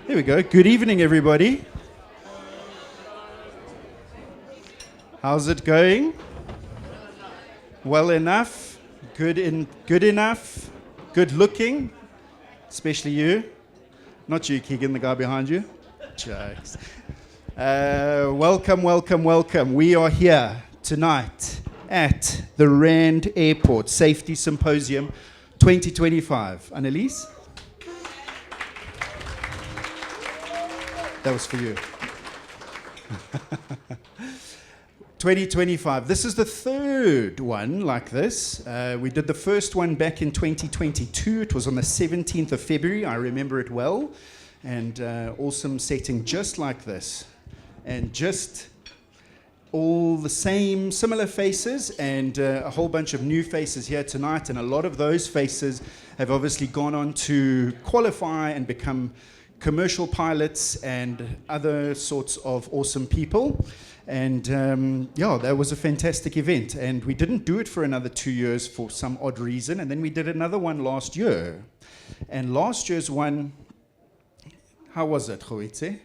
There we go. Good evening, everybody. How's it going? Well enough? Good enough? Good looking? Especially you. Not you, Keegan, the guy behind you. Jokes. Welcome. We are here tonight at the Rand Airport Safety Symposium 2025. Annelies? That was for you. 2025. This is the third one like this. We did the first one back in 2022. It was on the 17th of February. I remember it well. And awesome setting just like this. And just all the same, similar faces and a whole bunch of new faces here tonight. And a lot of those faces have obviously gone on to qualify and become commercial pilots and other sorts of awesome people. And that was a fantastic event. And we didn't do it for another 2 years for some odd reason. And then we did another one last year. And last year's one, how was it, Khoitse?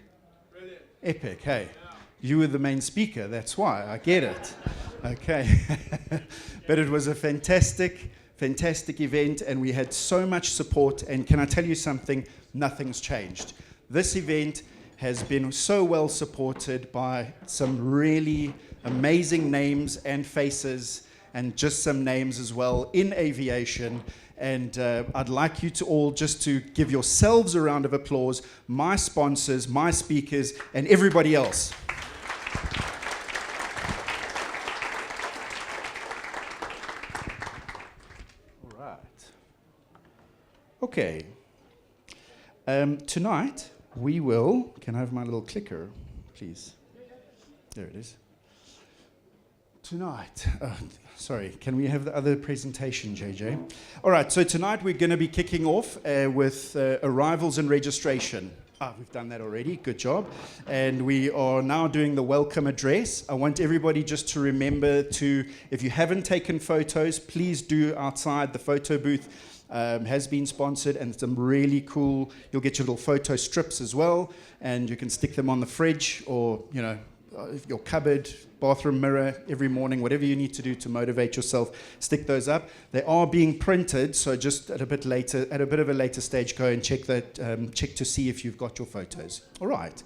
Brilliant. Epic, hey? Yeah. You were the main speaker, that's why. I get it. Okay. But it was a fantastic event, and we had so much support. And can I tell you something? Nothing's changed. This event has been so well supported by some really amazing names and faces, and just some names as well in aviation. And I'd like you to all just to give yourselves a round of applause, my sponsors, my speakers, and everybody else. All right. Okay. Tonight, we will... Can I have my little clicker, please? There it is. Tonight... sorry, can we have the other presentation, JJ? All right, so tonight we're going to be kicking off with arrivals and registration. We've done that already. Good job. And we are now doing the welcome address. I want everybody just to remember to, if you haven't taken photos, please do outside the photo booth. Has been sponsored, and some really cool, you'll get your little photo strips as well, and you can stick them on the fridge or, your cupboard, bathroom mirror every morning, whatever you need to do to motivate yourself, stick those up. They are being printed, so just at a bit of a later stage, go and check to see if you've got your photos. All right.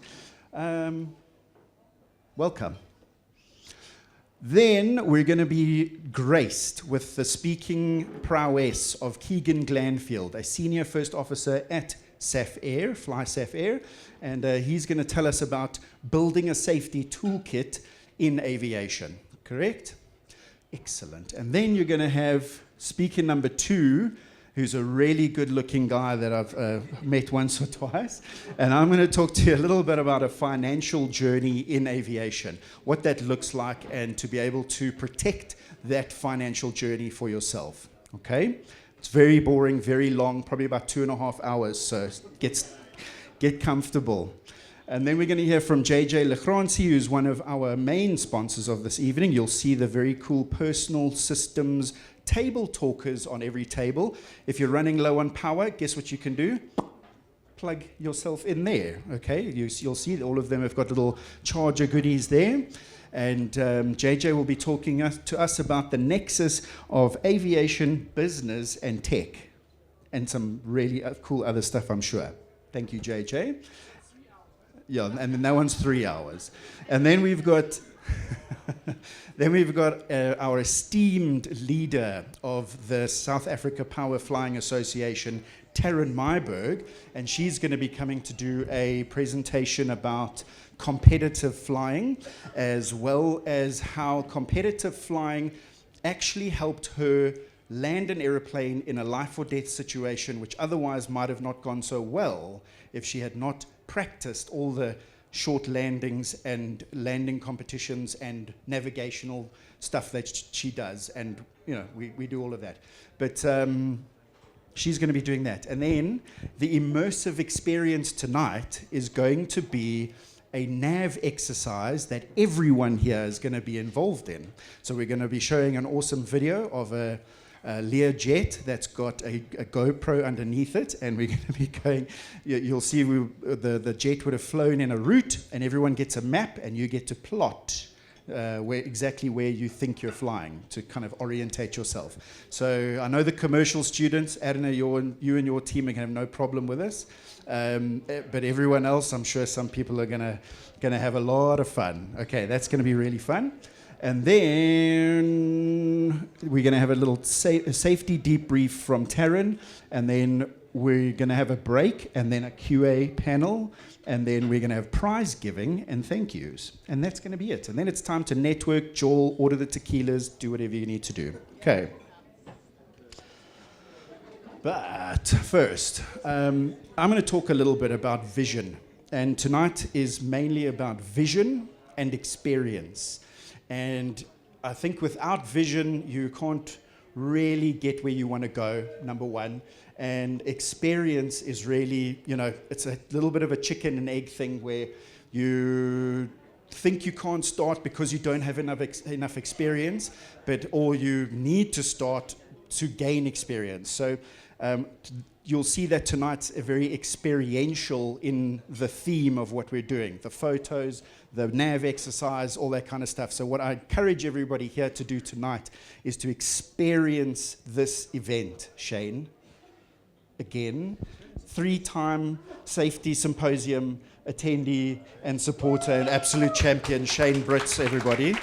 Welcome. Then we're going to be graced with the speaking prowess of Keegan Glanfield, a senior first officer at SAF Air, Fly SAF Air, and he's going to tell us about building a safety toolkit in aviation. Correct? Excellent. And then you're going to have speaker number 2, who's a really good-looking guy that I've met once or twice. And I'm going to talk to you a little bit about a financial journey in aviation, what that looks like, and to be able to protect that financial journey for yourself. Okay? It's very boring, very long, probably about 2.5 hours, so get comfortable. And then we're going to hear from JJ Lechransi, who's one of our main sponsors of this evening. You'll see the very cool personal systems table talkers on every table. If you're running low on power, guess what you can do? Plug yourself in there, okay? You'll see all of them have got little charger goodies there. And JJ will be talking to us about the nexus of aviation, business, and tech. And some really cool other stuff, I'm sure. Thank you, JJ. Yeah, and then that one's 3 hours. And then we've got... our esteemed leader of the South Africa Power Flying Association, Taryn Myberg, and she's going to be coming to do a presentation about competitive flying, as well as how competitive flying actually helped her land an airplane in a life or death situation, which otherwise might have not gone so well if she had not practiced all the short landings and landing competitions and navigational stuff that she does. And, we do all of that. But she's going to be doing that. And then the immersive experience tonight is going to be a nav exercise that everyone here is going to be involved in. So we're going to be showing an awesome video of a Learjet that's got a GoPro underneath it, and we're going to be going. You'll see the jet would have flown in a route, and everyone gets a map, and you get to plot exactly where you think you're flying to kind of orientate yourself. So I know the commercial students, Adina, you and your team are going to have no problem with this, but everyone else, I'm sure some people are going to have a lot of fun. Okay, that's going to be really fun. And then we're going to have a little safety debrief from Taryn, and then we're going to have a break, and then a QA panel, and then we're going to have prize giving and thank yous. And that's going to be it. And then it's time to network, jaw, order the tequilas, do whatever you need to do. Okay. But first, I'm going to talk a little bit about vision. And tonight is mainly about vision and experience. And I think without vision, you can't really get where you want to go, number one. And experience is really, it's a little bit of a chicken and egg thing where you think you can't start because you don't have enough experience, or you need to start to gain experience. So you'll see that tonight's very experiential in the theme of what we're doing, the photos, the nav exercise, all that kind of stuff. So what I encourage everybody here to do tonight is to experience this event. Shane, again, 3-time Safety Symposium attendee and supporter and absolute champion, Shane Brits, everybody.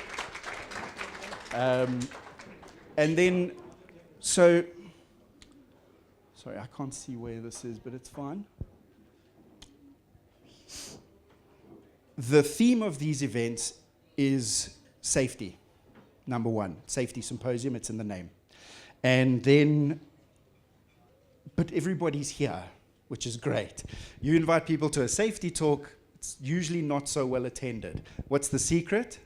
And then, sorry, I can't see where this is, but it's fine. The theme of these events is safety, number one. Safety Symposium, it's in the name. And then, but everybody's here, which is great. You invite people to a safety talk, it's usually not so well attended. What's the secret?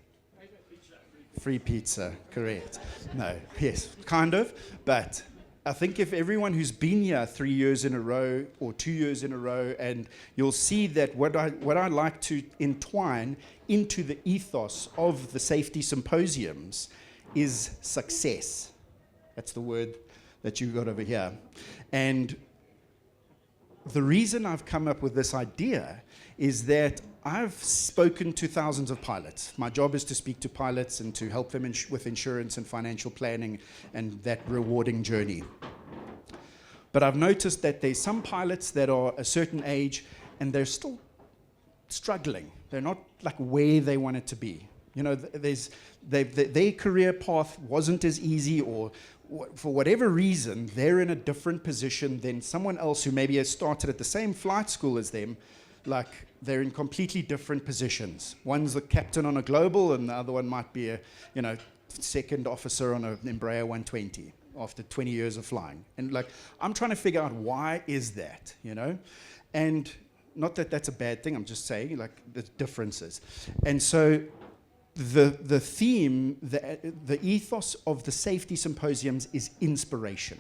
Free pizza, correct. No, yes, kind of, but I think if everyone who's been here 3 years in a row or 2 years in a row, and you'll see that what I like to entwine into the ethos of the safety symposiums is success. That's the word that you got over here. And the reason I've come up with this idea is that I've spoken to thousands of pilots. My job is to speak to pilots and to help them with insurance and financial planning and that rewarding journey. But I've noticed that there's some pilots that are a certain age and they're still struggling. They're not like where they want it to be. Their career path wasn't as easy, or for whatever reason, they're in a different position than someone else who maybe has started at the same flight school as them. Like, they're in completely different positions. One's a captain on a global, and the other one might be a, second officer on an Embraer 120 after 20 years of flying. And I'm trying to figure out why is that, And not that that's a bad thing, I'm just saying, the differences. And so the theme, the ethos of the safety symposiums is inspiration.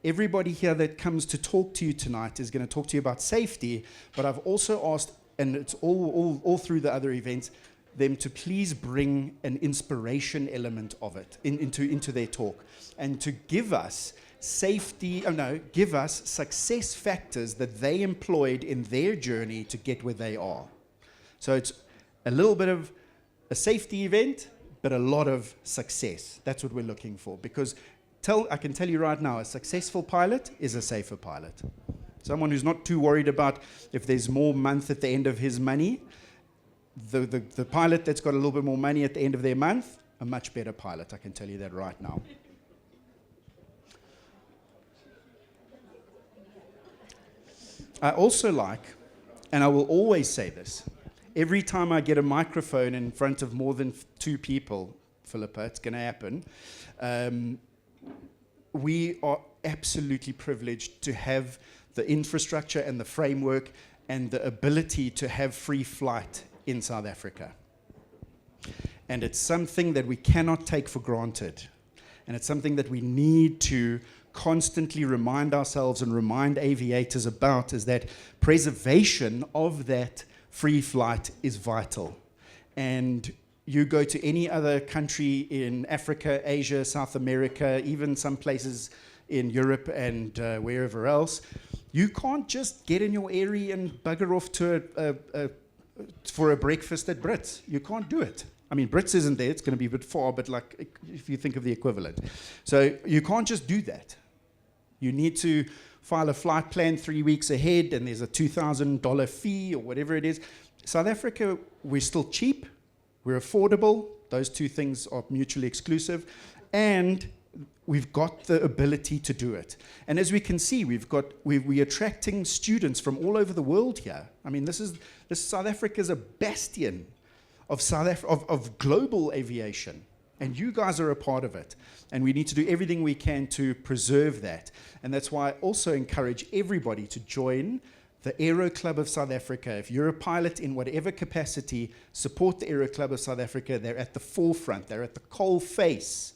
Everybody here that comes to talk to you tonight is going to talk to you about safety, but I've also asked, and it's all through the other events, them to please bring an inspiration element of it into their talk, and to give us give us success factors that they employed in their journey to get where they are. So it's a little bit of a safety event, but a lot of success. That's what we're looking for, because I can tell you right now, a successful pilot is a safer pilot. Someone who's not too worried about if there's more month at the end of his money. The pilot that's got a little bit more money at the end of their month, a much better pilot, I can tell you that right now. I also like, and I will always say this, every time I get a microphone in front of more than 2 people, Philippa, it's going to happen, we are absolutely privileged to have the infrastructure and the framework and the ability to have free flight in South Africa. And it's something that we cannot take for granted. And it's something that we need to constantly remind ourselves and remind aviators about, is that preservation of that free flight is vital. And you go to any other country in Africa, Asia, South America, even some places in Europe and wherever else, you can't just get in your airy and bugger off to for a breakfast at Brits. You can't do it. I mean, Brits isn't there. It's going to be a bit far, but like if you think of the equivalent. So you can't just do that. You need to file a flight plan 3 weeks ahead, and there's a $2,000 fee or whatever it is. South Africa, we're still cheap. We're affordable. Those two things are mutually exclusive. And we've got the ability to do it. And as we can see, we're attracting students from all over the world here. I mean, this South Africa is a bastion of global aviation. And you guys are a part of it. And we need to do everything we can to preserve that. And that's why I also encourage everybody to join the Aero Club of South Africa. If you're a pilot in whatever capacity, support the Aero Club of South Africa. They're at the forefront. They're at the coal face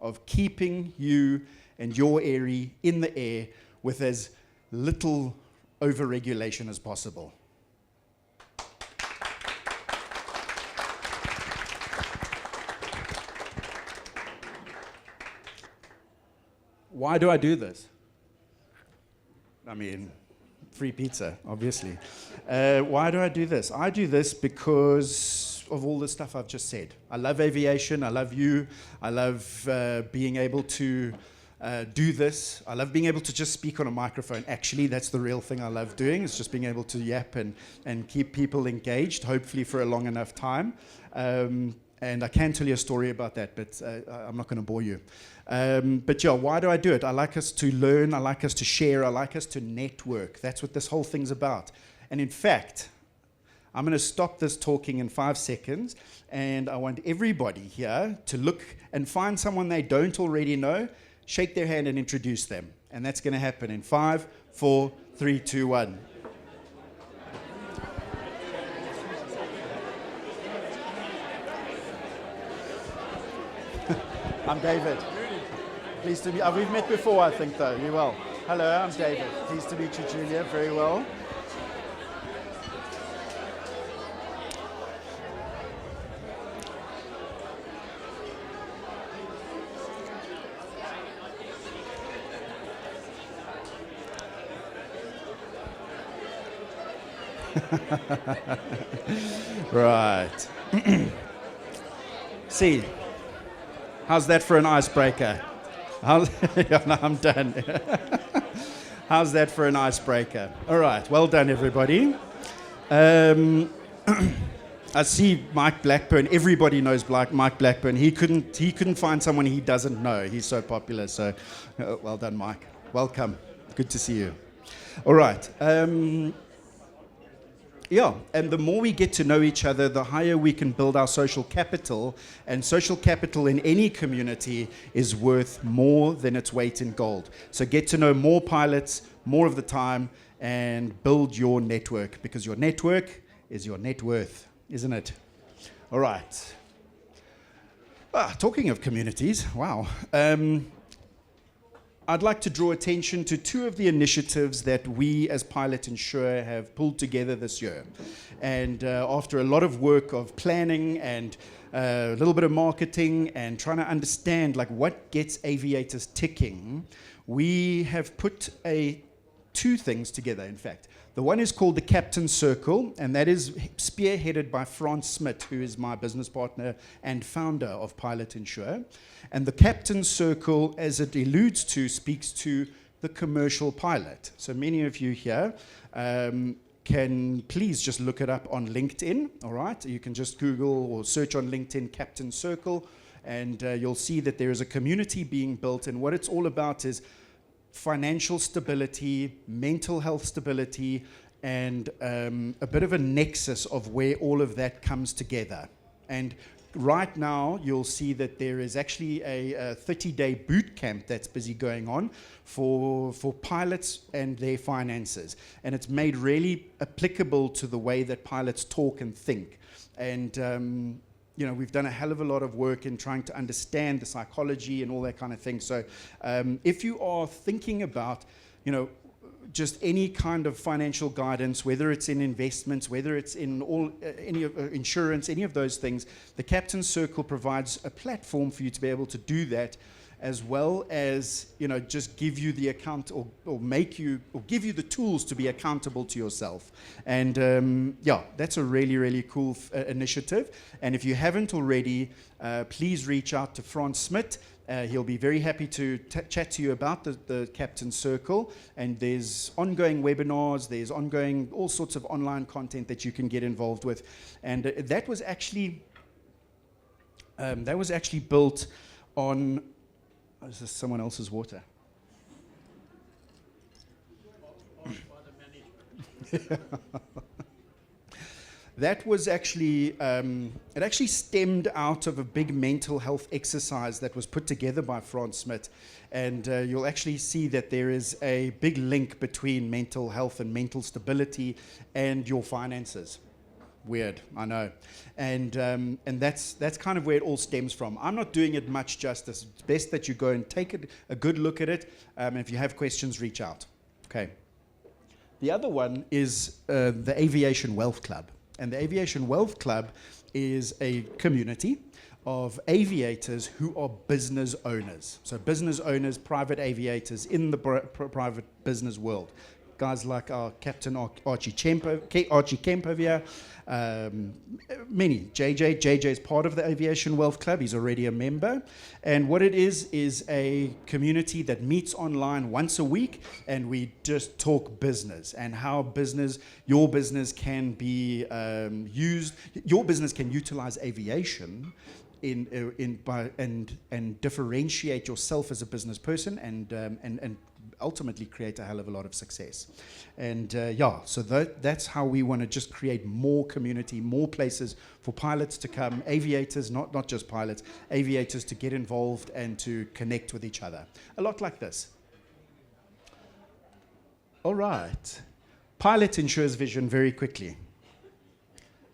of keeping you and your airy in the air with as little over-regulation as possible. Why do I do this? I mean, free pizza, obviously. Why do I do this? I do this because of all the stuff I've just said. I love aviation. I love you. I love being able to do this. I love being able to just speak on a microphone. Actually, that's the real thing I love doing. It's just being able to yap and keep people engaged, hopefully for a long enough time. And I can tell you a story about that, but I'm not going to bore you. But yeah, why do I do it? I like us to learn. I like us to share. I like us to network. That's what this whole thing's about. And in fact, I'm going to stop this talking in 5 seconds, and I want everybody here to look and find someone they don't already know, shake their hand and introduce them. And that's going to happen in 5, 4, 3, 2, 1. I'm David. Pleased to meet you. We've met before, I think, though. You will. Hello, I'm David. Pleased to meet you, Julia. Very well. Right. See. How's that for an icebreaker? Yeah, no, I'm done. How's that for an icebreaker? All right, well done, everybody. I see Mike Blackburn. Everybody knows Mike Blackburn. He couldn't find someone he doesn't know. He's so popular. So, well done, Mike. Welcome. Good to see you. All right. Yeah, and the more we get to know each other, the higher we can build our social capital. And social capital in any community is worth more than its weight in gold. So get to know more pilots, more of the time, and build your network, because your network is your net worth, isn't it? All right. Talking of communities, wow. I'd like to draw attention to 2 of the initiatives that we as Pilot Insure have pulled together this year. And after a lot of work of planning and a little bit of marketing and trying to understand like what gets aviators ticking, we have put 2 things together, in fact. The one is called the Captain Circle, and that is spearheaded by Frans Smit, who is my business partner and founder of Pilot Insure. And the Captain Circle, as it alludes to, speaks to the commercial pilot. So many of you here can please just look it up on LinkedIn, all right? You can just Google or search on LinkedIn Captain Circle, and you'll see that there is a community being built, and what it's all about is financial stability, mental health stability, and a bit of a nexus of where all of that comes together. And right now, you'll see that there is actually a 30-day boot camp that's busy going on for pilots and their finances. And it's made really applicable to the way that pilots talk and think. And we've done a hell of a lot of work in trying to understand the psychology and all that kind of thing. So if you are thinking about, just any kind of financial guidance, whether it's in investments, whether it's in any of insurance, any of those things, the Captain's Circle provides a platform for you to be able to do that, as well as, just give you the account or give you the tools to be accountable to yourself. And that's a really, really cool initiative. And if you haven't already, please reach out to Franz Smit. He'll be very happy to chat to you about the Captain's Circle. And there's ongoing webinars, there's ongoing all sorts of online content that you can get involved with. And that was actually built on. Oh, is this someone else's water? That was actually, it actually stemmed out of a big mental health exercise that was put together by Franz Smit. And you'll actually see that there is a big link between mental health and mental stability and your finances. Weird, I know. And that's kind of where it all stems from. I'm not doing it much justice. It's best that you go and take a good look at it. And if you have questions, reach out. Okay. The other one is the Aviation Wealth Club. And the Aviation Wealth Club is a community of aviators who are business owners. So business owners, private aviators in the private business world. Guys like our Captain Archie Kemp over here, many. JJ is part of the Aviation Wealth Club. He's already a member. And what it is a community that meets online once a week, and we just talk business and how your business can be used. Your business can utilize aviation and differentiate yourself as a business person and ultimately create a hell of a lot of success. And so that's how we want to just create more community, more places for pilots to come, aviators, not just pilots, aviators to get involved and to connect with each other. A lot like this. All right. Pilot ensures vision very quickly.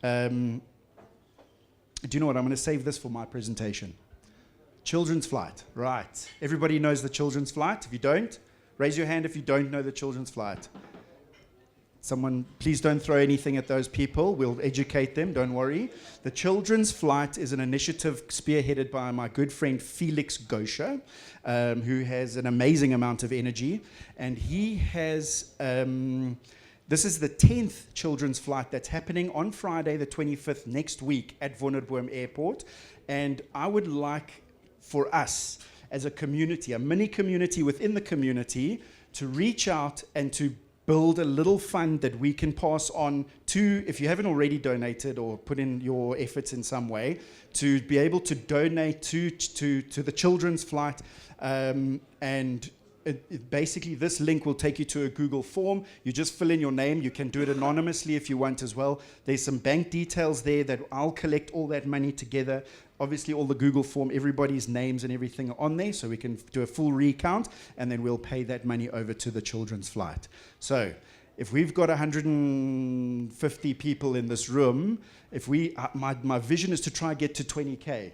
Do you know what? I'm going to save this for my presentation. Children's flight. Right. Everybody knows the children's flight. If you don't, raise your hand if you don't know the children's flight. Someone, please don't throw anything at those people. We'll educate them, don't worry. The children's flight is an initiative spearheaded by my good friend Felix Gosha, who has an amazing amount of energy. And he has, this is the 10th children's flight that's happening on Friday the 25th next week at Wonderboom Airport. And I would like for us, as a community, a mini community within the community, to reach out and to build a little fund that we can pass on to, if you haven't already donated or put in your efforts in some way, to be able to donate to the children's flight. And basically this link will take you to a Google form. You just fill in your name. You can do it anonymously if you want as well. There's some bank details there that I'll collect all that money together. Obviously, all the Google form, everybody's names and everything are on there, so we can do a full recount, and then we'll pay that money over to the children's flight. So if we've got 150 people in this room, my vision is to try and get to 20K.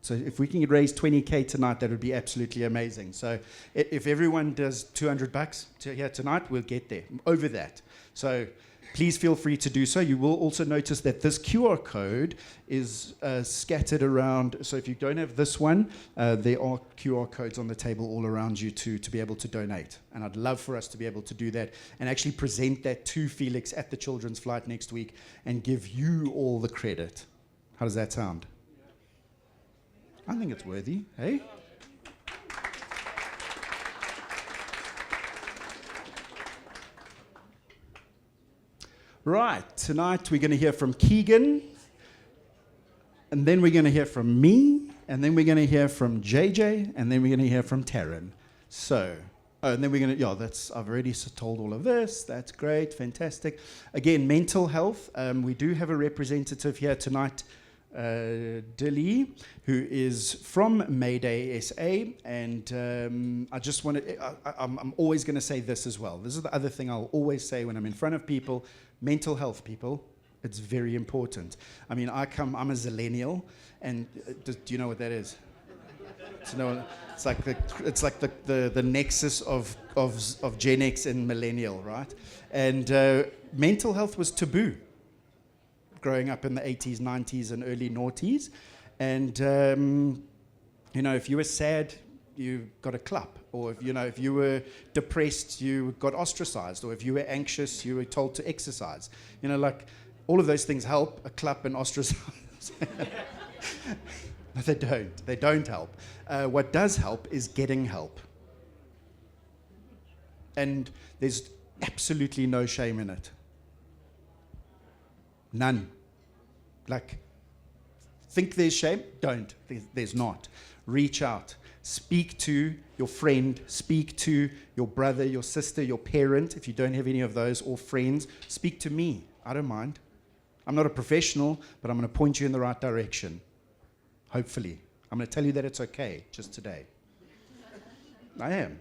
So if we can raise 20K tonight, that would be absolutely amazing. So if everyone does $200 here tonight, we'll get there, over that. So please feel free to do so. You will also notice that this QR code is scattered around. So if you don't have this one, there are QR codes on the table all around you to be able to donate. And I'd love for us to be able to do that and actually present that to Felix at the children's flight next week and give you all the credit. How does that sound? I think it's worthy, hey? Right, tonight we're going to hear from Keegan, and then we're going to hear from me, and then we're going to hear from JJ, and then we're going to hear from Taryn. So, and then we're going to, I've already told all of this. That's great, fantastic. Again, mental health. We do have a representative here tonight, Dilly, who is from Mayday SA, and I just want to, I'm always going to say this as well. This is the other thing I'll always say when I'm in front of people. Mental health, people, it's very important. I mean, I'm a zillennial, and do you know what that is? So no, it's like the nexus of Gen X and millennial, right? And mental health was taboo growing up in the 80s, 90s, and early noughties. And if you were sad, you got a clap, or if you were depressed, you got ostracized, or if you were anxious, you were told to exercise. Like all of those things help. A clap and ostracize. No, they don't. They don't help. What does help is getting help. And there's absolutely no shame in it. None. Like, think there's shame? Don't. There's not. Reach out. Speak to your friend. Speak to your brother, your sister, your parent. If you don't have any of those, or friends, speak to me. I don't mind. I'm not a professional, but I'm going to point you in the right direction. Hopefully. I'm going to tell you that it's okay, just today. I am.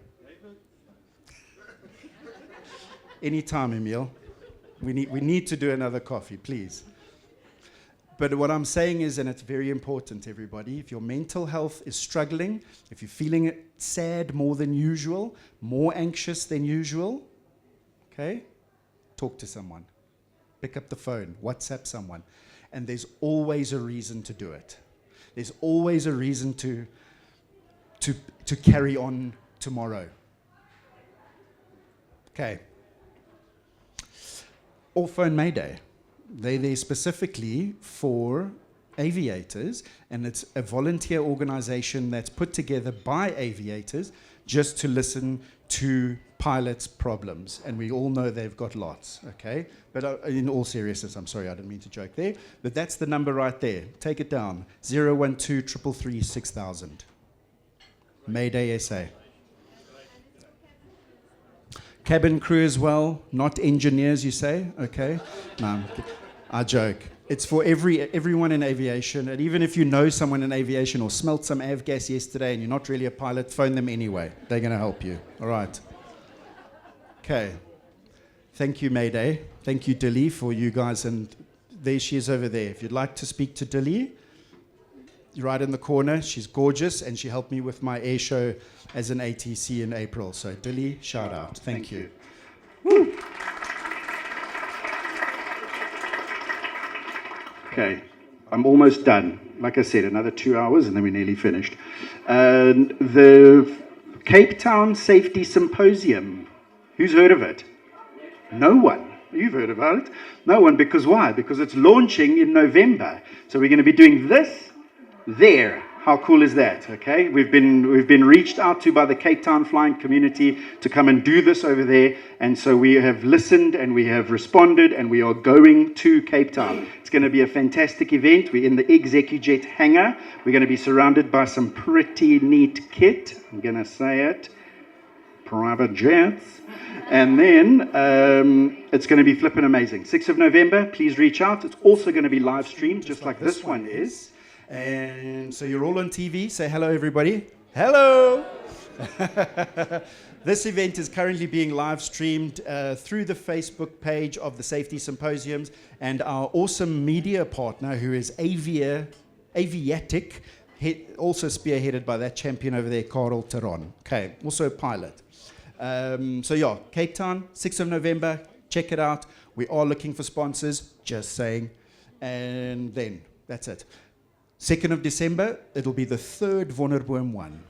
Anytime, Emil. We need to do another coffee, please. But what I'm saying is, and it's very important, everybody, if your mental health is struggling, if you're feeling sad more than usual, more anxious than usual, okay, talk to someone. Pick up the phone, WhatsApp someone. And there's always a reason to do it. There's always a reason to carry on tomorrow. Okay. Orphan Mayday. They're there specifically for aviators, and it's a volunteer organization that's put together by aviators just to listen to pilots' problems. And we all know they've got lots, okay? But in all seriousness, I'm sorry, I didn't mean to joke there, but that's the number right there. Take it down, 012 333 6000. Mayday SA. Cabin crew as well, not engineers, you say? Okay. No, I joke. It's for everyone in aviation, and even if you know someone in aviation or smelt some avgas yesterday and you're not really a pilot, phone them anyway. They're going to help you. All right. Okay. Thank you, Mayday. Thank you, Dilly, for you guys. And there she is over there. If you'd like to speak to Dilly, you're right in the corner. She's gorgeous, and she helped me with my air show as an ATC in April. So, Dilly, shout out. Thank you. Woo. Okay, I'm almost done. Like I said, another 2 hours, and then we're nearly finished. The Cape Town Safety Symposium. Who's heard of it? No one. You've heard about it. No one, because why? Because it's launching in November. So we're going to be doing this there. How cool is that? Okay, we've been reached out to by the Cape Town flying community to come and do this over there, and so we have listened and we have responded, and we are going to Cape Town. It's going to be a fantastic event. We're in the ExecuJet hangar. We're going to be surrounded by some pretty neat kit. I'm going to say it. Private jets. And then it's going to be flipping amazing. 6th of November, please reach out. It's also going to be live streamed, just like this one is. And so you're all on TV. Say hello, everybody. Hello. This event is currently being live streamed through the Facebook page of the Safety Symposiums, and our awesome media partner, who is Aviatic, also spearheaded by that champion over there, Karel Teron. Okay, also a pilot. So yeah, Cape Town, 6th of November. Check it out. We are looking for sponsors, just saying. And then that's it. 2nd of December, it'll be the third Wonderboom one.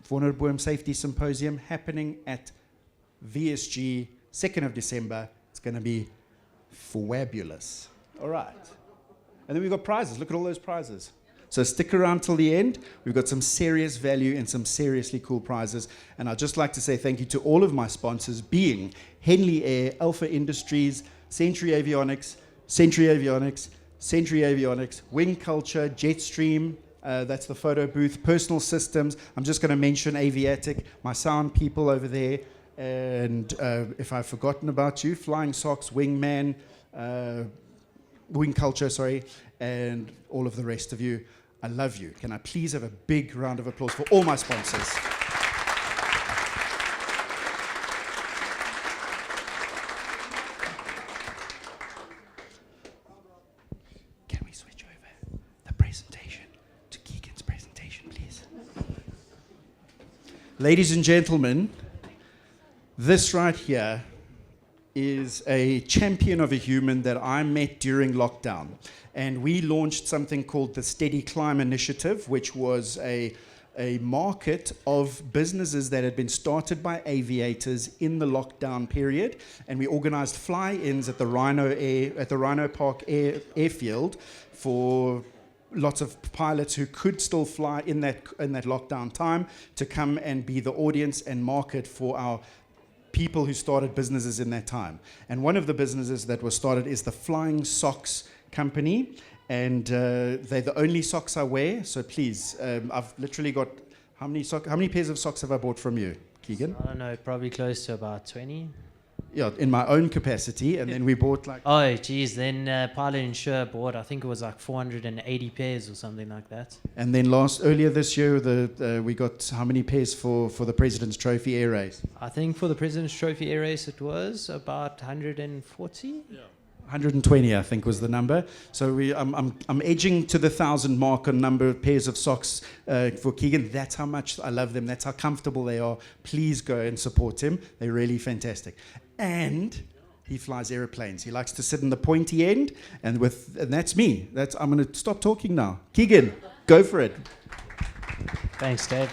Wonderboom Safety Symposium happening at VSG, 2nd of December. It's going to be fabulous. All right. And then we've got prizes. Look at all those prizes. So stick around till the end. We've got some serious value and some seriously cool prizes. And I'd just like to say thank you to all of my sponsors, being Henley Air, Alpha Industries, Century Avionics, Wing Culture, Jetstream, that's the photo booth, Personal Systems. I'm just going to mention Aviatic, my sound people over there. And if I've forgotten about you, Flying Socks, Wingman, Wing Culture, and all of the rest of you. I love you. Can I please have a big round of applause for all my sponsors? Ladies and gentlemen, this right here is a champion of a human that I met during lockdown. And we launched something called the Steady Climb Initiative, which was a market of businesses that had been started by aviators in the lockdown period. And we organized fly-ins at the Rhino Park airfield for lots of pilots who could still fly in that lockdown time to come and be the audience and market for our people who started businesses in that time. And one of the businesses that was started is the Flying Socks Company. And they're the only socks I wear. So please, I've literally got, how many pairs of socks have I bought from you, Keegan? I don't know, probably close to about 20. Yeah, in my own capacity, and then we bought like... Oh, geez, then Pilot Insure bought, I think it was like 480 pairs or something like that. And then earlier this year, we got how many pairs for the President's Trophy Air Race? I think for the President's Trophy Air Race it was about 140? Yeah. 120, I think, was the number. So I'm edging to the 1,000 mark on number of pairs of socks for Keegan. That's how much I love them. That's how comfortable they are. Please go and support him. They're really fantastic. And he flies airplanes. He likes to sit in the pointy end, and that's me. I'm going to stop talking now. Keegan, go for it. Thanks, Dave.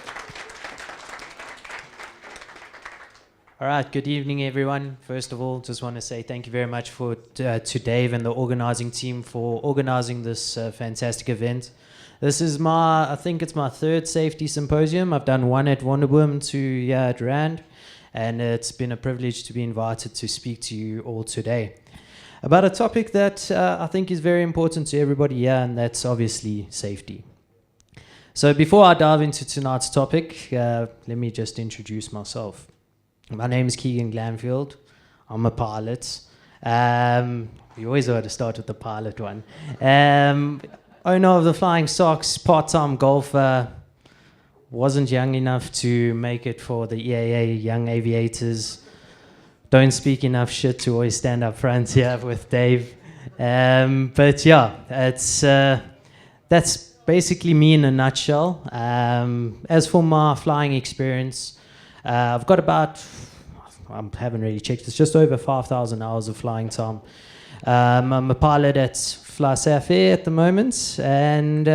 All right, good evening, everyone. First of all, just want to say thank you very much to Dave and the organizing team for organizing this fantastic event. This is I think it's my third safety symposium. I've done one at Wonderboom, 2 here at Rand, and it's been a privilege to be invited to speak to you all today about a topic that I think is very important to everybody here, and that's obviously safety. So before I dive into tonight's topic, let me just introduce myself. My name is Keegan Glanfield. I'm a pilot. You always got to start with the pilot one. Owner of the Flying Socks, part-time golfer. Wasn't young enough to make it for the EAA Young Aviators. Don't speak enough shit to always stand up front here with Dave. But yeah, that's basically me in a nutshell. As for my flying experience, I've got about, I haven't really checked, it's just over 5,000 hours of flying time. I'm a pilot at FlySaf Air at the moment, and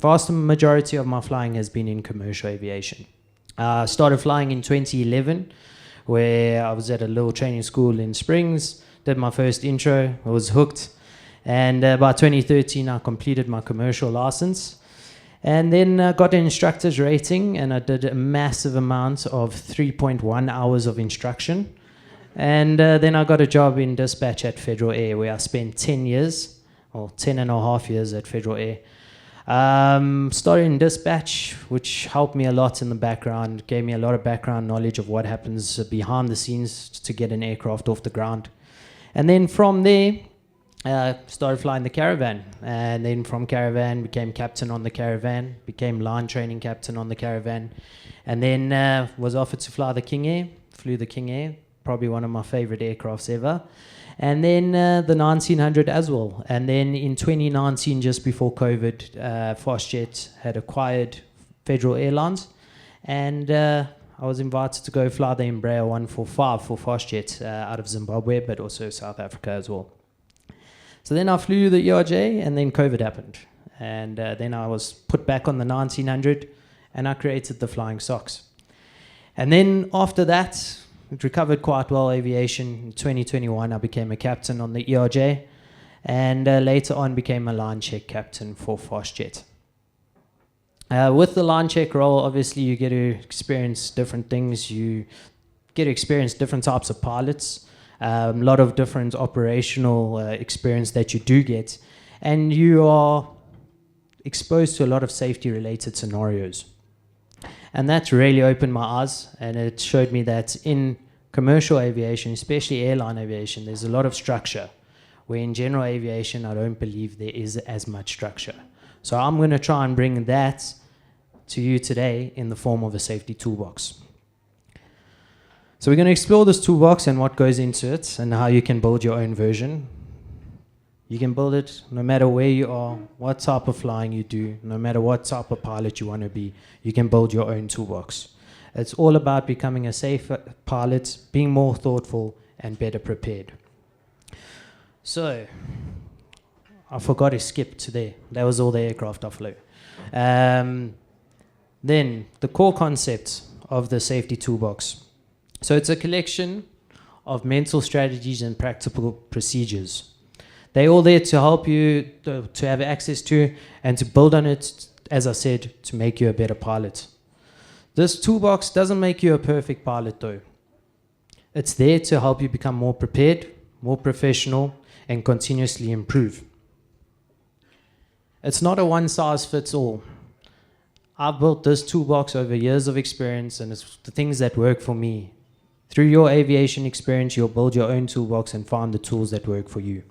vast majority of my flying has been in commercial aviation. I started flying in 2011, where I was at a little training school in Springs, did my first intro, I was hooked, and by 2013 I completed my commercial license. And then got an instructor's rating, and I did a massive amount of 3.1 hours of instruction. And then I got a job in dispatch at Federal Air, where I spent 10 years, or 10 and a half years at Federal Air. Started in dispatch, which helped me a lot in the background, gave me a lot of background knowledge of what happens behind the scenes to get an aircraft off the ground. And then from there, started flying the Caravan, and then from Caravan became captain on the Caravan, became line training captain on the Caravan, and then was offered to fly the King Air, flew the King Air, probably one of my favorite aircrafts ever, and then the 1900 as well. And then in 2019, just before COVID, FastJet had acquired Federal Airlines, and I was invited to go fly the Embraer 145 for FastJet out of Zimbabwe, but also South Africa as well. So then I flew the ERJ, and then COVID happened. And then I was put back on the 1900, and I created the Flying Socks. And then after that, it recovered quite well, aviation. In 2021, I became a captain on the ERJ, and later on became a line check captain for FastJet. With the line check role, obviously you get to experience different things. You get to experience different types of pilots. A lot of different operational experience that you do get, and you are exposed to a lot of safety related scenarios, and that really opened my eyes, and it showed me that in commercial aviation, especially airline aviation, there's a lot of structure, where in general aviation I don't believe there is as much structure. So I'm going to try and bring that to you today in the form of a safety toolbox. So we're going to explore this toolbox and what goes into it, and how you can build your own version. You can build it no matter where you are, what type of flying you do, no matter what type of pilot you want to be. You can build your own toolbox. It's all about becoming a safer pilot, being more thoughtful, and better prepared. So, I forgot to skip to there. That was all the aircraft offload. Then, the core concept of the safety toolbox. So it's a collection of mental strategies and practical procedures. They're all there to help you to have access to and to build on it, as I said, to make you a better pilot. This toolbox doesn't make you a perfect pilot though. It's there to help you become more prepared, more professional, and continuously improve. It's not a one-size-fits-all. I've built this toolbox over years of experience, and it's the things that work for me. Through your aviation experience, you'll build your own toolbox and find the tools that work for you.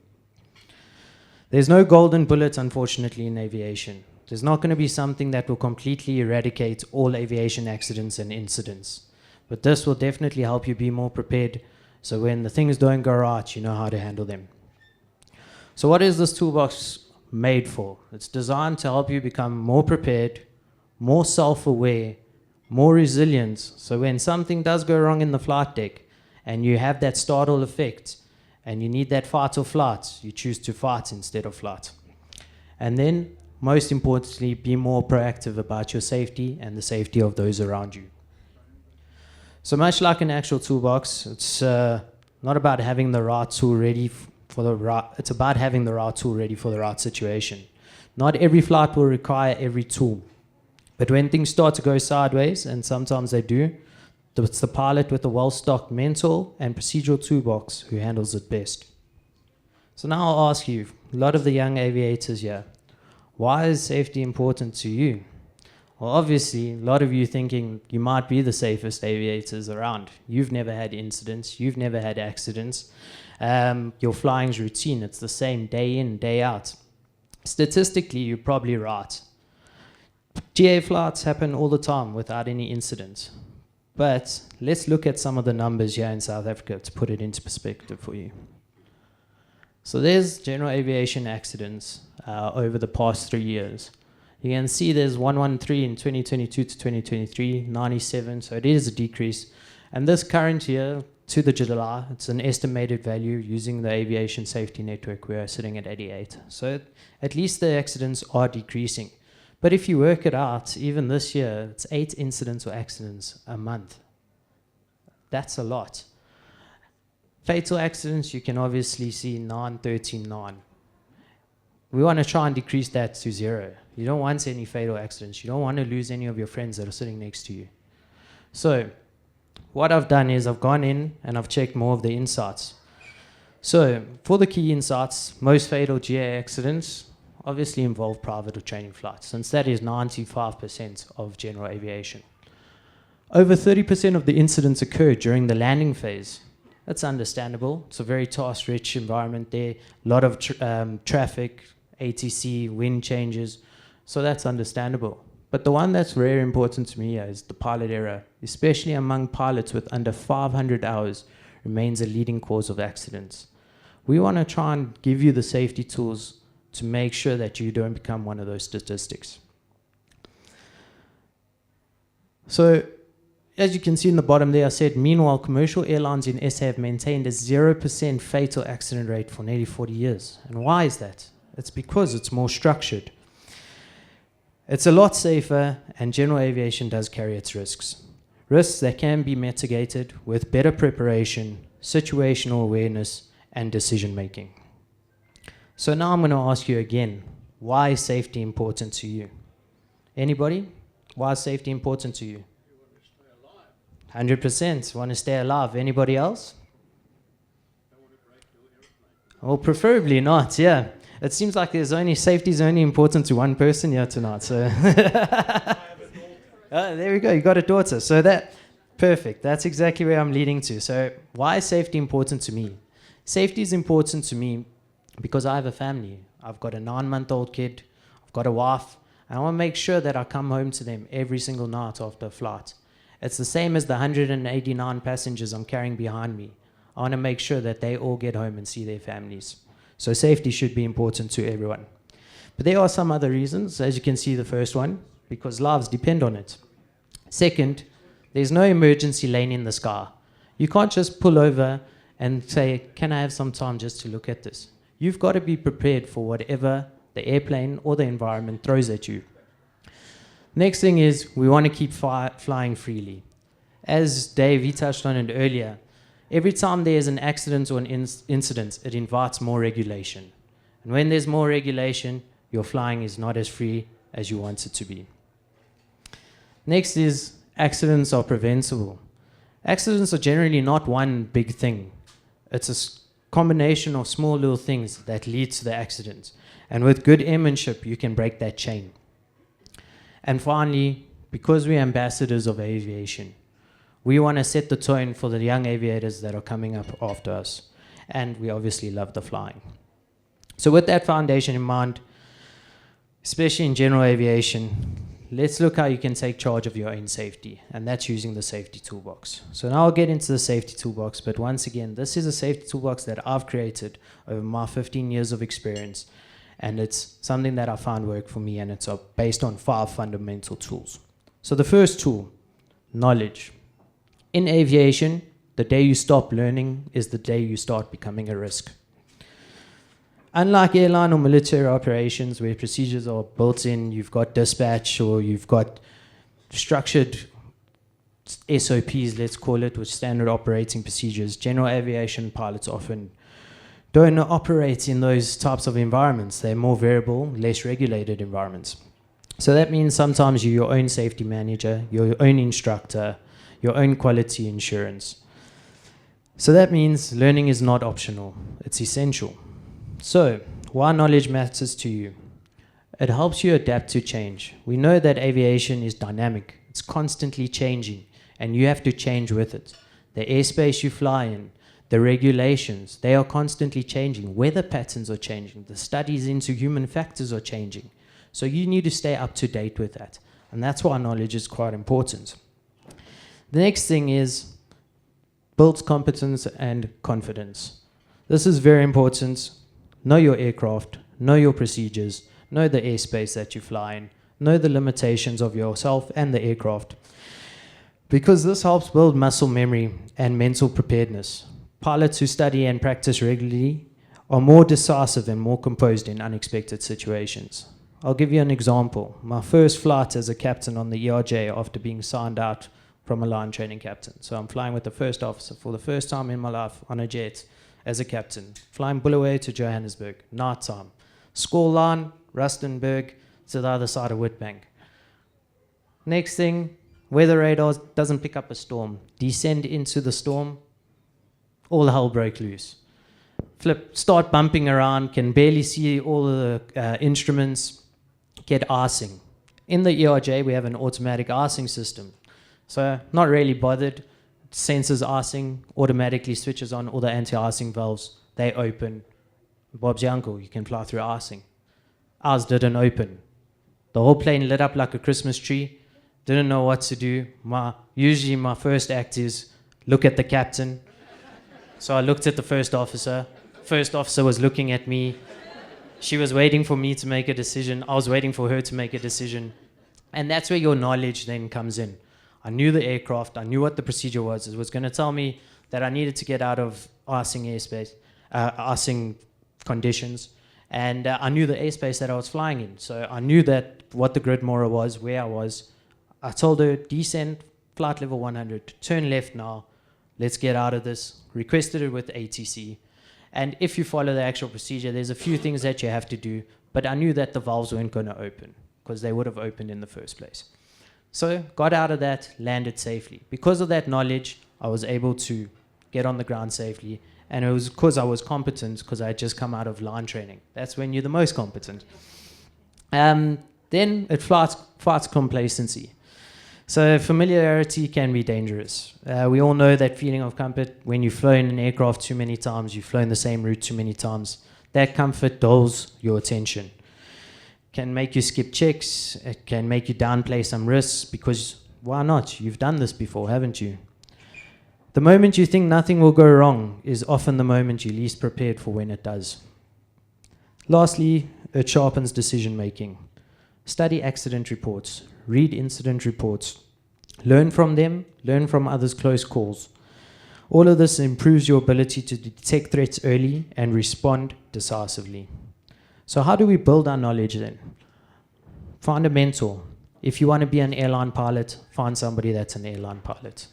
There's no golden bullet, unfortunately, in aviation. There's not going to be something that will completely eradicate all aviation accidents and incidents. But this will definitely help you be more prepared, so when the things don't go right, you know how to handle them. So what is this toolbox made for? It's designed to help you become more prepared, more self-aware, more resilient, so when something does go wrong in the flight deck and you have that startle effect and you need that fight or flight, you choose to fight instead of flight. And then, most importantly, be more proactive about your safety and the safety of those around you. So much like an actual toolbox, it's not about having the right tool ready for the right, it's about having the right tool ready for the right situation. Not every flight will require every tool. But when things start to go sideways, and sometimes they do, it's the pilot with a well-stocked mental and procedural toolbox who handles it best. So now I'll ask you, a lot of the young aviators here, why is safety important to you? Well, obviously, a lot of you thinking you might be the safest aviators around. You've never had incidents, you've never had accidents. Your flying's routine, it's the same day in, day out. Statistically, you're probably right. GA flights happen all the time without any incidents. But let's look at some of the numbers here in South Africa to put it into perspective for you. So there's general aviation accidents over the past 3 years. You can see there's 113 in 2022 to 2023, 97, so it is a decrease. And this current year to the July, it's an estimated value using the aviation safety network, we are sitting at 88. So at least the accidents are decreasing. But if you work it out, even this year, it's 8 incidents or accidents a month. That's a lot. Fatal accidents, you can obviously see 9, 13, 9. We want to try and decrease that to 0. You don't want any fatal accidents. You don't want to lose any of your friends that are sitting next to you. So what I've done is I've gone in and I've checked more of the insights. So for the key insights, most fatal GA accidents obviously involve private or training flights, since that is 95% of general aviation. Over 30% of the incidents occur during the landing phase. That's understandable. It's a very task-rich environment there, a lot of traffic, ATC, wind changes, so that's understandable. But the one that's very important to me is the pilot error, especially among pilots with under 500 hours, remains a leading cause of accidents. We want to try and give you the safety tools to make sure that you don't become one of those statistics. So, as you can see in the bottom there, I said, meanwhile, commercial airlines in SA have maintained a 0% fatal accident rate for nearly 40 years. And why is that? It's because it's more structured. It's a lot safer, and general aviation does carry its risks. Risks that can be mitigated with better preparation, situational awareness, and decision making. So now I'm going to ask you again, why is safety important to you? Anybody? Why is safety important to you? 100% want to stay alive. Anybody else? Well, preferably not, yeah. It seems like safety is only important to one person here tonight. So there we go, you got a daughter. So perfect. That's exactly where I'm leading to. So why is safety important to me? Safety is important to me because I have a family. I've got a 9-month-old kid, I've got a wife, and I want to make sure that I come home to them every single night after a flight. It's the same as the 189 passengers I'm carrying behind me. I want to make sure that they all get home and see their families. So safety should be important to everyone. But there are some other reasons, as you can see the first one, because lives depend on it. Second, There's no emergency lane in the sky. You can't just pull over and say, can I have some time just to look at this? You've got to be prepared for whatever the airplane or the environment throws at you. Next thing is we want to keep flying freely. As Dave, he touched on it earlier, every time there's an accident or an incident, it invites more regulation. And when there's more regulation, your flying is not as free as you want it to be. Next is accidents are preventable. Accidents are generally not one big thing. It's a combination of small little things that lead to the accident. And with good airmanship, you can break that chain. And finally, because we're ambassadors of aviation, we want to set the tone for the young aviators that are coming up after us. And we obviously love the flying. So with that foundation in mind, especially in general aviation, let's look how you can take charge of your own safety, and that's using the safety toolbox. So now I'll get into the safety toolbox, but once again, this is a safety toolbox that I've created over my 15 years of experience, and it's something that I found work for me, and it's based on 5 fundamental tools. So the first tool, knowledge. In aviation, the day you stop learning is the day you start becoming a risk. Unlike airline or military operations where procedures are built in, you've got dispatch or you've got structured SOPs, let's call it, with standard operating procedures, general aviation pilots often don't operate in those types of environments. They're more variable, less regulated environments. So that means sometimes you're your own safety manager, your own instructor, your own quality insurance. So that means learning is not optional, it's essential. So, why knowledge matters to you? It helps you adapt to change. We know that aviation is dynamic. It's constantly changing, and you have to change with it. The airspace you fly in, the regulations, they are constantly changing. Weather patterns are changing. The studies into human factors are changing. So you need to stay up to date with that. And that's why knowledge is quite important. The next thing is builds competence and confidence. This is very important. Know your aircraft, know your procedures, know the airspace that you fly in, know the limitations of yourself and the aircraft. Because this helps build muscle memory and mental preparedness. Pilots who study and practice regularly are more decisive and more composed in unexpected situations. I'll give you an example. My first flight as a captain on the ERJ after being signed out from a line training captain. So I'm flying with the first officer for the first time in my life on a jet. As a captain, flying Bulawayo to Johannesburg, night time. Score line, Rustenburg to the other side of Witbank. Next thing, weather radar doesn't pick up a storm. Descend into the storm, all hell broke loose. Start bumping around, can barely see all the instruments, get icing. In the ERJ, we have an automatic icing system. So not really bothered. Sensors icing, automatically switches on all the anti-icing valves. They open. Bob's your uncle, you can fly through icing. Ours didn't open. The whole plane lit up like a Christmas tree. Didn't know what to do. Usually my first act is look at the captain. So I looked at the first officer. First officer was looking at me. She was waiting for me to make a decision. I was waiting for her to make a decision. And that's where your knowledge then comes in. I knew the aircraft, I knew what the procedure was. It was going to tell me that I needed to get out of icing airspace, icing conditions, and I knew the airspace that I was flying in. So I knew that what the grid mora was, where I was. I told her, descend, flight level 100, turn left now, let's get out of this. Requested it with ATC. And if you follow the actual procedure, there's a few things that you have to do, but I knew that the valves weren't going to open because they would have opened in the first place. So got out of that, landed safely. Because of that knowledge, I was able to get on the ground safely. And it was because I was competent, because I had just come out of line training. That's when you're the most competent. Then it fights complacency. So familiarity can be dangerous. We all know that feeling of comfort when you've flown an aircraft too many times, you've flown the same route too many times. That comfort dulls your attention. Can make you skip checks, it can make you downplay some risks because why not? You've done this before, haven't you? The moment you think nothing will go wrong is often the moment you're least prepared for when it does. Lastly, it sharpens decision making. Study accident reports, read incident reports, Learn from them, learn from others' close calls. All of this improves your ability to detect threats early and respond decisively. So how do we build our knowledge then? Find a mentor. If you want to be an airline pilot, find somebody that's an airline pilot.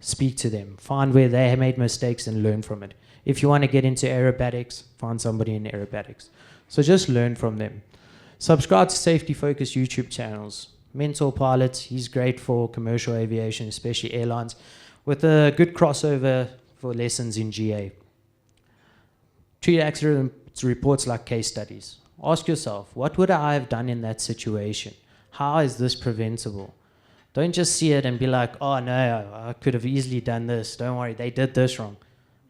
Speak to them. Find where they have made mistakes and learn from it. If you want to get into aerobatics, find somebody in aerobatics. So just learn from them. Subscribe to safety-focused YouTube channels. Mentor Pilots, he's great for commercial aviation, especially airlines, with a good crossover for lessons in GA. Treat accident reports like case studies. Ask yourself, what would I have done in that situation? How is this preventable? Don't just see it and be like, oh no, I could have easily done this. Don't worry, they did this wrong.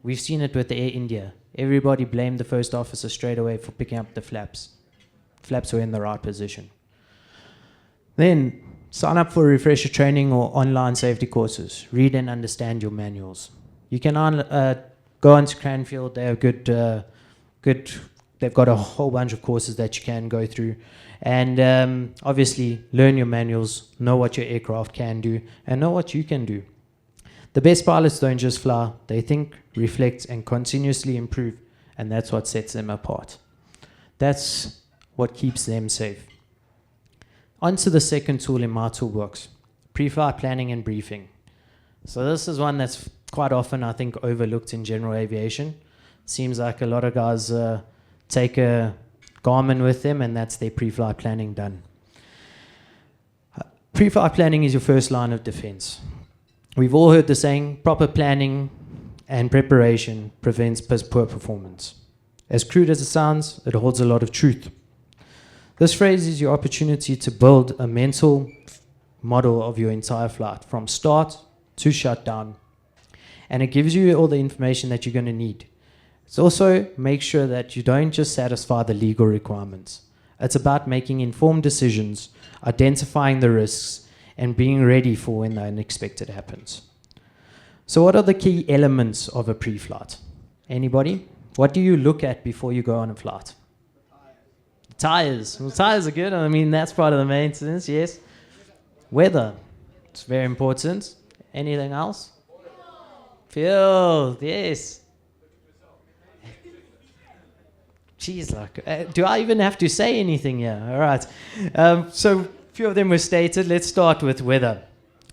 We've seen it with Air India. Everybody blamed the first officer straight away for picking up the flaps. Flaps were in the right position. Then, sign up for refresher training or online safety courses. Read and understand your manuals. You can go onto Cranfield. They have they've got a whole bunch of courses that you can go through. And obviously, learn your manuals, know what your aircraft can do, and know what you can do. The best pilots don't just fly. They think, reflect, and continuously improve. And that's what sets them apart. That's what keeps them safe. On to the second tool in my toolbox, pre-flight planning and briefing. So this is one that's quite often, I think, overlooked in general aviation. Seems like a lot of guys take a Garmin with them, and that's their pre-flight planning done. Pre-flight planning is your first line of defense. We've all heard the saying, proper planning and preparation prevents poor performance. As crude as it sounds, it holds a lot of truth. This phrase is your opportunity to build a mental model of your entire flight from start to shutdown. And it gives you all the information that you're going to need. It's also make sure that you don't just satisfy the legal requirements. It's about making informed decisions, identifying the risks, and being ready for when the unexpected happens. So what are the key elements of a pre-flight? Anybody? What do you look at before you go on a flight? Tires. Well, tires are good. I mean, that's part of the maintenance, yes. Weather. It's very important. Anything else? Fuel. Yes. Jeez, like, do I even have to say anything here? All right. So a few of them were stated. Let's start with weather.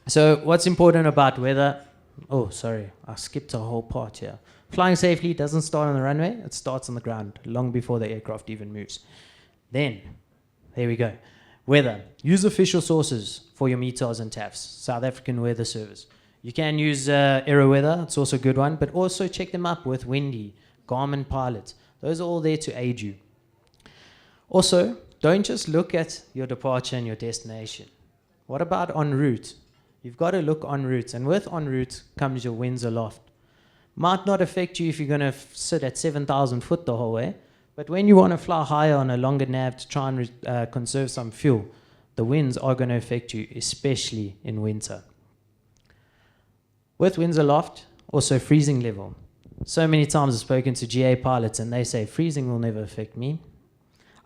So what's important about weather? Oh, sorry. I skipped a whole part here. Flying safely doesn't start on the runway. It starts on the ground long before the aircraft even moves. Then, there we go. Weather. Use official sources for your METARs and TAFs. South African Weather Service. You can use AeroWeather. It's also a good one. But also check them up with Windy, Garmin Pilot. Those are all there to aid you. Also, don't just look at your departure and your destination. What about en route? You've got to look en route. And with en route comes your winds aloft. Might not affect you if you're going to sit at 7,000 foot the whole way. But when you want to fly higher on a longer nav to try and conserve some fuel, the winds are going to affect you, especially in winter. With winds aloft, also freezing level. So many times I've spoken to GA pilots and they say, freezing will never affect me.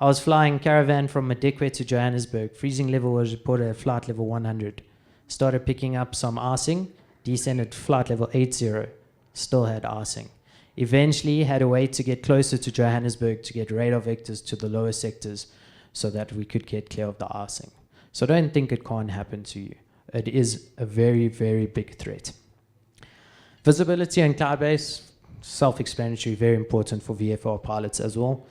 I was flying caravan from Madikwe to Johannesburg. Freezing level was reported at flight level 100. Started picking up some icing, descended to flight level 80. Still had icing. Eventually had a way to get closer to Johannesburg to get radar vectors to the lower sectors so that we could get clear of the icing. So don't think it can't happen to you. It is a very, very big threat. Visibility and cloud base, self-explanatory, very important for VFR pilots as well.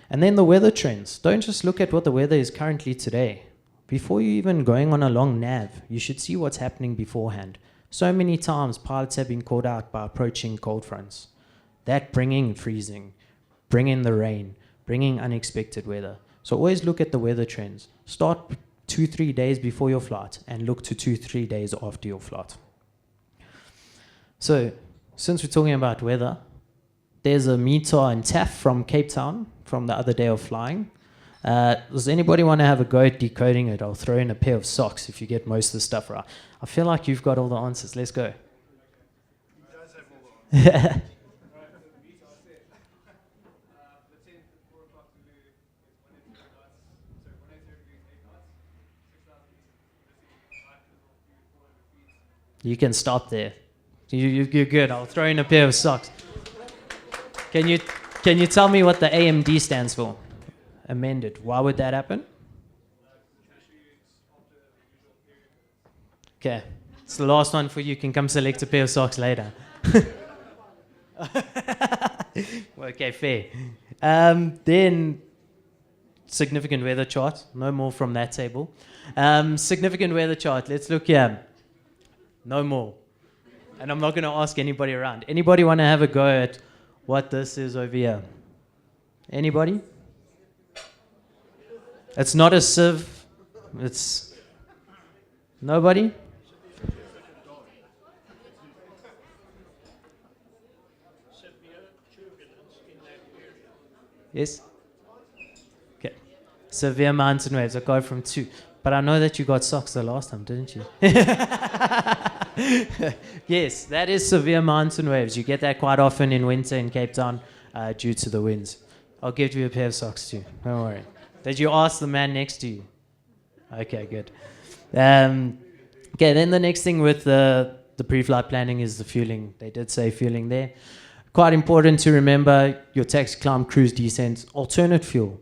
And then the weather trends. Don't just look at what the weather is currently today. Before you even going on a long nav, you should see what's happening beforehand. So many times pilots have been caught out by approaching cold fronts. That bringing freezing, bringing the rain, bringing unexpected weather. So always look at the weather trends. Start 2-3 days before your flight and look to 2-3 days after your flight. So since we're talking about weather, there's a METAR and TAF from Cape Town from the other day of flying. Does anybody want to have a go at decoding it? I'll throw in a pair of socks if you get most of the stuff right. I feel like you've got all the answers. Let's go. He does have all the answers. You can stop there. You're good. I'll throw in a pair of socks. Can you tell me what the AMD stands for? Amended. Why would that happen? Okay. It's the last one for you. You can come select a pair of socks later. Okay, fair. Then, significant weather chart. No more from that table. Significant weather chart. Let's look here. No more. And I'm not going to ask anybody around. Anybody want to have a go at what this is over here? Anybody? It's not a sieve. It's... Nobody? Yes? Okay. Severe mountain waves. I go from 2. But I know that you got socks the last time, didn't you? Yes, that is severe mountain waves. You get that quite often in winter in Cape Town due to the winds. I'll give you a pair of socks too. Don't worry. Did you ask the man next to you? Okay, good. Okay, then the next thing with the pre-flight planning is the fueling. They did say fueling there. Quite important to remember your taxi, climb, cruise, descent, alternate fuel.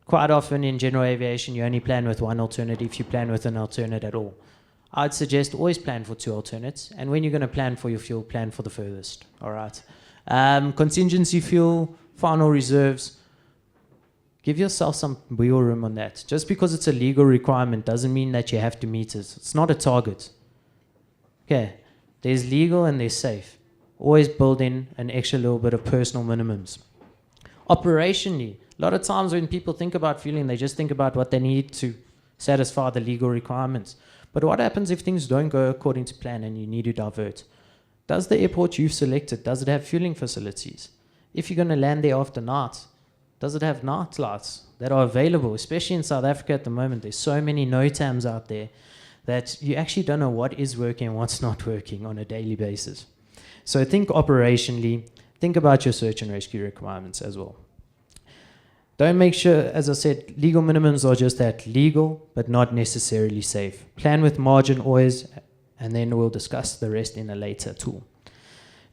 Quite often in general aviation, you only plan with one alternate if you plan with an alternate at all. I'd suggest always plan for 2 alternates, and when you're going to plan for your fuel, plan for the furthest. All right. Contingency fuel, final reserves. Give yourself some wiggle room on that. Just because it's a legal requirement doesn't mean that you have to meet it. It's not a target. Okay. There's legal and there's safe. Always build in an extra little bit of personal minimums. Operationally, a lot of times when people think about fueling, they just think about what they need to satisfy the legal requirements. But what happens if things don't go according to plan and you need to divert? Does the airport you've selected, does it have fueling facilities? If you're going to land there after night, does it have night lights that are available? Especially in South Africa at the moment, there's so many NOTAMs out there that you actually don't know what is working and what's not working on a daily basis. So think operationally, think about your search and rescue requirements as well. Don't make sure, as I said, legal minimums are just that, legal, but not necessarily safe. Plan with margin always, and then we'll discuss the rest in a later tool.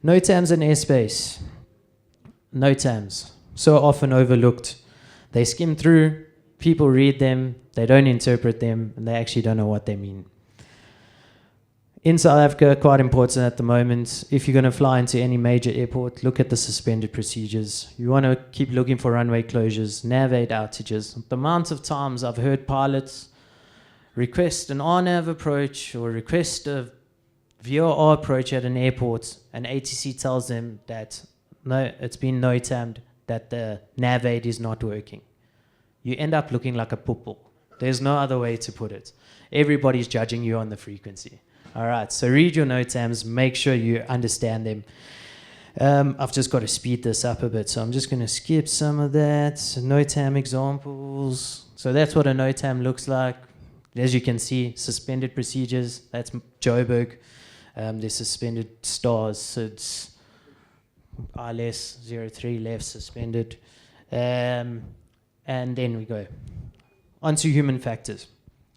NOTAMs and airspace. NOTAMs, so often overlooked. They skim through, people read them, they don't interpret them, and they actually don't know what they mean. In South Africa, quite important at the moment, if you're going to fly into any major airport, look at the suspended procedures. You want to keep looking for runway closures, nav 8 outages. The amount of times I've heard pilots request an RNAV approach or request a VRR approach at an airport, and ATC tells them that no, it's been NOTAM'd, that the nav 8 is not working. You end up looking like a poople. There's no other way to put it. Everybody's judging you on the frequency. All right, so read your NOTAMs, make sure you understand them. I've just got to speed this up a bit, so I'm just going to skip some of that. NOTAM examples. So that's what a NOTAM looks like. As you can see, suspended procedures, that's Joburg. There's suspended stars, SIDS, ILS 03 left suspended. And then we go onto human factors.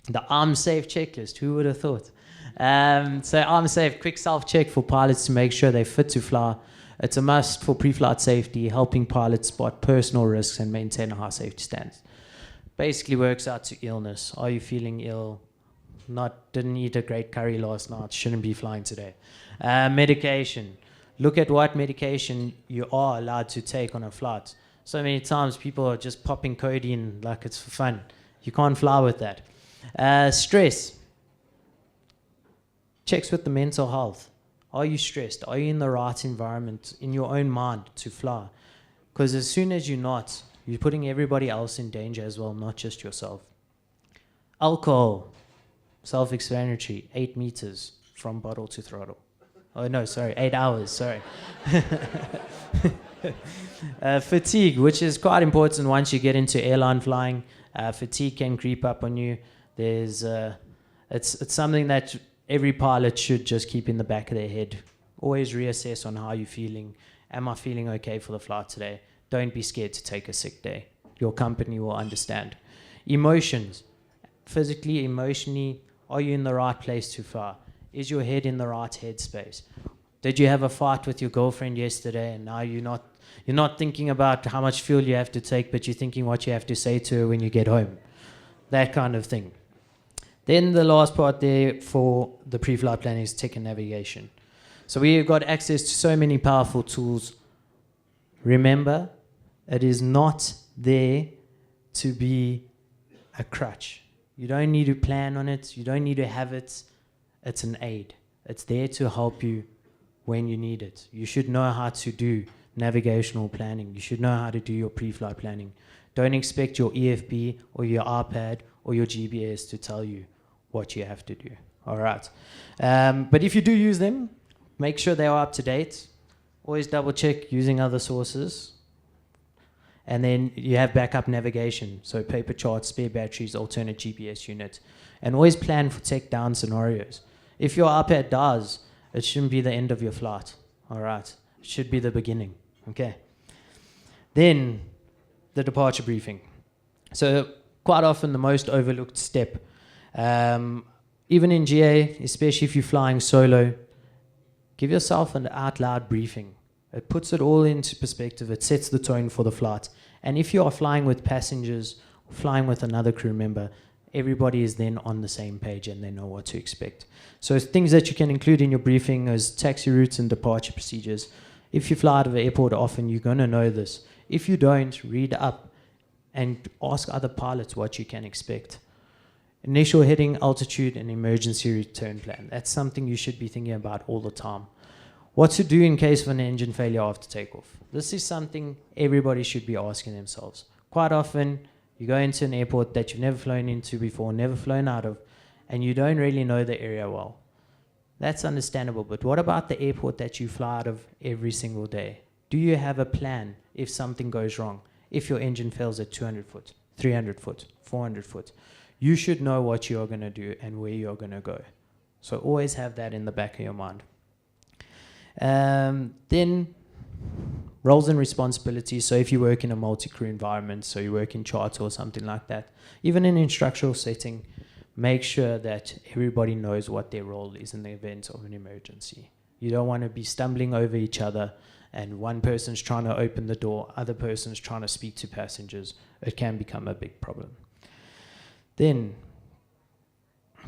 The arm safe checklist, who would have thought? So arm safe, quick self-check for pilots to make sure they're fit to fly. It's a must for pre-flight safety, helping pilots spot personal risks and maintain a high safety standards. Basically works out to illness. Are you feeling ill? Didn't eat a great curry last night, shouldn't be flying today. Medication. Look at what medication you are allowed to take on a flight. So many times people are just popping codeine like it's for fun. You can't fly with that. Stress. Checks with the mental health. Are you stressed? Are you in the right environment in your own mind to fly? Because as soon as you're not, you're putting everybody else in danger as well, not just yourself. Alcohol. Self-explanatory. 8 meters from bottle to throttle. Oh no, sorry, 8 hours, sorry. Fatigue, which is quite important once you get into airline flying. Fatigue can creep up on you. It's something that every pilot should just keep in the back of their head. Always reassess on how you're feeling. Am I feeling okay for the flight today? Don't be scared to take a sick day. Your company will understand. Emotions. Physically, emotionally, are you in the right place to fly? Is your head in the right headspace? Did you have a fight with your girlfriend yesterday and now you're not thinking about how much fuel you have to take, but you're thinking what you have to say to her when you get home? That kind of thing. Then the last part there for the pre-flight planning is tech and navigation. So we've got access to so many powerful tools. Remember, it is not there to be a crutch. You don't need to plan on it. You don't need to have it. It's an aid. It's there to help you when you need it. You should know how to do navigational planning. You should know how to do your pre-flight planning. Don't expect your EFB or your iPad or your GPS to tell you what you have to do. All right. But if you do use them, make sure they are up to date. Always double check using other sources. And then you have backup navigation. So paper charts, spare batteries, alternate GPS unit. And always plan for tech down scenarios. If your iPad dies, it shouldn't be the end of your flight. All right. It should be the beginning. Okay. Then the departure briefing. So quite often the most overlooked step. Even in GA, especially if you're flying solo, give yourself an out loud briefing. It puts it all into perspective. It sets the tone for the flight. And if you are flying with passengers or flying with another crew member, everybody is then on the same page and they know what to expect. So things that you can include in your briefing is taxi routes and departure procedures. If you fly out of the airport often, you're going to know this. If you don't, read up and ask other pilots what you can expect. Initial heading, altitude, and emergency return plan. That's something you should be thinking about all the time. What to do in case of an engine failure after takeoff. This is something everybody should be asking themselves. Quite often, you go into an airport that you've never flown into before, never flown out of, and you don't really know the area well. That's understandable, but what about the airport that you fly out of every single day? Do you have a plan if something goes wrong? If your engine fails at 200 foot, 300 foot, 400 foot, you should know what you're going to do and where you're going to go. So always have that in the back of your mind. Then roles and responsibilities. So if you work in a multi-crew environment, so you work in charter or something like that, even in an instructional setting, make sure that everybody knows what their role is in the event of an emergency. You don't want to be stumbling over each other and one person's trying to open the door, other person's trying to speak to passengers. It can become a big problem. Then,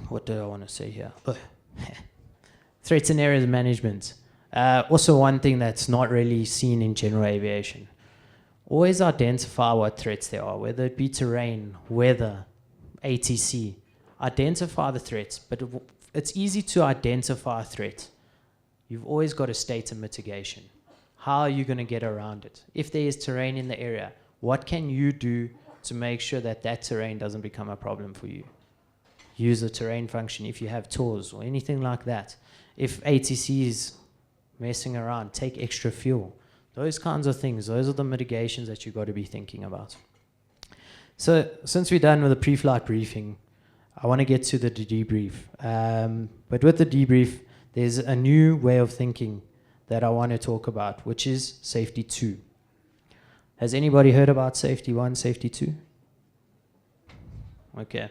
what do I want to say here? Threats and areas management. Also one thing that's not really seen in general aviation. Always identify what threats there are, whether it be terrain, weather, ATC. Identify the threats, but it's easy to identify a threat. You've always got to state a mitigation. How are you going to get around it? If there is terrain in the area, what can you do to make sure that that terrain doesn't become a problem for you? Use the terrain function if you have tours or anything like that. If ATC is messing around, take extra fuel. Those kinds of things, those are the mitigations that you've got to be thinking about. So since we're done with the pre-flight briefing, I want to get to the debrief. But with the debrief, there's a new way of thinking that I want to talk about, which is safety 2. Has anybody heard about safety 1, safety 2? Okay.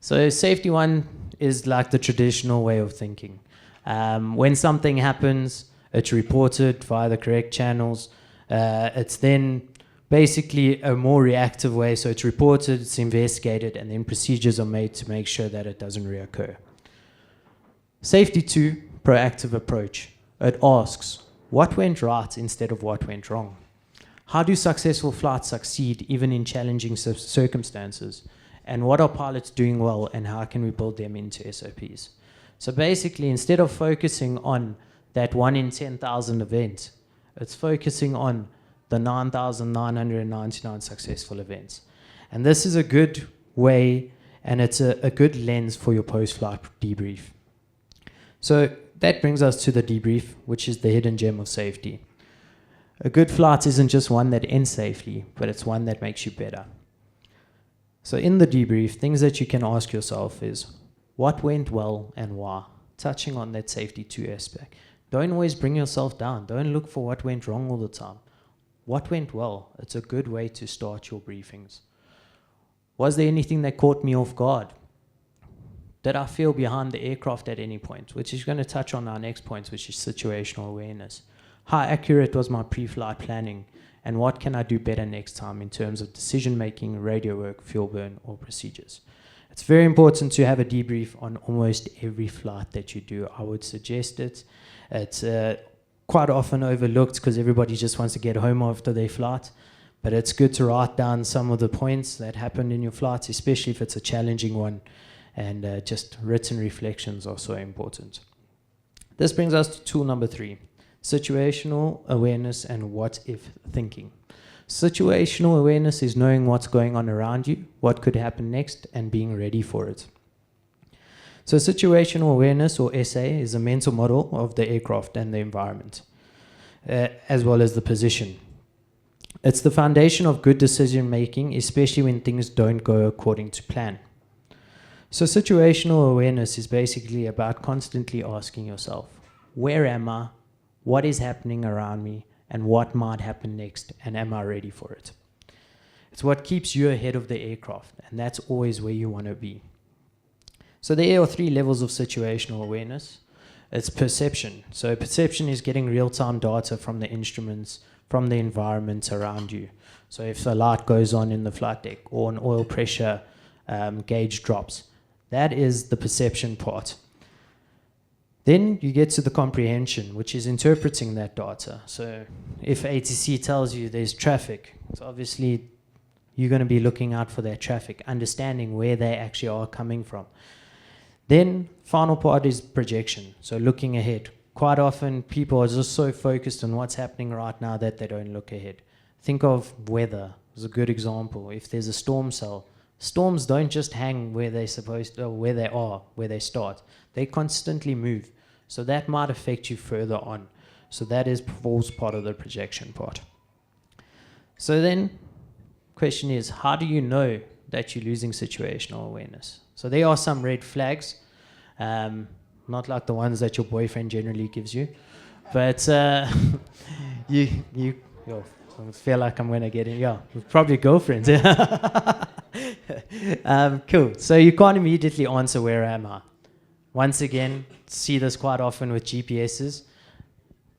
So safety 1 is like the traditional way of thinking. When something happens, it's reported via the correct channels. It's then basically a more reactive way. So it's reported, it's investigated, and then procedures are made to make sure that it doesn't reoccur. Safety 2, proactive approach. It asks, what went right instead of what went wrong? How do successful flights succeed even in challenging circumstances? And what are pilots doing well and how can we build them into SOPs? So basically, instead of focusing on that 1 in 10,000 event, it's focusing on the 9,999 successful events. And this is a good way and it's a good lens for your post-flight debrief. So that brings us to the debrief, which is the hidden gem of safety. A good flight isn't just one that ends safely, but it's one that makes you better. So in the debrief, things that you can ask yourself is, what went well and why? Touching on that safety 2 aspect. Don't always bring yourself down. Don't look for what went wrong all the time. What went well? It's a good way to start your briefings. Was there anything that caught me off guard? Did I feel behind the aircraft at any point? Which is going to touch on our next point, which is situational awareness. How accurate was my pre-flight planning? And what can I do better next time in terms of decision-making, radio work, fuel burn, or procedures? It's very important to have a debrief on almost every flight that you do. I would suggest it. It's quite often overlooked because everybody just wants to get home after their flight. But it's good to write down some of the points that happened in your flights, especially if it's a challenging one. And just written reflections are so important. This brings us to tool number 3. Situational awareness and what-if thinking. Situational awareness is knowing what's going on around you, what could happen next, and being ready for it. So situational awareness, or SA, is a mental model of the aircraft and the environment, as well as the position. It's the foundation of good decision-making, especially when things don't go according to plan. So situational awareness is basically about constantly asking yourself, where am I? What is happening around me, and what might happen next, and am I ready for it? It's what keeps you ahead of the aircraft, and that's always where you want to be. So there are 3 levels of situational awareness. It's perception. So perception is getting real-time data from the instruments, from the environment around you. So if a light goes on in the flight deck or an oil pressure gauge drops, that is the perception part. Then you get to the comprehension, which is interpreting that data. So if ATC tells you there's traffic, so obviously you're going to be looking out for that traffic, understanding where they actually are coming from. Then final part is projection, so looking ahead. Quite often people are just so focused on what's happening right now that they don't look ahead. Think of weather as a good example. If there's a storm cell, storms don't just hang where they're supposed to, or where they are, where they start. They constantly move. So that might affect you further on. So that falls part of the projection part. So then, question is, how do you know that you're losing situational awareness? So there are some red flags, not like the ones that your boyfriend generally gives you, but I feel like I'm going to get in, probably girlfriends. Cool. So you can't immediately answer, where am I? Once again, see this quite often with GPSs.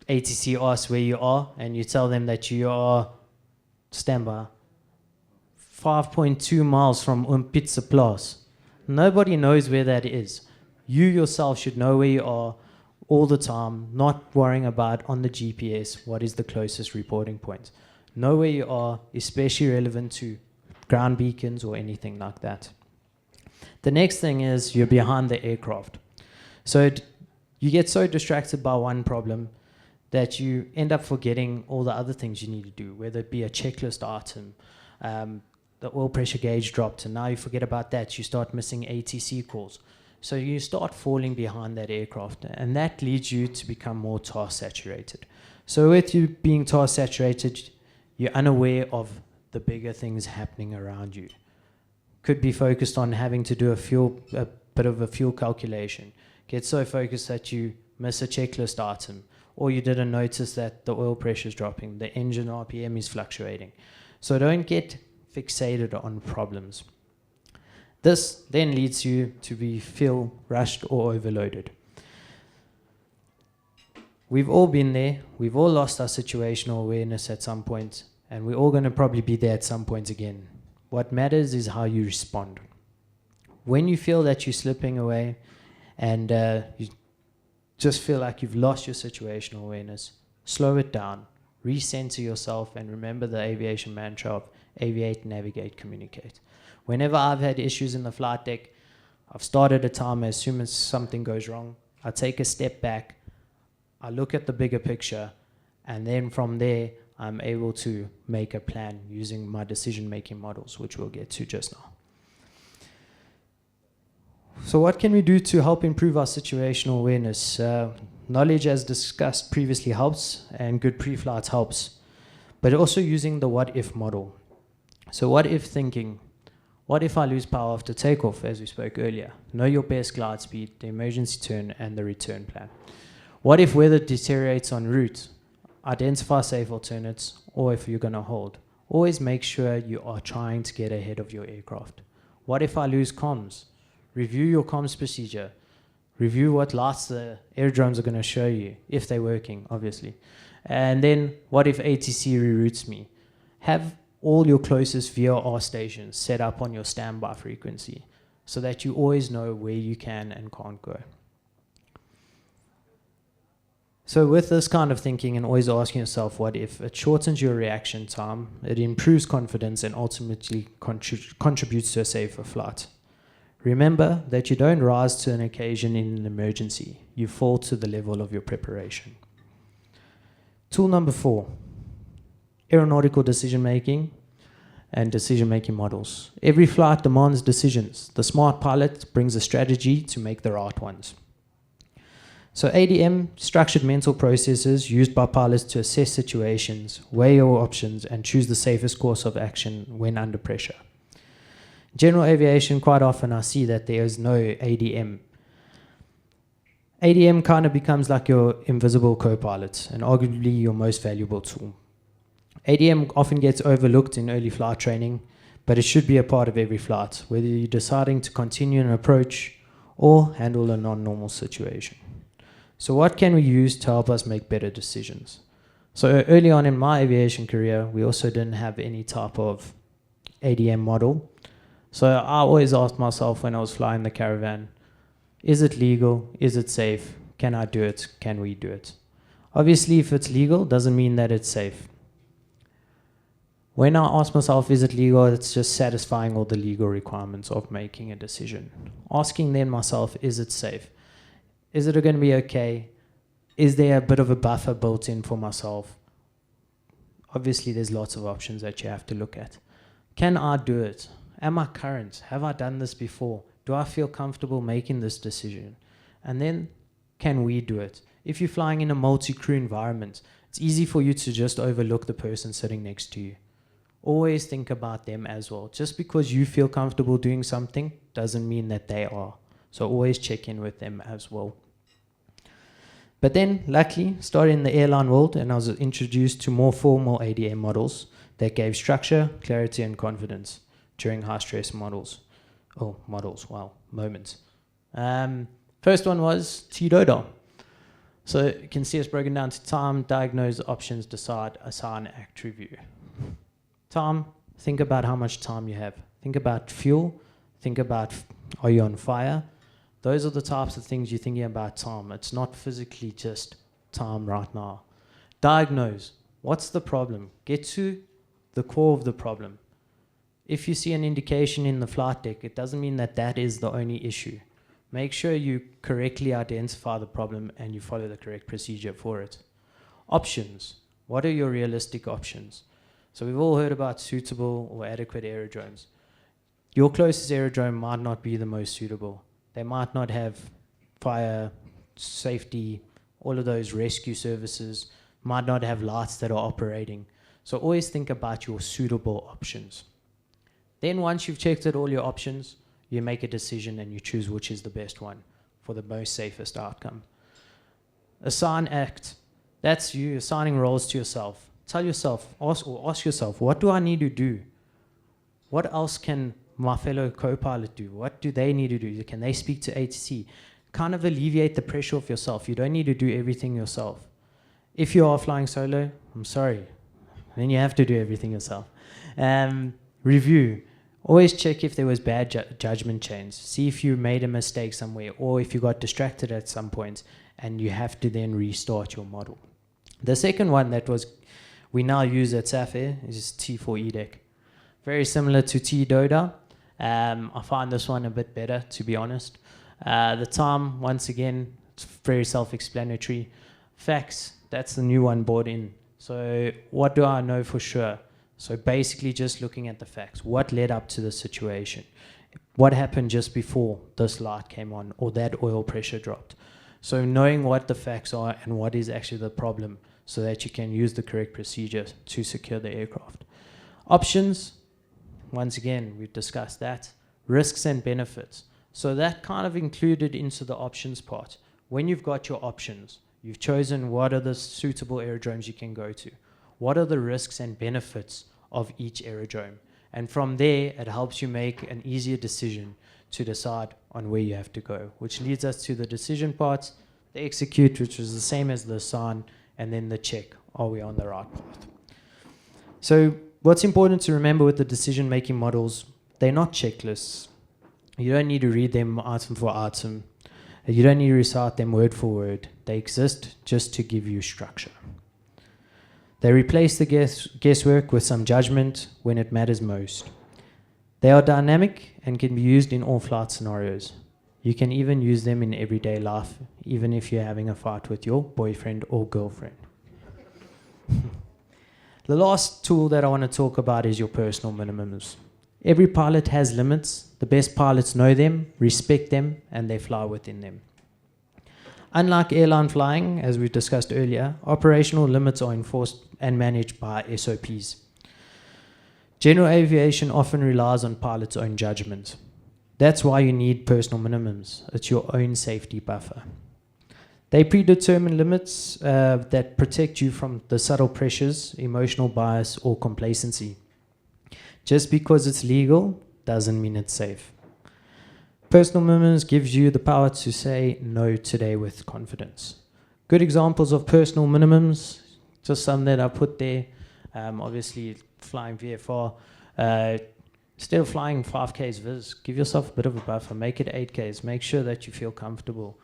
ATC asks where you are, and you tell them that you are, standby, 5.2 miles from Umpitzeplas. Nobody knows where that is. You yourself should know where you are all the time, not worrying about on the GPS what is the closest reporting point. Know where you are, especially relevant to ground beacons or anything like that. The next thing is you're behind the aircraft. So you get so distracted by one problem that you end up forgetting all the other things you need to do, whether it be a checklist item, the oil pressure gauge dropped, and now you forget about that. You start missing ATC calls. So you start falling behind that aircraft, and that leads you to become more task saturated. So with you being task saturated, you're unaware of the bigger things happening around you. Could be focused on having to do a bit of a fuel calculation. Get so focused that you miss a checklist item, or you didn't notice that the oil pressure is dropping, the engine RPM is fluctuating. So don't get fixated on problems. This then leads you to feel rushed or overloaded. We've all been there. We've all lost our situational awareness at some point, and we're all going to probably be there at some point again. What matters is how you respond. When you feel that you're slipping away and you just feel like you've lost your situational awareness, slow it down, recenter yourself, and remember the aviation mantra of aviate, navigate, communicate. Whenever I've had issues in the flight deck, I've started a timer. As soon as something goes wrong, I take a step back, I look at the bigger picture, and then from there, I'm able to make a plan using my decision-making models, which we'll get to just now. So what can we do to help improve our situational awareness? Knowledge, as discussed previously, helps, and good pre-flight helps, but also using the what-if model. So what-if thinking. What if I lose power after takeoff, as we spoke earlier? Know your best glide speed, the emergency turn, and the return plan. What if weather deteriorates en route? Identify safe alternates, or if you're going to hold. Always make sure you are trying to get ahead of your aircraft. What if I lose comms? Review your comms procedure. Review what lights the aerodromes are going to show you, if they're working, obviously. And then, what if ATC reroutes me? Have all your closest VRR stations set up on your standby frequency so that you always know where you can and can't go. So with this kind of thinking and always asking yourself, what if, it shortens your reaction time, it improves confidence, and ultimately contributes to a safer flight. Remember that you don't rise to an occasion in an emergency. You fall to the level of your preparation. Tool number 4, aeronautical decision-making and decision-making models. Every flight demands decisions. The smart pilot brings a strategy to make the right ones. So ADM, structured mental processes used by pilots to assess situations, weigh your options, and choose the safest course of action when under pressure. General aviation, quite often I see that there is no ADM. ADM kind of becomes like your invisible co-pilot and arguably your most valuable tool. ADM often gets overlooked in early flight training, but it should be a part of every flight, whether you're deciding to continue an approach or handle a non-normal situation. So what can we use to help us make better decisions? So early on in my aviation career, we also didn't have any type of ADM model. So I always asked myself when I was flying the Caravan, is it legal? Is it safe? Can I do it? Can we do it? Obviously, if it's legal, doesn't mean that it's safe. When I ask myself, is it legal? It's just satisfying all the legal requirements of making a decision. Asking then myself, is it safe? Is it going to be okay? Is there a bit of a buffer built in for myself? Obviously, there's lots of options that you have to look at. Can I do it? Am I current? Have I done this before? Do I feel comfortable making this decision? And then, can we do it? If you're flying in a multi-crew environment, it's easy for you to just overlook the person sitting next to you. Always think about them as well. Just because you feel comfortable doing something doesn't mean that they are. So always check in with them as well. But then, luckily, started in the airline world, and I was introduced to more formal ADM models that gave structure, clarity, and confidence during high-stress moments. First one was TDODA. So you can see it's broken down to time, diagnose, options, decide, assign, act, review. Time, think about how much time you have. Think about fuel. Think about, are you on fire? Those are the types of things you're thinking about time. It's not physically just time right now. Diagnose. What's the problem? Get to the core of the problem. If you see an indication in the flight deck, it doesn't mean that that is the only issue. Make sure you correctly identify the problem and you follow the correct procedure for it. Options. What are your realistic options? So we've all heard about suitable or adequate aerodromes. Your closest aerodrome might not be the most suitable. They might not have fire, safety, all of those rescue services, might not have lights that are operating. So always think about your suitable options. Then once you've checked out all your options, you make a decision and you choose which is the best one for the most safest outcome. Assign, act. That's you assigning roles to yourself. Tell yourself, ask yourself, what do I need to do? What else can my fellow co-pilot do? What do they need to do? Can they speak to ATC? Kind of alleviate the pressure of yourself. You don't need to do everything yourself. If you are flying solo, I'm sorry. Then you have to do everything yourself. Review. Always check if there was bad judgment chains. See if you made a mistake somewhere or if you got distracted at some point and you have to then restart your model. The second one that we now use at SAF Air is T4 EDEC. Very similar to TDODA. I find this one a bit better, to be honest. The time, once again, it's very self-explanatory. Facts, that's the new one brought in. So what do I know for sure? So basically just looking at the facts. What led up to the situation? What happened just before this light came on or that oil pressure dropped? So knowing what the facts are and what is actually the problem so that you can use the correct procedure to secure the aircraft. Options, once again, we've discussed that. Risks and benefits. So that kind of included into the options part. When you've got your options, you've chosen what are the suitable aerodromes you can go to. What are the risks and benefits of each aerodrome? And from there, it helps you make an easier decision to decide on where you have to go, which leads us to the decision part, the execute, which is the same as the assign, and then the check, are we on the right path? So what's important to remember with the decision-making models, they're not checklists. You don't need to read them item for item. You don't need to recite them word for word. They exist just to give you structure. They replace the guesswork with some judgment when it matters most. They are dynamic and can be used in all flight scenarios. You can even use them in everyday life, even if you're having a fight with your boyfriend or girlfriend. The last tool that I want to talk about is your personal minimums. Every pilot has limits. The best pilots know them, respect them, and they fly within them. Unlike airline flying, as we discussed earlier, operational limits are enforced and managed by SOPs. General aviation often relies on pilots' own judgment. That's why you need personal minimums. It's your own safety buffer. They predetermine limits that protect you from the subtle pressures, emotional bias, or complacency. Just because it's legal doesn't mean it's safe. Personal minimums gives you the power to say no today with confidence. Good examples of personal minimums, just some that I put there. Obviously, flying VFR. Instead of flying 5Ks viz, give yourself a bit of a buffer. Make it 8Ks. Make sure that you feel comfortable.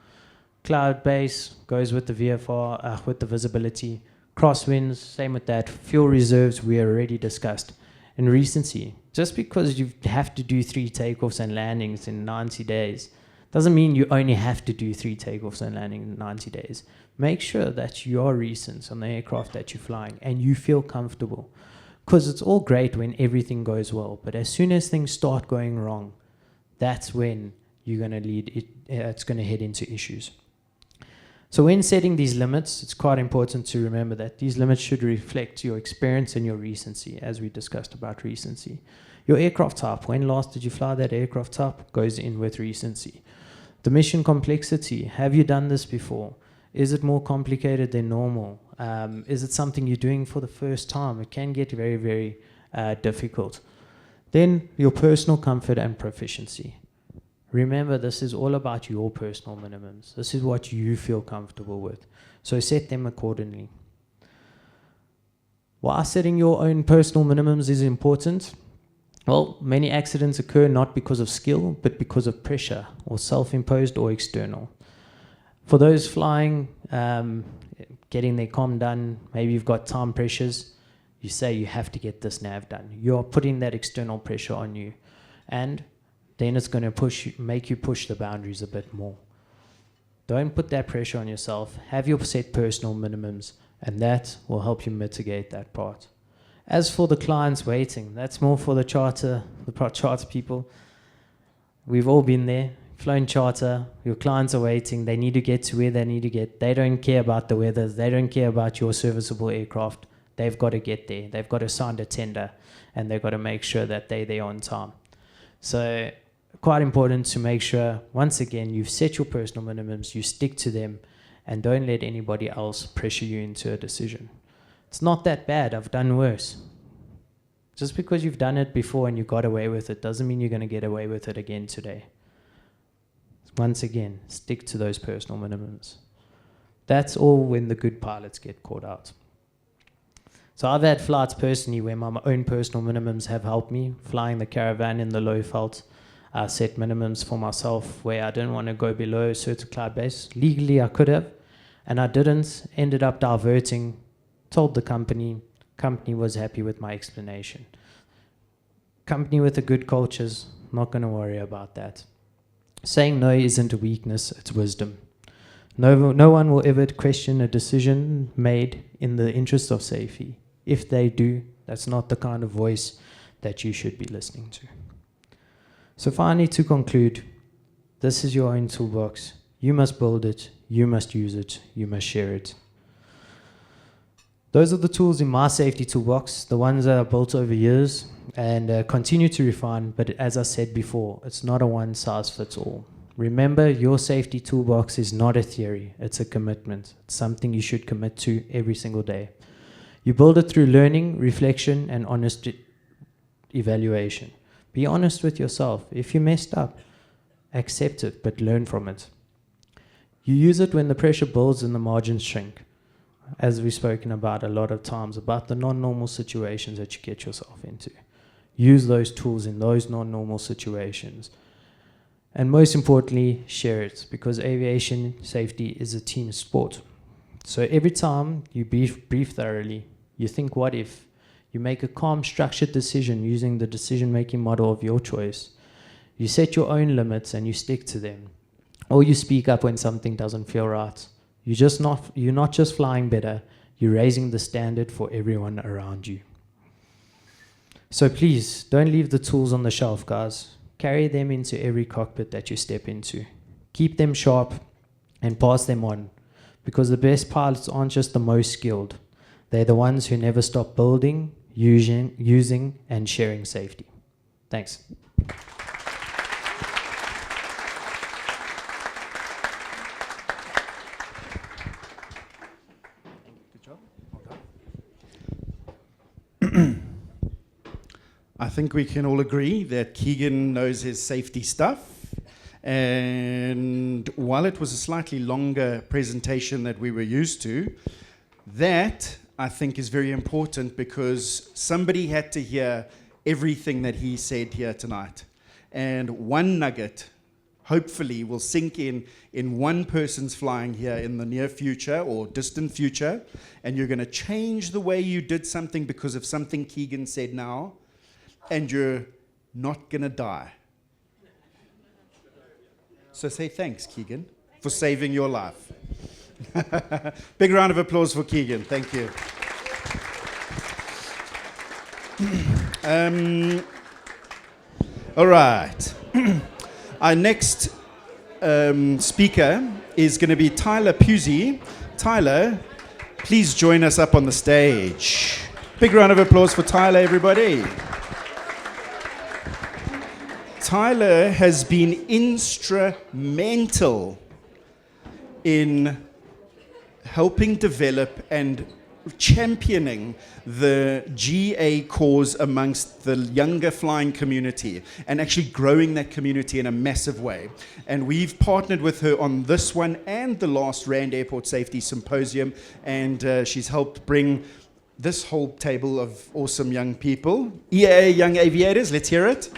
Cloud base goes with the VFR, with the visibility. Crosswinds, same with that. Fuel reserves, we already discussed. And recency. Just because you have to do 3 takeoffs and landings in 90 days doesn't mean you only have to do 3 takeoffs and landings in 90 days. Make sure that you are recent on the aircraft that you're flying and you feel comfortable. Because it's all great when everything goes well, but as soon as things start going wrong, that's when you're going to it's going to head into issues. So when setting these limits, it's quite important to remember that these limits should reflect your experience and your recency, as we discussed about recency. Your aircraft type, when last did you fly that aircraft type, goes in with recency. The mission complexity, have you done this before? Is it more complicated than normal? Is it something you're doing for the first time? It can get very, very difficult. Then your personal comfort and proficiency. Remember, this is all about your personal minimums. This is what you feel comfortable with. So set them accordingly. Why setting your own personal minimums is important? Well, many accidents occur not because of skill, but because of pressure, or self-imposed or external. For those flying, getting their comm done, maybe you've got time pressures, you say you have to get this nav done. You're putting that external pressure on you. And then it's going to make you push the boundaries a bit more. Don't put that pressure on yourself. Have your set personal minimums, and that will help you mitigate that part. As for the clients waiting, that's more for the charter people. We've all been there, flown charter, your clients are waiting, they need to get to where they need to get. They don't care about the weather, they don't care about your serviceable aircraft. They've got to get there, they've got to sign a tender, and they've got to make sure that they're there on time. So quite important to make sure, once again, you've set your personal minimums, you stick to them, and don't let anybody else pressure you into a decision. It's not that bad, I've done worse. Just because you've done it before and you got away with it doesn't mean you're going to get away with it again today. Once again, stick to those personal minimums. That's all when the good pilots get caught out. So I've had flights personally where my own personal minimums have helped me. Flying the Caravan in the low felt, I set minimums for myself where I didn't want to go below a certain cloud base. Legally I could have, and I didn't. Ended up diverting, told the company was happy with my explanation. Company with a good culture's not going to worry about that. Saying no isn't a weakness, it's wisdom. No one will ever question a decision made in the interest of safety. If they do, that's not the kind of voice that you should be listening to. So finally, to conclude, this is your own toolbox. You must build it, you must use it, you must share it. Those are the tools in my safety toolbox, the ones that I built over years and continue to refine, but as I said before, it's not a one-size-fits-all. Remember, your safety toolbox is not a theory, it's a commitment. It's something you should commit to every single day. You build it through learning, reflection, and honest evaluation. Be honest with yourself. If you messed up, accept it, but learn from it. You use it when the pressure builds and the margins shrink, as we've spoken about a lot of times, about the non-normal situations that you get yourself into. Use those tools in those non-normal situations. And most importantly, share it, because aviation safety is a team sport. So every time you brief thoroughly, you think, what if? You make a calm, structured decision using the decision-making model of your choice. You set your own limits and you stick to them. Or you speak up when something doesn't feel right. You're not just flying better, you're raising the standard for everyone around you. So please, don't leave the tools on the shelf, guys. Carry them into every cockpit that you step into. Keep them sharp and pass them on, because the best pilots aren't just the most skilled. They're the ones who never stop building, using and sharing safety. Thanks. I think we can all agree that Keegan knows his safety stuff. And while it was a slightly longer presentation that we were used to, that I think is very important, because somebody had to hear everything that he said here tonight. And one nugget hopefully will sink in one person's flying here in the near future or distant future, and you're going to change the way you did something because of something Keegan said now, and you're not going to die. So say thanks, Keegan, for saving your life. Big round of applause for Keegan. Thank you. All right. Our next speaker is going to be Tyler Pusey. Tyler, please join us up on the stage. Big round of applause for Tyler, everybody. Tyler has been instrumental in helping develop and championing the GA cause amongst the younger flying community, and actually growing that community in a massive way. And we've partnered with her on this one and the last Rand Airport Safety Symposium, and she's helped bring this whole table of awesome young people. EAA Young Aviators, let's hear it.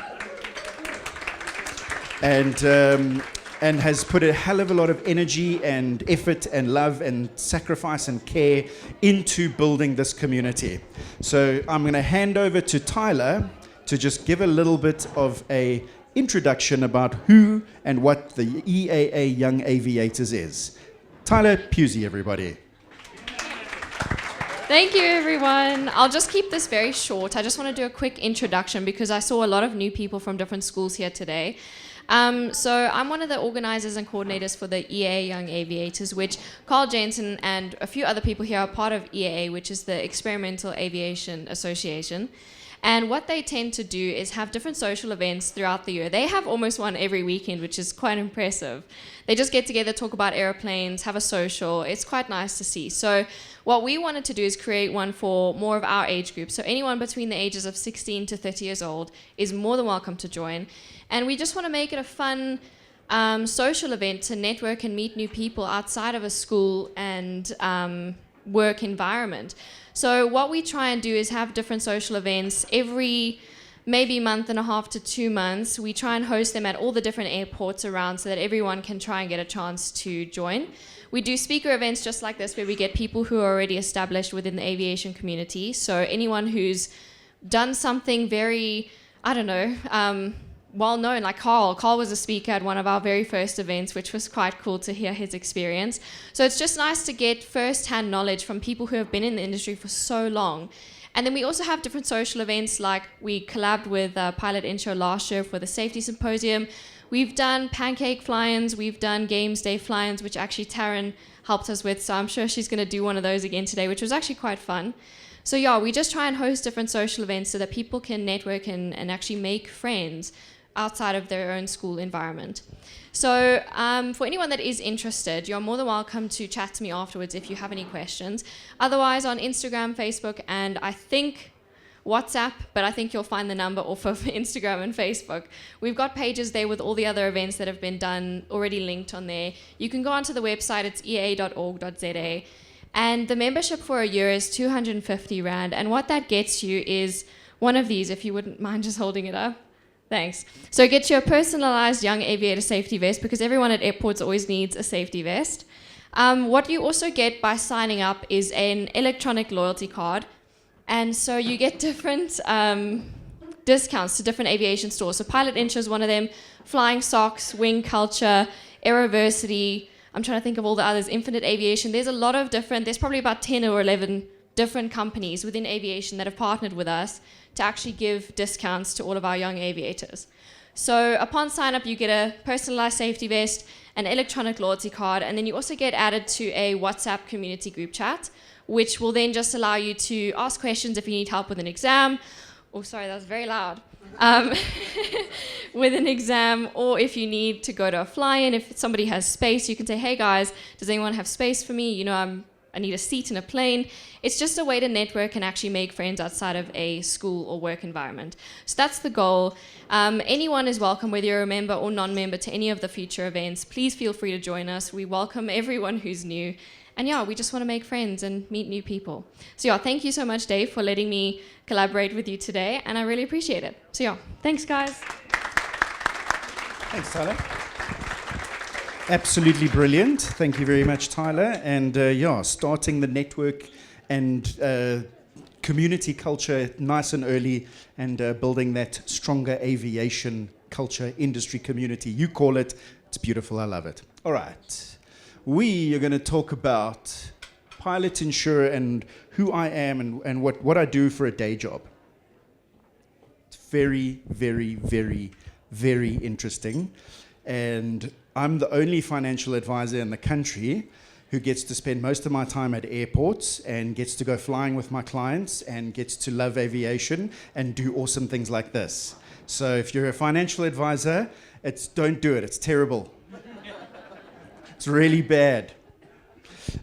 And has put a hell of a lot of energy and effort and love and sacrifice and care into building this community. So I'm going to hand over to Tyler to just give a little bit of a introduction about who and what the EAA Young Aviators is. Tyler Pusey, everybody. Thank you, everyone. I'll just keep this very short. I just want to do a quick introduction because I saw a lot of new people from different schools here today. So I'm one of the organizers and coordinators for the EAA Young Aviators, which Carl Jensen and a few other people here are part of EAA, which is the Experimental Aviation Association. And what they tend to do is have different social events throughout the year. They have almost one every weekend, which is quite impressive. They just get together, talk about airplanes, have a social. It's quite nice to see. So what we wanted to do is create one for more of our age group. So anyone between the ages of 16 to 30 years old is more than welcome to join. And we just want to make it a fun social event to network and meet new people outside of a school and work environment. So what we try and do is have different social events every maybe month and a half to 2 months. We try and host them at all the different airports around so that everyone can try and get a chance to join. We do speaker events just like this where we get people who are already established within the aviation community. So anyone who's done something very, well known, like Carl. Carl was a speaker at one of our very first events, which was quite cool to hear his experience. So it's just nice to get first-hand knowledge from people who have been in the industry for so long. And then we also have different social events, like we collabed with Pilot Intro last year for the Safety Symposium. We've done pancake fly-ins, we've done games day fly-ins, which actually Taryn helped us with, so I'm sure she's going to do one of those again today, which was actually quite fun. So yeah, we just try and host different social events so that people can network and actually make friends outside of their own school environment. So for anyone that is interested, you're more than welcome to chat to me afterwards if you have any questions. Otherwise, on Instagram, Facebook, and I think WhatsApp, but I think you'll find the number off of Instagram and Facebook. We've got pages there with all the other events that have been done already linked on there. You can go onto the website, it's ea.org.za. And the membership for a year is 250 Rand. And what that gets you is one of these, if you wouldn't mind just holding it up. Thanks. So it gets you a personalized young aviator safety vest, because everyone at airports always needs a safety vest. What you also get by signing up is an electronic loyalty card. And so you get different discounts to different aviation stores. So Pilot Insure is one of them, Flying Socks, Wing Culture, Aeroversity. I'm trying to think of all the others, Infinite Aviation. There's a lot of different, there's probably about 10 or 11 different companies within aviation that have partnered with us to actually give discounts to all of our young aviators. So upon sign up, you get a personalized safety vest, an electronic loyalty card, and then you also get added to a WhatsApp community group chat, which will then just allow you to ask questions if you need help with an exam. Oh, sorry, that was very loud. With an exam, or if you need to go to a fly-in, if somebody has space, you can say, hey guys, does anyone have space for me? You know, I need a seat in a plane. It's just a way to network and actually make friends outside of a school or work environment. So that's the goal. Anyone is welcome, whether you're a member or non-member, to any of the future events. Please feel free to join us. We welcome everyone who's new. And yeah, we just want to make friends and meet new people. So yeah, thank you so much, Dave, for letting me collaborate with you today, and I really appreciate it. So yeah, thanks, guys. Thanks, Tyler. Absolutely brilliant. Thank you very much, Tyler. And yeah, starting the network and community culture nice and early, and building that stronger aviation culture industry community. You call it. It's beautiful. I love it. All right. We are going to talk about Pilot Insure and who I am and what I do for a day job. It's very, very, very, very interesting. And I'm the only financial advisor in the country who gets to spend most of my time at airports and gets to go flying with my clients and gets to love aviation and do awesome things like this. So if you're a financial advisor, don't do it. It's terrible. It's really bad.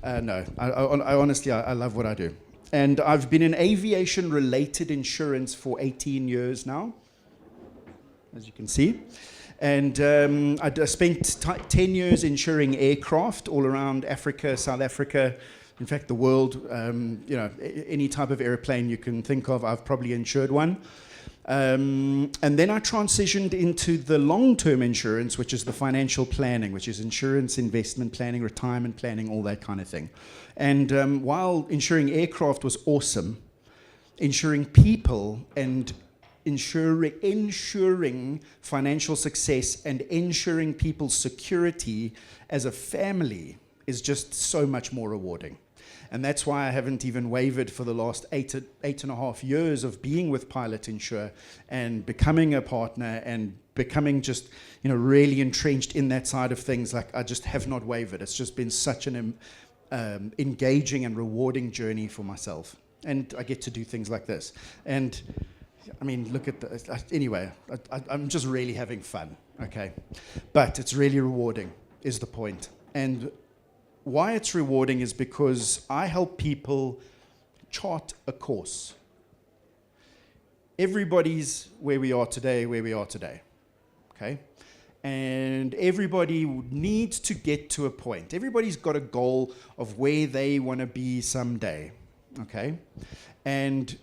No, I honestly, I love what I do. And I've been in aviation-related insurance for 18 years now, as you can see. And I spent 10 years insuring aircraft all around Africa, South Africa, in fact, the world. You know, any type of airplane you can think of, I've probably insured one. And then I transitioned into the long-term insurance, which is the financial planning, which is insurance, investment planning, retirement planning, all that kind of thing. And while insuring aircraft was awesome, insuring people and ensuring financial success and ensuring people's security as a family is just so much more rewarding. And that's why I haven't even wavered for the last eight and a half years of being with Pilot Insure and becoming a partner and becoming just, you know, really entrenched in that side of things. Like, I just have not wavered. It's just been such an engaging and rewarding journey for myself. And I get to do things like this. And I mean, look at the, anyway, I'm just really having fun, okay? But it's really rewarding is the point. And why it's rewarding is because I help people chart a course. Everybody's where we are today, okay? And everybody needs to get to a point. Everybody's got a goal of where they want to be someday, okay? And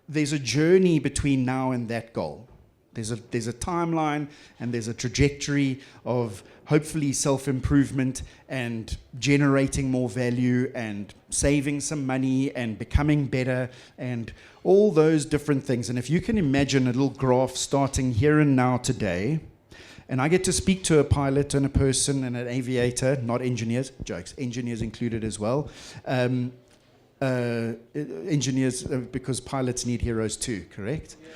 there's a journey between now and that goal. There's a timeline and there's a trajectory of hopefully self-improvement and generating more value and saving some money and becoming better and all those different things. And if you can imagine a little graph starting here and now today, and I get to speak to a pilot and a person and an aviator, not engineers, jokes, engineers included as well. Engineers, because pilots need heroes too, correct? Yeah.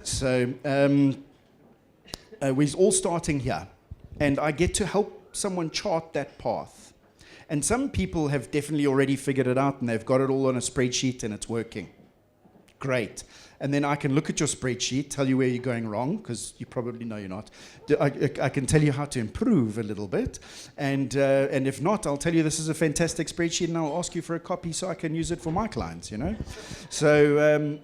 So we're all starting here, and I get to help someone chart that path. And some people have definitely already figured it out, and they've got it all on a spreadsheet, and it's working. Great. And then I can look at your spreadsheet, tell you where you're going wrong, because you probably know you're not. I can tell you how to improve a little bit. And if not, I'll tell you this is a fantastic spreadsheet, and I'll ask you for a copy so I can use it for my clients, you know? So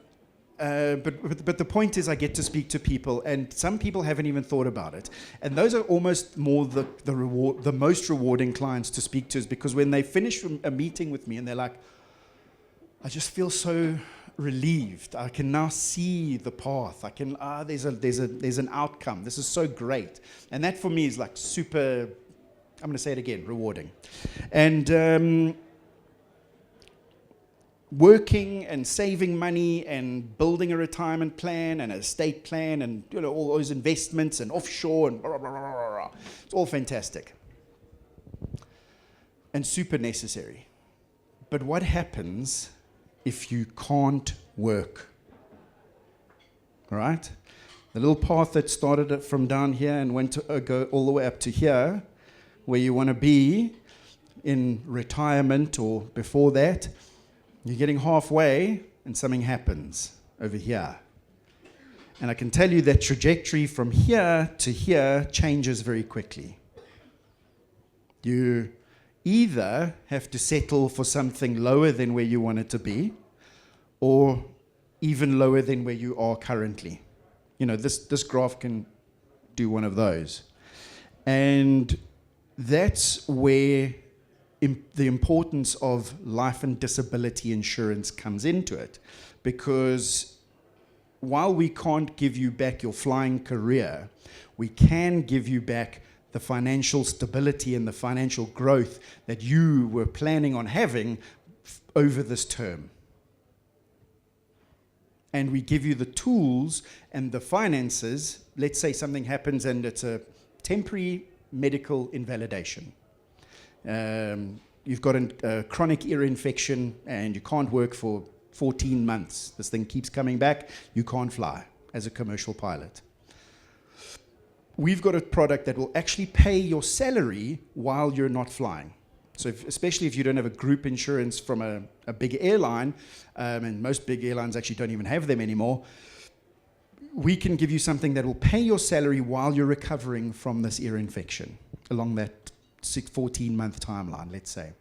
but the point is, I get to speak to people, and some people haven't even thought about it. And those are almost more the most rewarding clients to speak to, is because when they finish a meeting with me and they're like, I just feel so relieved. I can now see the path. I can there's an outcome. This is so great, and that for me is like super. I'm going to say it again, rewarding, and. Working and saving money and building a retirement plan and an estate plan and all those investments and offshore and blah, blah, blah, blah, blah. It's all fantastic and super necessary. But what happens if you can't work? All right? The little path that started from down here and went to go all the way up to here, where you want to be in retirement or before that, you're getting halfway and something happens over here. And I can tell you that trajectory from here to here changes very quickly. You either have to settle for something lower than where you want it to be, or even lower than where you are currently. This graph can do one of those. And that's where the importance of life and disability insurance comes into it, because while we can't give you back your flying career, we can give you back the financial stability and the financial growth that you were planning on having over this term. And we give you the tools and the finances. Let's say something happens and it's a temporary medical invalidation. You've got a chronic ear infection and you can't work for 14 months. This thing keeps coming back. You can't fly as a commercial pilot. We've got a product that will actually pay your salary while you're not flying. So especially if you don't have a group insurance from a big airline, and most big airlines actually don't even have them anymore, we can give you something that will pay your salary while you're recovering from this ear infection along that 14-month timeline, let's say.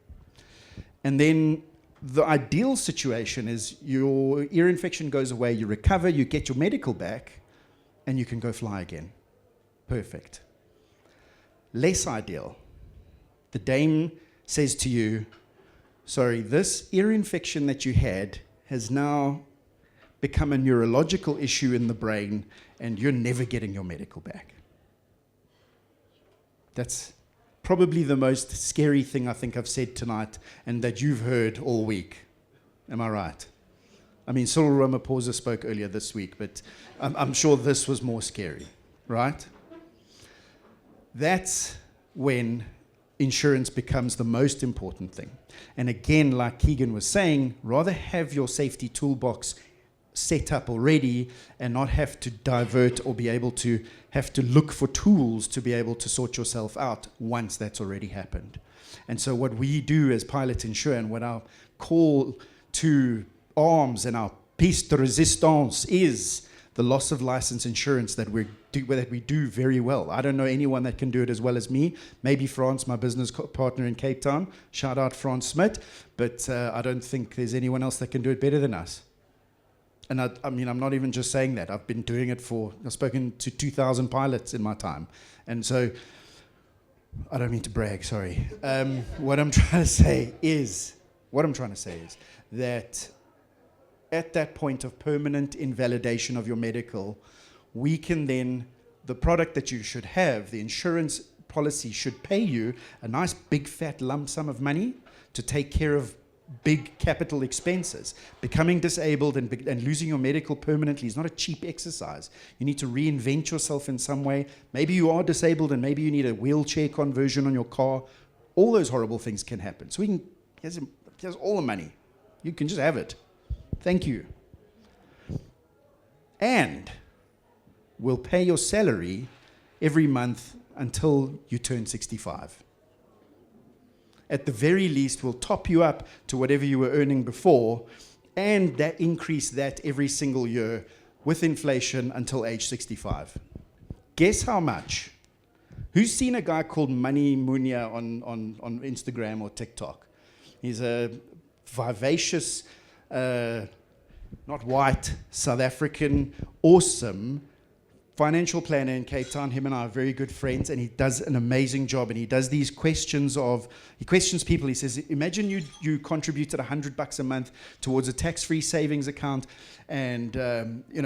And then the ideal situation is your ear infection goes away, you recover, you get your medical back, and you can go fly again. Perfect. Less ideal. The dame says to you, sorry, this ear infection that you had has now become a neurological issue in the brain, and you're never getting your medical back. That's probably the most scary thing I think I've said tonight and that you've heard all week. Am I right? I mean, Cyril Ramaphosa spoke earlier this week, but I'm sure this was more scary, right? That's when insurance becomes the most important thing. And again, like Keegan was saying, rather have your safety toolbox set up already and not have to divert or be able to have to look for tools to be able to sort yourself out once that's already happened. And so what we do as Pilot Insure, and what our call to arms and our pièce de résistance is the loss of license insurance that we do very well. I don't know anyone that can do it as well as me. Maybe France, my business partner in Cape Town. Shout out France Smith. But I don't think there's anyone else that can do it better than us. And I mean, I'm not even just saying that. I've been doing it I've spoken to 2,000 pilots in my time. And so, I don't mean to brag, sorry. What I'm trying to say is that at that point of permanent invalidation of your medical, we can then, the product that you should have, the insurance policy should pay you a nice big fat lump sum of money to take care of big capital expenses. Becoming disabled and losing your medical permanently is not a cheap exercise. You need to reinvent yourself in some way. Maybe you are disabled and maybe you need a wheelchair conversion on your car. All those horrible things can happen. So here's all the money. You can just have it. Thank you. And we'll pay your salary every month until you turn 65. At the very least, we'll top you up to whatever you were earning before, and that increase that every single year with inflation until age 65. Guess how much? Who's seen a guy called Money Munya on Instagram or TikTok? He's a vivacious not white, South African, awesome financial planner in Cape Town. Him and I are very good friends, and he does an amazing job. And he does these questions he questions people. He says, imagine you contributed $100 a month towards a tax-free savings account, and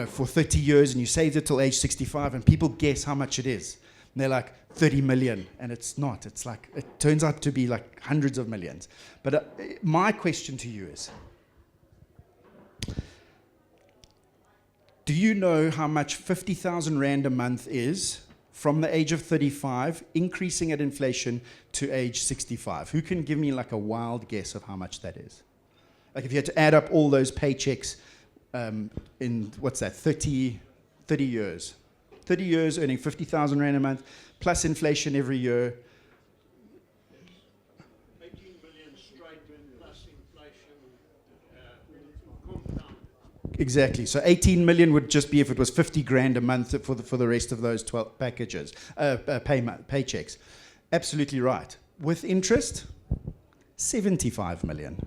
for 30 years, and you saved it till age 65, and people guess how much it is. And they're like 30 million, and it's not. It's like, it turns out to be like hundreds of millions. But my question to you is, do you know how much 50,000 Rand a month is from the age of 35, increasing at inflation to age 65? Who can give me like a wild guess of how much that is? Like if you had to add up all those paychecks in, 30 years. 30 years earning 50,000 Rand a month, plus inflation every year. 18 million straight plus inflation compound. Exactly. So 18 million would just be if it was 50 grand a month for the rest of those 12 packages, paychecks. Absolutely right. With interest, 75 million.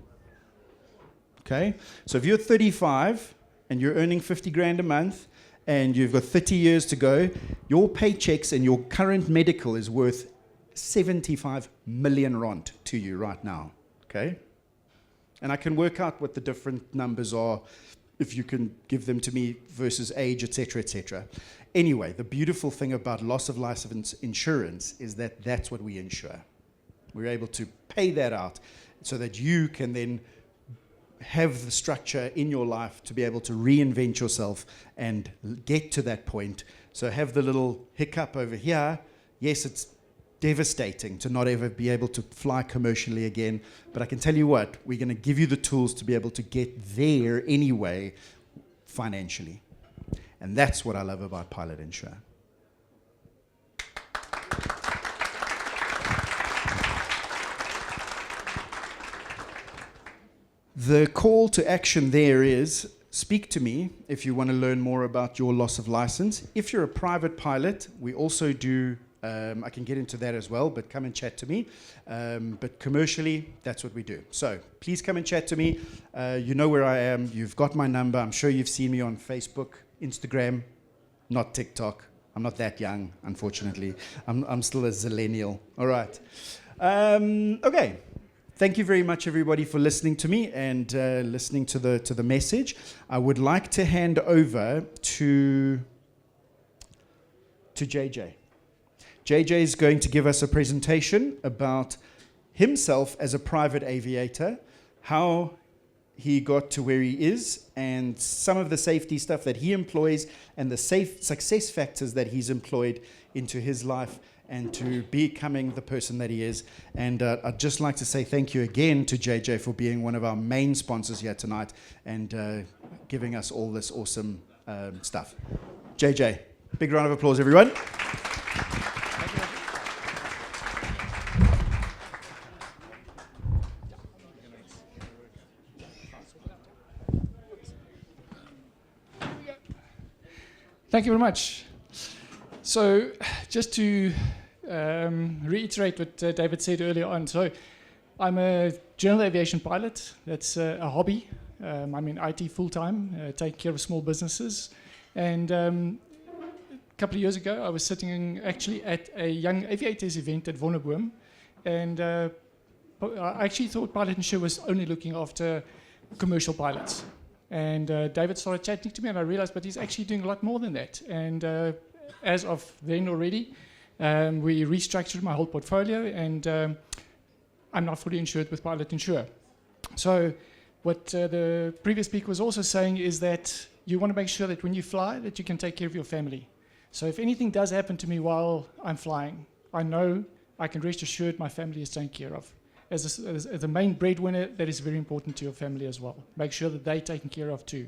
Okay? So if you're 35 and you're earning 50 grand a month and you've got 30 years to go, your paychecks and your current medical is worth 75 million rand to you right now. Okay? And I can work out what the different numbers are if you can give them to me versus age, etc., etc. Anyway, the beautiful thing about loss of license insurance is that that's what we insure. We're able to pay that out so that you can then have the structure in your life to be able to reinvent yourself and get to that point. So have the little hiccup over here. Yes, it's devastating to not ever be able to fly commercially again, but I can tell you what, we're going to give you the tools to be able to get there anyway financially. And that's what I love about Pilot Insure. The call to action there is, speak to me if you want to learn more about your loss of license. If you're a private pilot, we also do, I can get into that as well, but come and chat to me. But commercially, that's what we do. So please come and chat to me. You know where I am. You've got my number. I'm sure you've seen me on Facebook, Instagram, not TikTok. I'm not that young, unfortunately. I'm still a zillennial. All right. Okay. Thank you very much, everybody, for listening to me and listening to the message. I would like to hand over to JJ. JJ is going to give us a presentation about himself as a private aviator, how he got to where he is, and some of the safety stuff that he employs and the success factors that he's employed into his life and to becoming the person that he is. And I'd just like to say thank you again to JJ for being one of our main sponsors here tonight and giving us all this awesome stuff. JJ, big round of applause, everyone. Thank you very much. So just to reiterate what David said earlier on, so I'm a general aviation pilot. That's a hobby. I'm in IT full-time, taking care of small businesses. And a couple of years ago, I was sitting actually at a young aviators event at Wonderboom. And I actually thought Pilot Insure was only looking after commercial pilots. And David started chatting to me, and I realized, but he's actually doing a lot more than that. And as of then already, we restructured my whole portfolio, and I'm not fully insured with Pilot Insure. So what the previous speaker was also saying is that you want to make sure that when you fly, that you can take care of your family. So if anything does happen to me while I'm flying, I know I can rest assured my family is taken care of. As the main breadwinner, that is very important to your family as well. Make sure that they're taken care of too.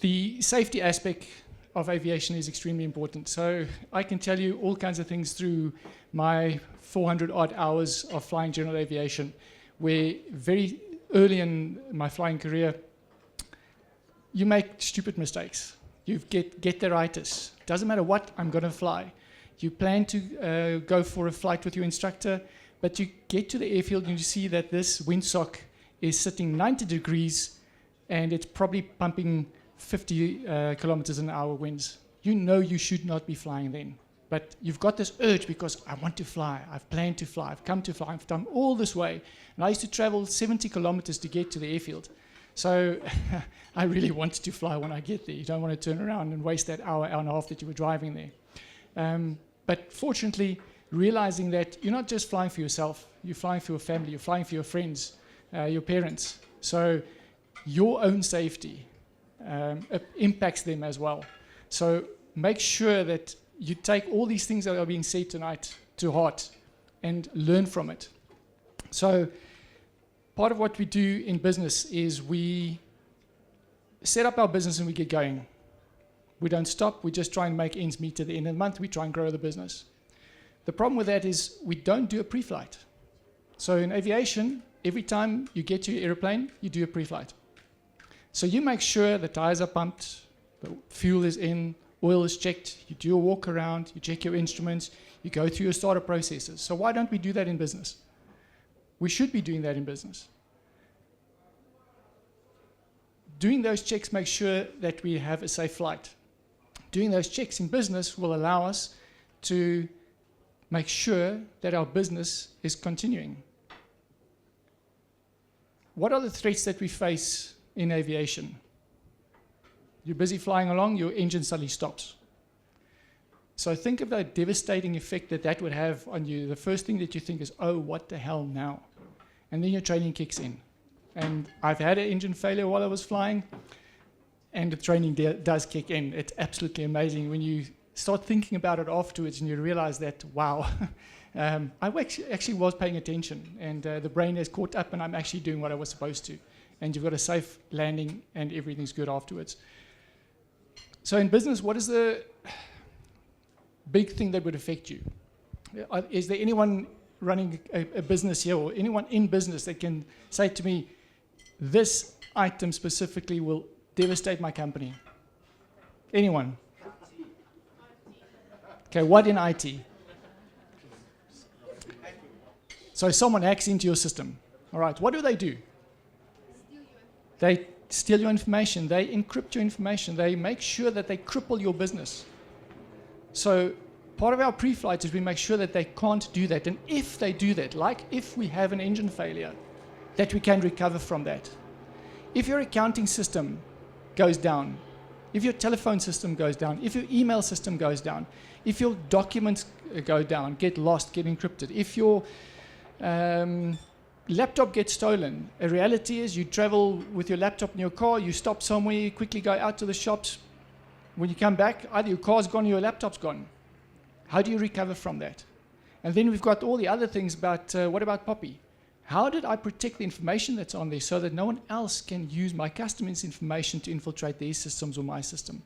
The safety aspect of aviation is extremely important. So I can tell you all kinds of things through my 400 odd hours of flying general aviation, where very early in my flying career, you make stupid mistakes. You get getitis. Doesn't matter what I'm going to fly. You plan to go for a flight with your instructor, but you get to the airfield and you see that this windsock is sitting 90 degrees and it's probably pumping 50 kilometers an hour winds. You know you should not be flying then. But you've got this urge because I want to fly, I've planned to fly, I've come to fly, I've done all this way. And I used to travel 70 kilometers to get to the airfield. So I really wanted to fly when I get there. You don't want to turn around and waste that hour and a half that you were driving there. But fortunately, realizing that you're not just flying for yourself, you're flying for your family, you're flying for your friends, your parents. So your own safety impacts them as well. So make sure that you take all these things that are being said tonight to heart and learn from it. So part of what we do in business is we set up our business and we get going. We don't stop. We just try and make ends meet at the end of the month. We try and grow the business. The problem with that is we don't do a pre-flight. So in aviation, every time you get to your airplane, you do a pre-flight. So you make sure the tires are pumped, the fuel is in, oil is checked, you do a walk around, you check your instruments, you go through your startup processes. So why don't we do that in business? We should be doing that in business. Doing those checks makes sure that we have a safe flight. Doing those checks in business will allow us to make sure that our business is continuing. What are the threats that we face in aviation? You're busy flying along, your engine suddenly stops. So think of the devastating effect that that would have on you. The first thing that you think is, oh, what the hell now? And then your training kicks in. And I've had an engine failure while I was flying, and the training does kick in. It's absolutely amazing when you start thinking about it afterwards and you realize that, wow, I actually was paying attention, and the brain has caught up and I'm actually doing what I was supposed to. And you've got a safe landing and everything's good afterwards. So in business, what is the big thing that would affect you? Is there anyone running a business here or anyone in business that can say to me, this item specifically will devastate my company? Anyone? Okay, what in IT? So someone hacks into your system. All right, what do? They steal your information. They encrypt your information. They make sure that they cripple your business. So part of our pre-flight is we make sure that they can't do that. And if they do that, like if we have an engine failure, that we can recover from that. If your accounting system goes down, if your telephone system goes down, if your email system goes down, if your documents go down, get lost, get encrypted, if your laptop gets stolen, a reality is you travel with your laptop in your car, you stop somewhere, you quickly go out to the shops. When you come back, either your car's gone or your laptop's gone. How do you recover from that? And then we've got all the other things about, what about Poppy? How did I protect the information that's on there so that no one else can use my customers' information to infiltrate their systems or my system?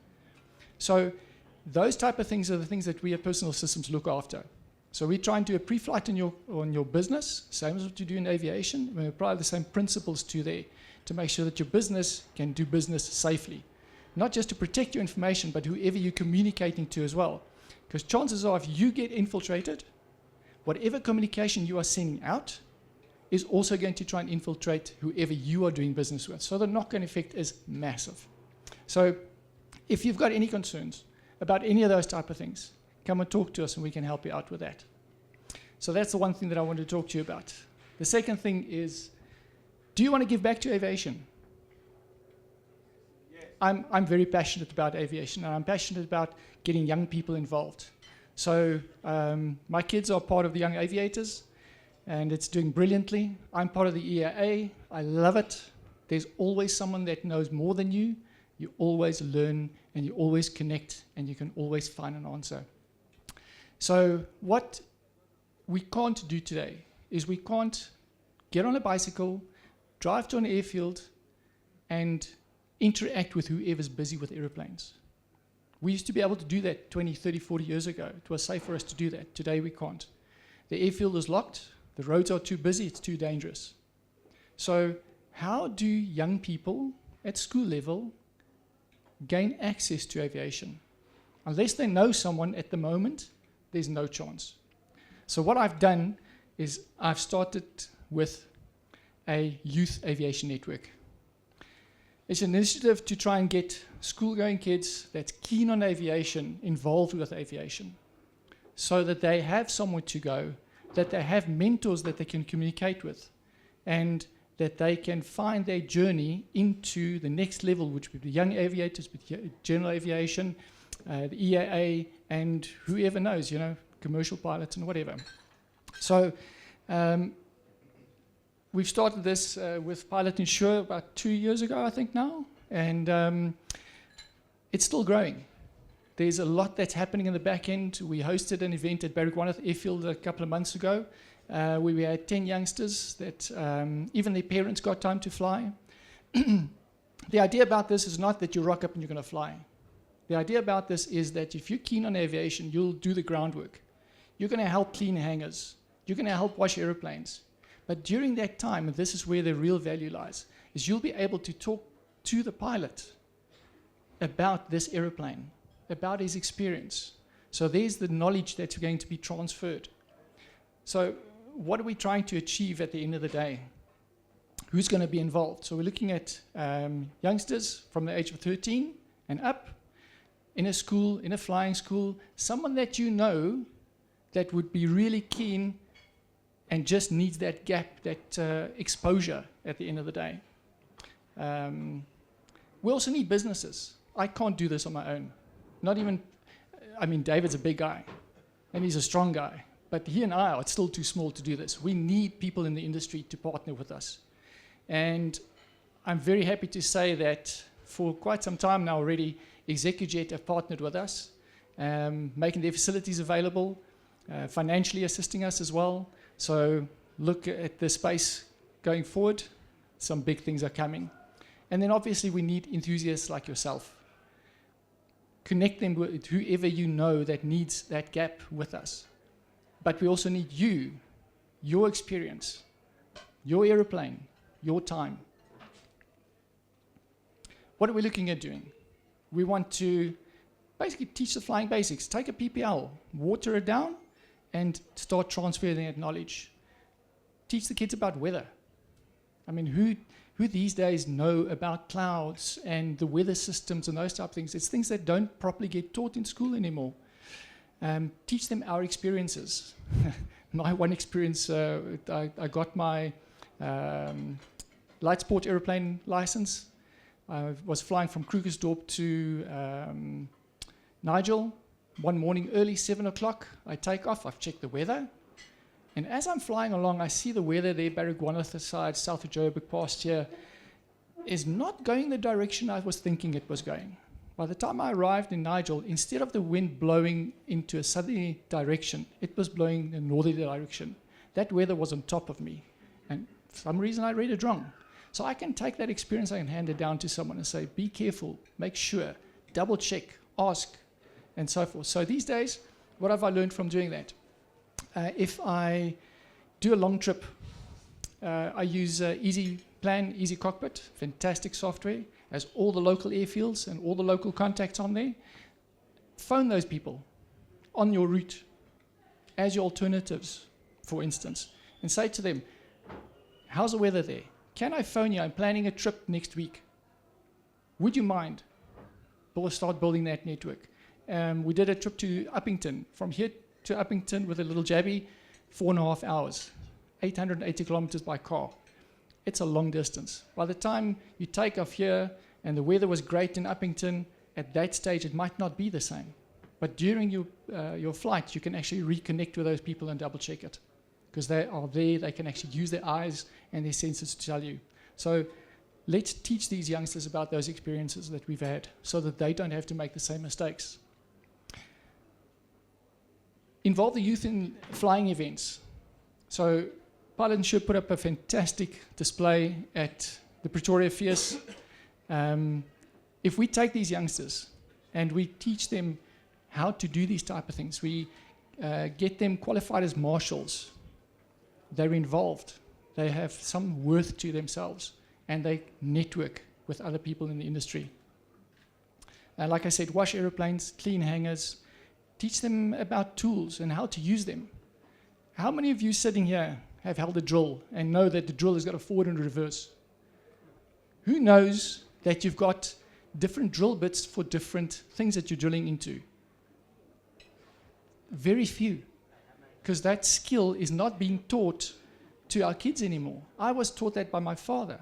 So those type of things are the things that we at Personal Systems look after. So we try and do a pre-flight on your business, same as what you do in aviation. We apply the same principles to there to make sure that your business can do business safely. Not just to protect your information, but whoever you're communicating to as well. Because chances are if you get infiltrated, whatever communication you are sending out is also going to try and infiltrate whoever you are doing business with. So the knock-on effect is massive. So if you've got any concerns about any of those type of things, come and talk to us and we can help you out with that. So that's the one thing that I want to talk to you about. The second thing is, do you want to give back to aviation? Yes. I'm very passionate about aviation, and I'm passionate about getting young people involved. So my kids are part of the Young Aviators, and it's doing brilliantly. I'm part of the EAA. I love it. There's always someone that knows more than you. You always learn, and you always connect, and you can always find an answer. So what we can't do today is we can't get on a bicycle, drive to an airfield, and interact with whoever's busy with airplanes. We used to be able to do that 20, 30, 40 years ago. It was safe for us to do that. Today we can't. The airfield is locked. The roads are too busy. It's too dangerous. So how do young people at school level gain access to aviation? Unless they know someone at the moment, there's no chance. So what I've done is I've started with a youth aviation network. It's an initiative to try and get school-going kids that's keen on aviation involved with aviation, so that they have somewhere to go, that they have mentors that they can communicate with, and that they can find their journey into the next level, which would be young aviators, with general aviation, the EAA, and whoever knows, commercial pilots and whatever. So we've started this with Pilot Insure about 2 years ago, I think now, and it's still growing. There's a lot that's happening in the back end. We hosted an event at Baragwanath Airfield a couple of months ago, where we had 10 youngsters that even their parents got time to fly. The idea about this is not that you rock up and you're going to fly. The idea about this is that if you're keen on aviation, you'll do the groundwork. You're going to help clean hangars. You're going to help wash airplanes. But during that time, and this is where the real value lies, is you'll be able to talk to the pilot about this airplane, about his experience. So there's the knowledge that's going to be transferred. So what are we trying to achieve at the end of the day? Who's going to be involved? So we're looking at youngsters from the age of 13 and up, in a school, in a flying school, someone that you know that would be really keen and just needs that gap, that exposure at the end of the day. We also need businesses. I can't do this on my own. Not even, David's a big guy, and he's a strong guy, but he and I are still too small to do this. We need people in the industry to partner with us. And I'm very happy to say that for quite some time now already, ExecuJet have partnered with us, making their facilities available, financially assisting us as well. So look at the space going forward. Some big things are coming. And then obviously we need enthusiasts like yourself. Connect them with whoever you know that needs that gap with us. But we also need you, your experience, your aeroplane, your time. What are we looking at doing? We want to basically teach the flying basics, take a PPL, water it down, and start transferring that knowledge. Teach the kids about weather. Who these days know about clouds and the weather systems and those type of things? It's things that don't properly get taught in school anymore. Teach them our experiences. My one experience, I got my light sport airplane license. I was flying from Krugersdorp to Nigel. One morning early, 7 o'clock, I take off, I've checked the weather. And as I'm flying along, I see the weather there, Baragwanath side, south of Joburg past here, is not going the direction I was thinking it was going. By the time I arrived in Nigel, instead of the wind blowing into a southerly direction, it was blowing in a northerly direction. That weather was on top of me. And for some reason, I read it wrong. So I can take that experience, I can hand it down to someone and say, be careful, make sure, double check, ask, and so forth. So these days, what have I learned from doing that? If I do a long trip, I use Easy Plan, Easy Cockpit, fantastic software, has all the local airfields and all the local contacts on there. Phone those people on your route as your alternatives, for instance, and say to them, how's the weather there? Can I phone you? I'm planning a trip next week. Would you mind? We'll start building that network. We did a trip to Uppington. From here to Uppington with a little jabby, 4.5 hours, 880 kilometers by car. It's a long distance. By the time you take off here and the weather was great in Uppington, at that stage it might not be the same. But during your flight, you can actually reconnect with those people and double check it. Because they are there, they can actually use their eyes and their senses to tell you. So let's teach these youngsters about those experiences that we've had so that they don't have to make the same mistakes. Involve the youth in flying events. So Pilot Insure put up a fantastic display at the Pretoria Fierce. If we take these youngsters and we teach them how to do these type of things, we get them qualified as marshals. They're involved. They have some worth to themselves, and they network with other people in the industry. Like I said, wash aeroplanes, clean hangars, teach them about tools and how to use them. How many of you sitting here have held a drill and know that the drill has got a forward and a reverse? Who knows that you've got different drill bits for different things that you're drilling into? Very few, because that skill is not being taught to our kids anymore. I was taught that by my father,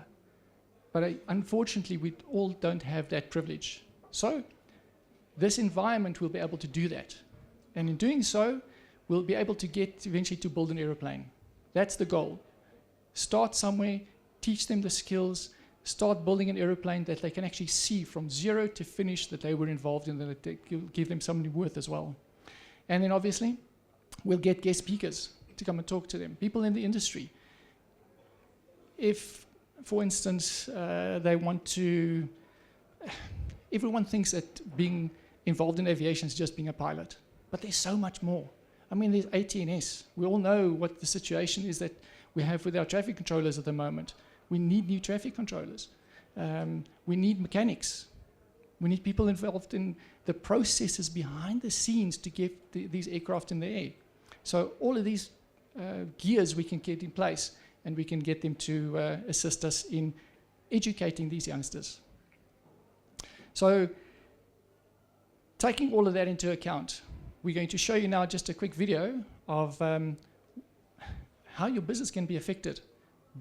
but unfortunately we all don't have that privilege. So this environment will be able to do that, and in doing so we'll be able to get eventually to build an aeroplane. That's the goal. Start somewhere, teach them the skills, start building an aeroplane that they can actually see from zero to finish that they were involved in, that they give them something worth as well. And then obviously, we'll get guest speakers to come and talk to them, people in the industry. If, for instance, they want to, everyone thinks that being involved in aviation is just being a pilot, but there's so much more. I mean, there's ATNS. We all know what the situation is that we have with our traffic controllers at the moment. We need new traffic controllers. We need mechanics. We need people involved in the processes behind the scenes to get these aircraft in the air. So all of these gears we can get in place, and we can get them to assist us in educating these youngsters. So taking all of that into account, we're going to show you now just a quick video of how your business can be affected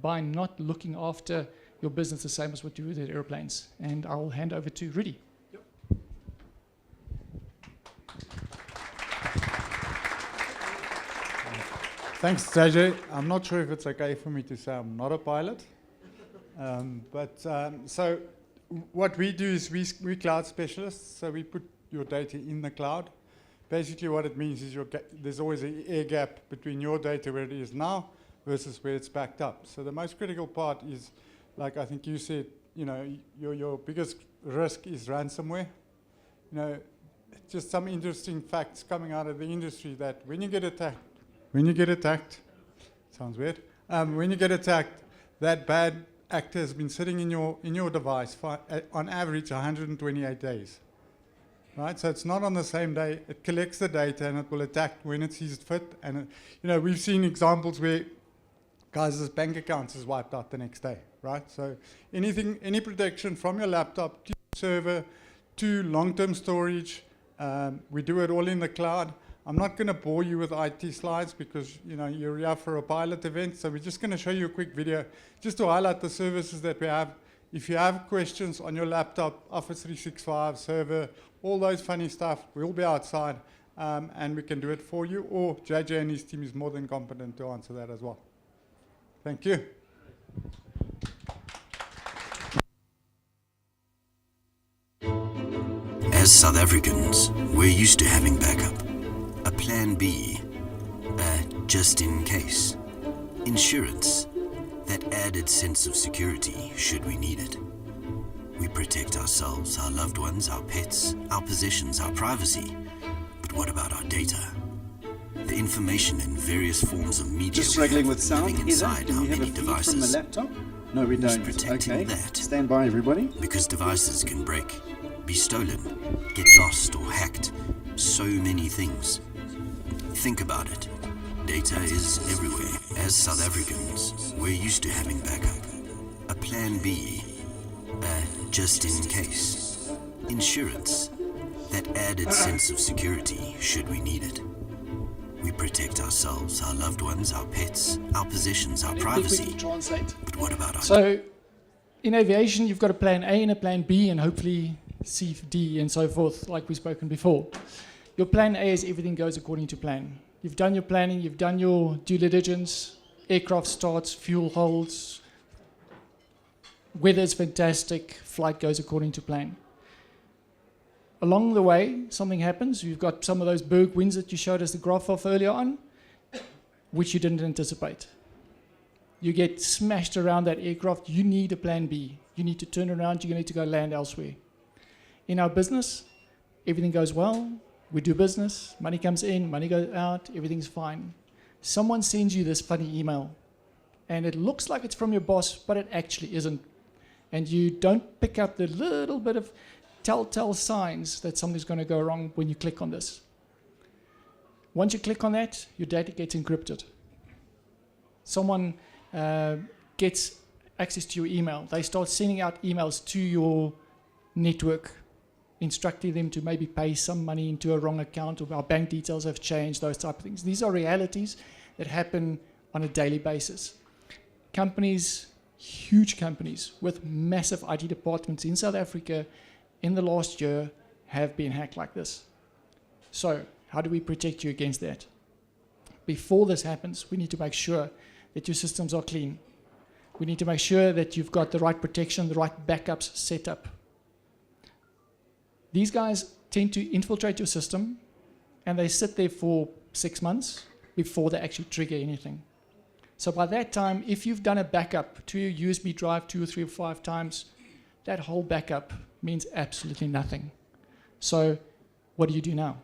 by not looking after your business the same as what you do with airplanes. And I'll hand over to Rudy. Yep. Thanks, JJ. I'm not sure if it's okay for me to say I'm not a pilot. So what we do is we're cloud specialists, so we put your data in the cloud. Basically what it means is there's always an air gap between your data where it is now versus where it's backed up. So the most critical part is, like I think you said, you know, your biggest risk is ransomware. You know, just some interesting facts coming out of the industry that when you get attacked, sounds weird, when you get attacked, that bad actor has been sitting in your device for, on average, 128 days. Right, so it's not on the same day. It collects the data and it will attack when it sees it fit. And you know, we've seen examples where guys' bank accounts is wiped out the next day. Right, so any protection from your laptop to server to long-term storage, we do it all in the cloud. I'm not going to bore you with IT slides because you know you're here for a pilot event. So we're just going to show you a quick video just to highlight the services that we have. If you have questions on your laptop, Office 365, server, all those funny stuff, we'll be outside and we can do it for you, or JJ and his team is more than competent to answer that as well. Thank you. As South Africans, we're used to having backup, a plan B, just in case, insurance, that added sense of security should we need it. We protect ourselves, our loved ones, our pets, our possessions, our privacy. But what about our data? The information in various forms of media Just struggling with sound. living inside Do our we have a many feed from devices. the laptop? No, we Who's don't. protecting Okay, that? stand by, everybody. Because devices can break, be stolen, get lost or hacked. So many things. Think about it. Data is everywhere. As South Africans, we're used to having backup. A plan B, just in case. Insurance, that added sense of security should we need it. We protect ourselves, our loved ones, our pets, our possessions, our privacy. Translate. But what about our... So in aviation, you've got a plan A and a plan B, and hopefully C, D, and so forth, like we've spoken before. Your plan A is everything goes according to plan. You've done your planning, you've done your due diligence, aircraft starts, fuel holds, weather's fantastic, flight goes according to plan. Along the way, something happens. You've got some of those berg winds that you showed us the graph of earlier on, which you didn't anticipate. You get smashed around that aircraft, you need a plan B. You need to turn around, you need to go land elsewhere. In our business, everything goes well. We do business, money comes in, money goes out, everything's fine. Someone sends you this funny email, and it looks like it's from your boss, but it actually isn't. And you don't pick up the little bit of telltale signs that something's going to go wrong when you click on this. Once you click on that, your data gets encrypted. Someone gets access to your email. They start sending out emails to your network, instructing them to maybe pay some money into a wrong account, or our bank details have changed, those type of things. These are realities that happen on a daily basis. Companies, huge companies with massive IT departments in South Africa in the last year have been hacked like this. So how do we protect you against that? Before this happens, we need to make sure that your systems are clean. We need to make sure that you've got the right protection, the right backups set up. These guys tend to infiltrate your system, and they sit there for 6 months before they actually trigger anything. So by that time, if you've done a backup to your USB drive 2 or 3 or 5 times, that whole backup means absolutely nothing. So what do you do now?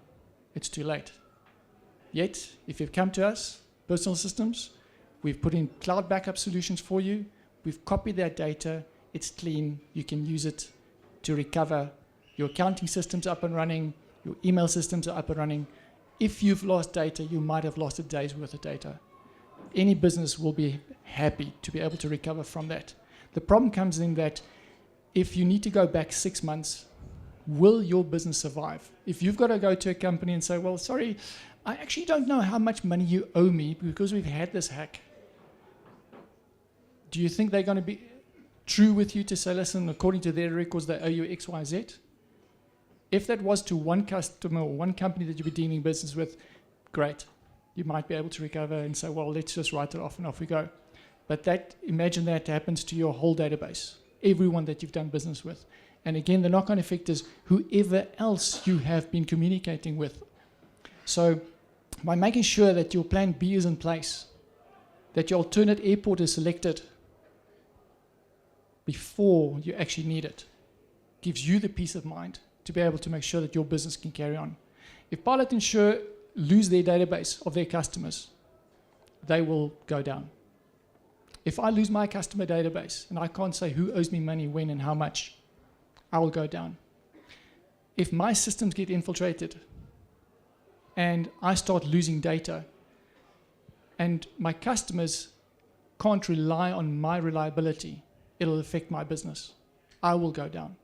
It's too late. Yet, if you've come to us, Personal Systems, we've put in cloud backup solutions for you. We've copied that data. It's clean. You can use it to recover. Your accounting systems up and running. Your email systems are up and running. If you've lost data, you might have lost a day's worth of data. Any business will be happy to be able to recover from that. The problem comes in that if you need to go back 6 months, will your business survive? If you've got to go to a company and say, well, sorry, I actually don't know how much money you owe me because we've had this hack. Do you think they're going to be true with you to say, listen, according to their records, they owe you X, Y, Z? If that was to one customer or one company that you've been dealing business with, great. You might be able to recover and say, well, let's just write it off and off we go. But imagine that happens to your whole database, everyone that you've done business with. And again, the knock-on effect is whoever else you have been communicating with. So by making sure that your plan B is in place, that your alternate airport is selected before you actually need it, gives you the peace of mind to be able to make sure that your business can carry on. If Pilot Insure lose their database of their customers, they will go down. If I lose my customer database and I can't say who owes me money, when and how much, I will go down. If my systems get infiltrated and I start losing data and my customers can't rely on my reliability, it'll affect my business. I will go down.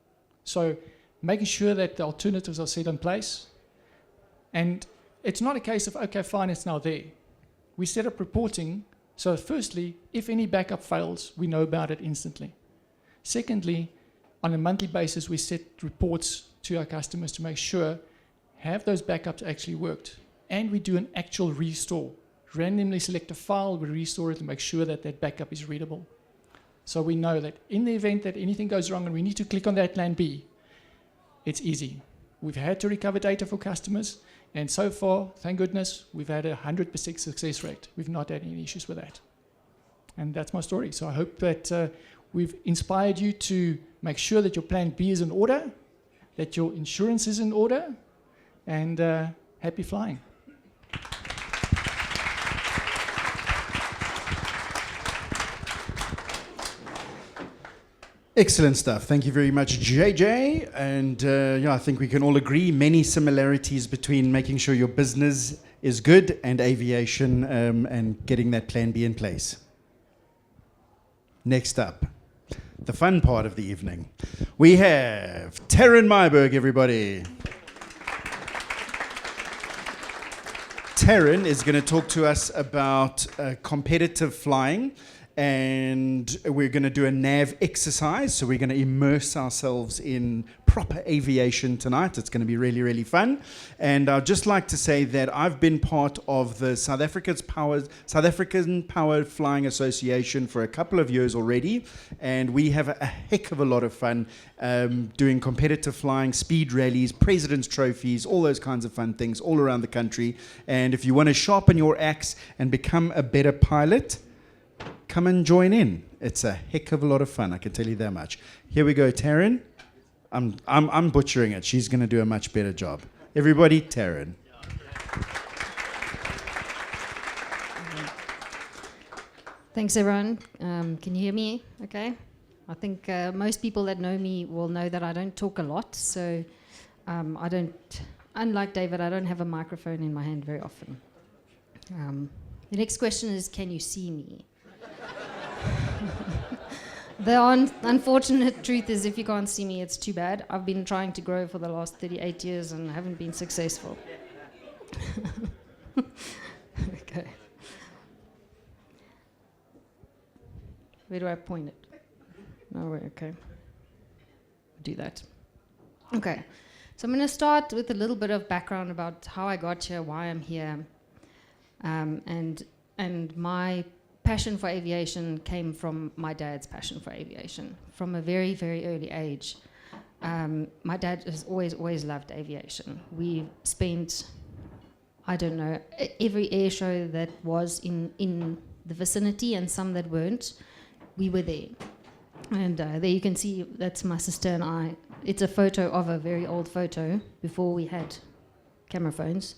So making sure that the alternatives are set in place. And it's not a case of, okay, fine, it's now there. We set up reporting. So firstly, if any backup fails, we know about it instantly. Secondly, on a monthly basis, we set reports to our customers to make sure, have those backups actually worked? And we do an actual restore. Randomly select a file, we restore it to make sure that that backup is readable. So we know that in the event that anything goes wrong and we need to click on that plan B, it's easy. We've had to recover data for customers, and so far, thank goodness, we've had a 100% success rate. We've not had any issues with that. And that's my story. So I hope that we've inspired you to make sure that your plan B is in order, that your insurance is in order, and happy flying. Excellent stuff. Thank you very much, JJ. And I think we can all agree many similarities between making sure your business is good and aviation and getting that plan B in place. Next up, the fun part of the evening. We have Taryn Myberg, everybody. Taryn is going to talk to us about competitive flying. And we're going to do a nav exercise, so we're going to immerse ourselves in proper aviation tonight. It's going to be really, really fun. And I'd just like to say that I've been part of the South African Powered Flying Association for a couple of years already, and we have a heck of a lot of fun doing competitive flying, speed rallies, president's trophies, all those kinds of fun things all around the country. And if you want to sharpen your axe and become a better pilot, come and join in. It's a heck of a lot of fun, I can tell you that much. Here we go, Taryn. I'm butchering it. She's going to do a much better job. Everybody, Taryn. Thanks, everyone. Can you hear me okay? I think most people that know me will know that I don't talk a lot. So I don't, unlike David, I don't have a microphone in my hand very often. The next question is, can you see me? The unfortunate truth is, if you can't see me, it's too bad. I've been trying to grow for the last 38 years and haven't been successful. Okay. Where do I point it? No, okay. Do that. Okay. So I'm going to start with a little bit of background about how I got here, why I'm here, and my passion for aviation came from my dad's passion for aviation. From a very, very early age, my dad has always loved aviation. We spent, I don't know, every air show that was in the vicinity and some that weren't, we were there. And there you can see, that's my sister and I. It's a photo of a very old photo before we had camera phones.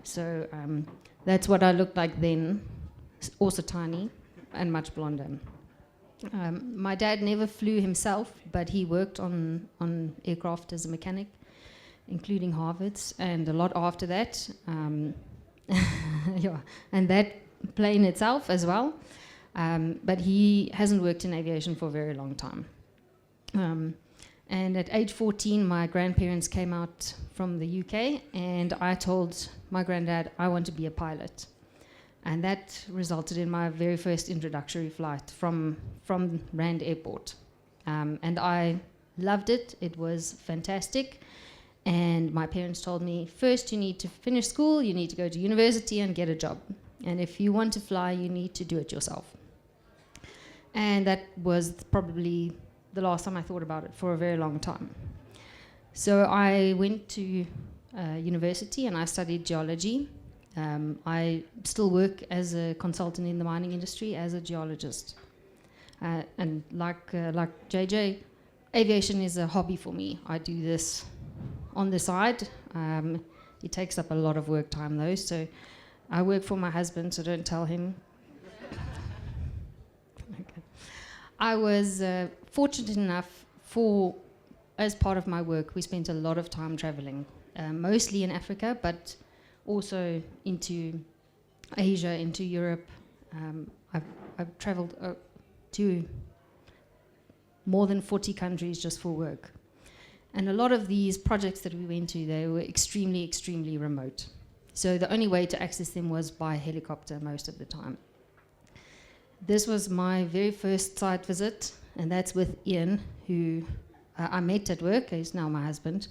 So that's what I looked like then, also tiny and much blonder. My dad never flew himself, but he worked on aircraft as a mechanic, including Harvard's, and a lot after that. Yeah, and that plane itself as well. But he hasn't worked in aviation for a very long time. And at age 14, my grandparents came out from the UK, and I told my granddad I want to be a pilot. And that resulted in my very first introductory flight from Rand Airport. And I loved it. It was fantastic. And my parents told me, first you need to finish school, you need to go to university and get a job. And if you want to fly, you need to do it yourself. And that was probably the last time I thought about it for a very long time. So I went to university and I studied geology. I still work as a consultant in the mining industry as a geologist. And like JJ, aviation is a hobby for me. I do this on the side. It takes up a lot of work time though, so I work for my husband, so don't tell him. Okay. I was fortunate enough as part of my work, we spent a lot of time traveling, mostly in Africa, but also into Asia, into Europe. I've traveled to more than 40 countries just for work. And a lot of these projects that we went to, they were extremely, extremely remote. So the only way to access them was by helicopter most of the time. This was my very first site visit, and that's with Ian, who I met at work. He's now my husband.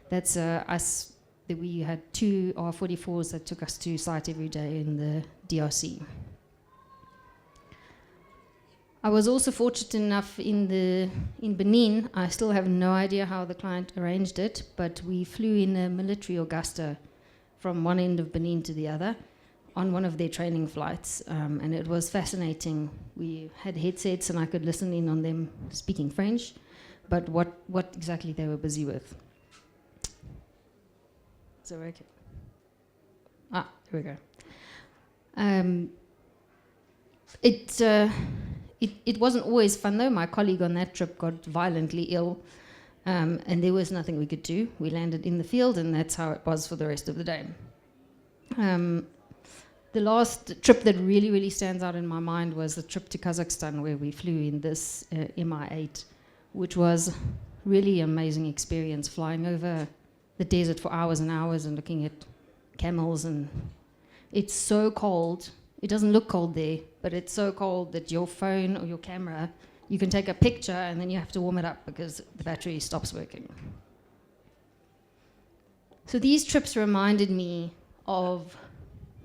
That's us. We had 2 R44s that took us to site every day in the DRC. I was also fortunate enough in Benin. I still have no idea how the client arranged it, but we flew in a military Augusta from one end of Benin to the other on one of their training flights, and it was fascinating. We had headsets and I could listen in on them speaking French, but what exactly they were busy with. So, okay. Here we go. It wasn't always fun though. My colleague on that trip got violently ill, and there was nothing we could do. We landed in the field, and that's how it was for the rest of the day. The last trip that really, really stands out in my mind was the trip to Kazakhstan, where we flew in this Mi-8, which was really an amazing experience, flying over the desert for hours and hours and looking at camels. And it's so cold. It doesn't look cold there, but it's so cold that your phone or your camera, you can take a picture and then you have to warm it up because the battery stops working. So these trips reminded me of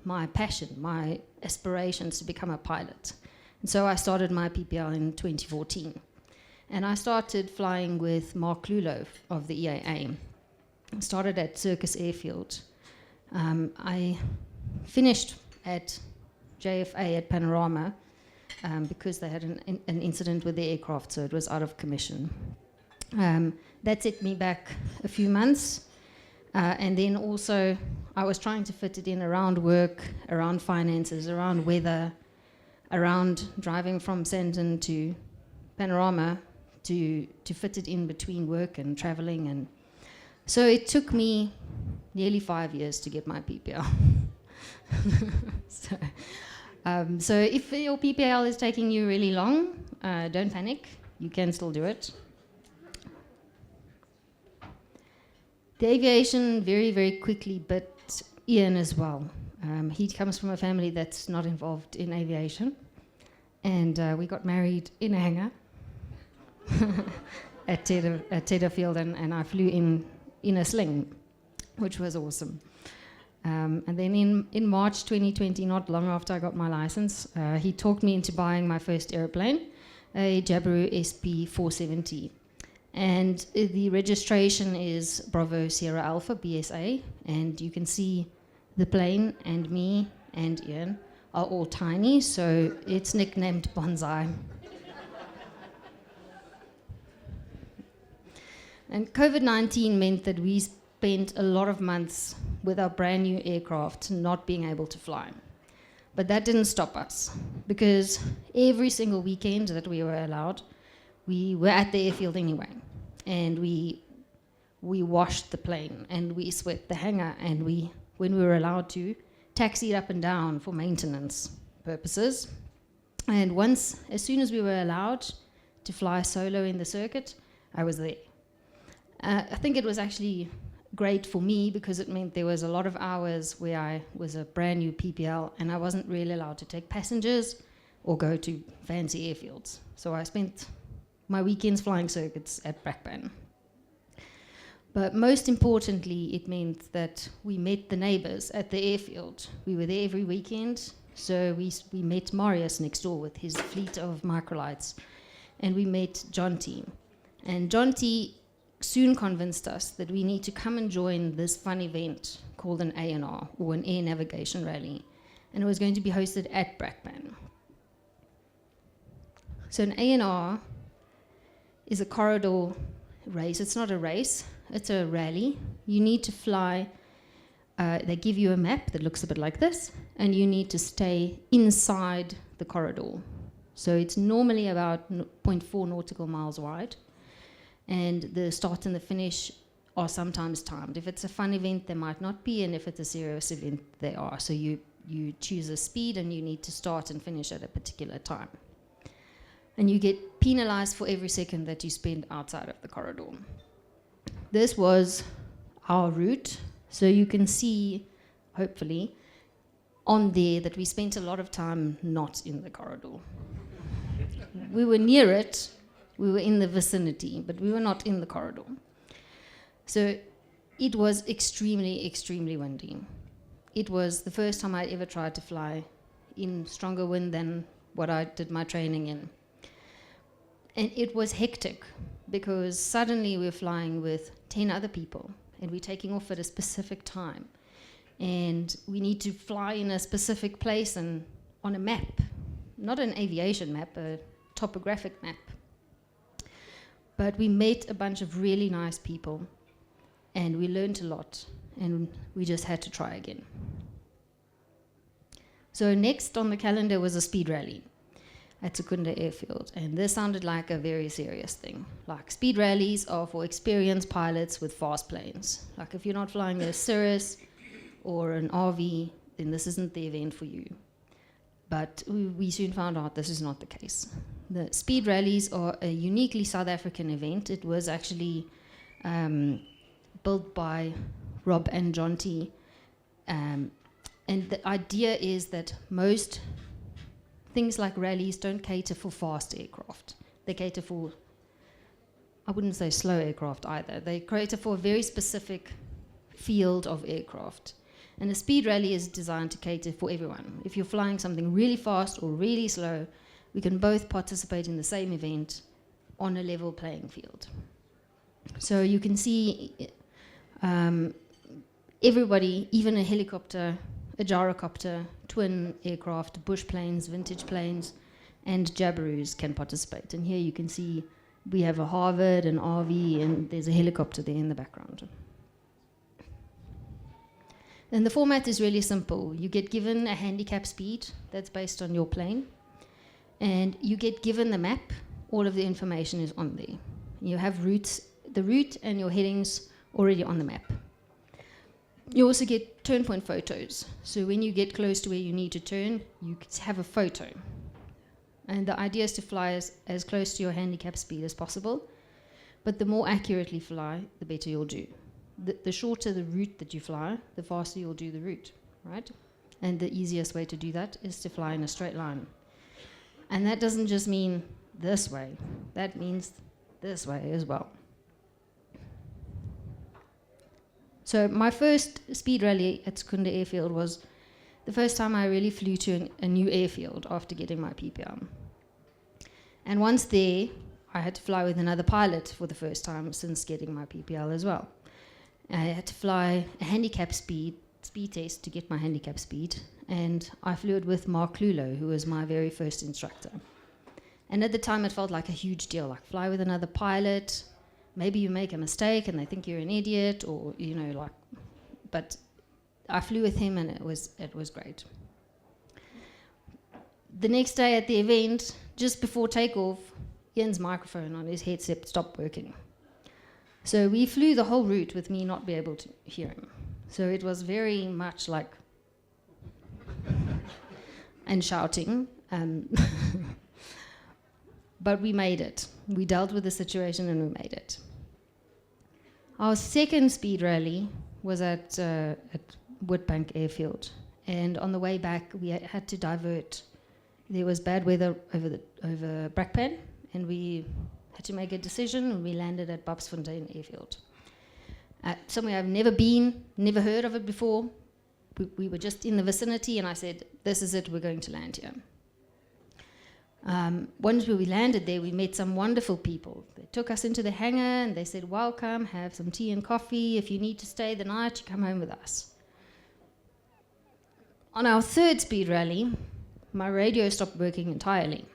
my passion, my aspirations to become a pilot. And so I started my PPL in 2014. And I started flying with Mark Lulo of the EAA. I started at Circus Airfield. I finished at JFA at Panorama because they had an incident with the aircraft, so it was out of commission. That set me back a few months. And then also, I was trying to fit it in around work, around finances, around weather, around driving from Sandton to Panorama to fit it in between work and traveling. And so it took me nearly 5 years to get my PPL. So if your PPL is taking you really long, don't panic. You can still do it. The aviation very, very quickly bit Ian as well. He comes from a family that's not involved in aviation. And we got married in a hangar at Tedder Field, and I flew in a sling, which was awesome. And then in March 2020, not long after I got my license, he talked me into buying my first airplane, a Jabiru SP 470. And the registration is Bravo Sierra Alpha, BSA, and you can see the plane and me and Ian are all tiny, so it's nicknamed Bonsai. And COVID-19 meant that we spent a lot of months with our brand new aircraft not being able to fly. But that didn't stop us, because every single weekend that we were allowed, we were at the airfield anyway. And we washed the plane, and we swept the hangar, and when we were allowed to, taxied up and down for maintenance purposes. And as soon as we were allowed to fly solo in the circuit, I was there. I think it was actually great for me because it meant there was a lot of hours where I was a brand new PPL and I wasn't really allowed to take passengers or go to fancy airfields. So I spent my weekends flying circuits at Brakpan. But most importantly, it meant that we met the neighbors at the airfield. We were there every weekend, so we met Marius next door with his fleet of microlights, and we met John T. And John T soon convinced us that we need to come and join this fun event called an ANR, or an Air Navigation Rally, and it was going to be hosted at Brakpan. So an ANR is a corridor race. It's not a race, it's a rally. You need to fly, they give you a map that looks a bit like this, and you need to stay inside the corridor. So it's normally about 0.4 nautical miles wide, and the start and the finish are sometimes timed. If it's a fun event, they might not be, and if it's a serious event, they are. So you choose a speed, and you need to start and finish at a particular time. And you get penalized for every second that you spend outside of the corridor. This was our route, so you can see, hopefully, on there that we spent a lot of time not in the corridor. We were near it, we were in the vicinity, but we were not in the corridor. So it was extremely, extremely windy. It was the first time I'd ever tried to fly in stronger wind than what I did my training in. And it was hectic because suddenly we're flying with 10 other people and we're taking off at a specific time. And we need to fly in a specific place and on a map, not an aviation map, a topographic map. But we met a bunch of really nice people and we learned a lot and we just had to try again. So next on the calendar was a speed rally at Secunda Airfield, and this sounded like a very serious thing. Like, speed rallies are for experienced pilots with fast planes. Like, if you're not flying a Cirrus or an RV, then this isn't the event for you. But we soon found out this is not the case. The speed rallies are a uniquely South African event. It was actually built by Rob and John T. And the idea is that most things like rallies don't cater for fast aircraft. They cater for, I wouldn't say slow aircraft either. They cater for a very specific field of aircraft. And a speed rally is designed to cater for everyone. If you're flying something really fast or really slow, we can both participate in the same event on a level playing field. So you can see everybody, even a helicopter, a gyrocopter, twin aircraft, bush planes, vintage planes, and Jabiroos can participate. And here you can see we have a Harvard, an RV, and there's a helicopter there in the background. And the format is really simple. You get given a handicap speed that's based on your plane, and you get given the map. All of the information is on there. You have routes, the route and your headings already on the map. You also get turn point photos. So when you get close to where you need to turn, you have a photo. And the idea is to fly as close to your handicap speed as possible. But the more accurately fly, the better you'll do. The shorter the route that you fly, the faster you'll do the route, right? And the easiest way to do that is to fly in a straight line. And that doesn't just mean this way. That means this way as well. So my first speed rally at Secunda Airfield was the first time I really flew to a new airfield after getting my PPR. And once there, I had to fly with another pilot for the first time since getting my PPL as well. I had to fly a handicap speed test to get my handicap speed, and I flew it with Mark Clulo, who was my very first instructor. And at the time, it felt like a huge deal, like fly with another pilot. Maybe you make a mistake and they think you're an idiot, or but I flew with him and it was great. The next day at the event, just before takeoff, Ian's microphone on his headset stopped working. So we flew the whole route with me not be able to hear him. So it was very much like and shouting. But we made it. We dealt with the situation and we made it. Our second speed rally was at Witbank Airfield. And on the way back, we had to divert. There was bad weather over Brakpan, and we had to make a decision, and we landed at Babsfontein Airfield. Somewhere I've never been, never heard of it before. We were just in the vicinity, and I said, this is it, we're going to land here. Once we landed there, we met some wonderful people. They took us into the hangar and they said, welcome, have some tea and coffee. If you need to stay the night, you come home with us. On our third speed rally, my radio stopped working entirely.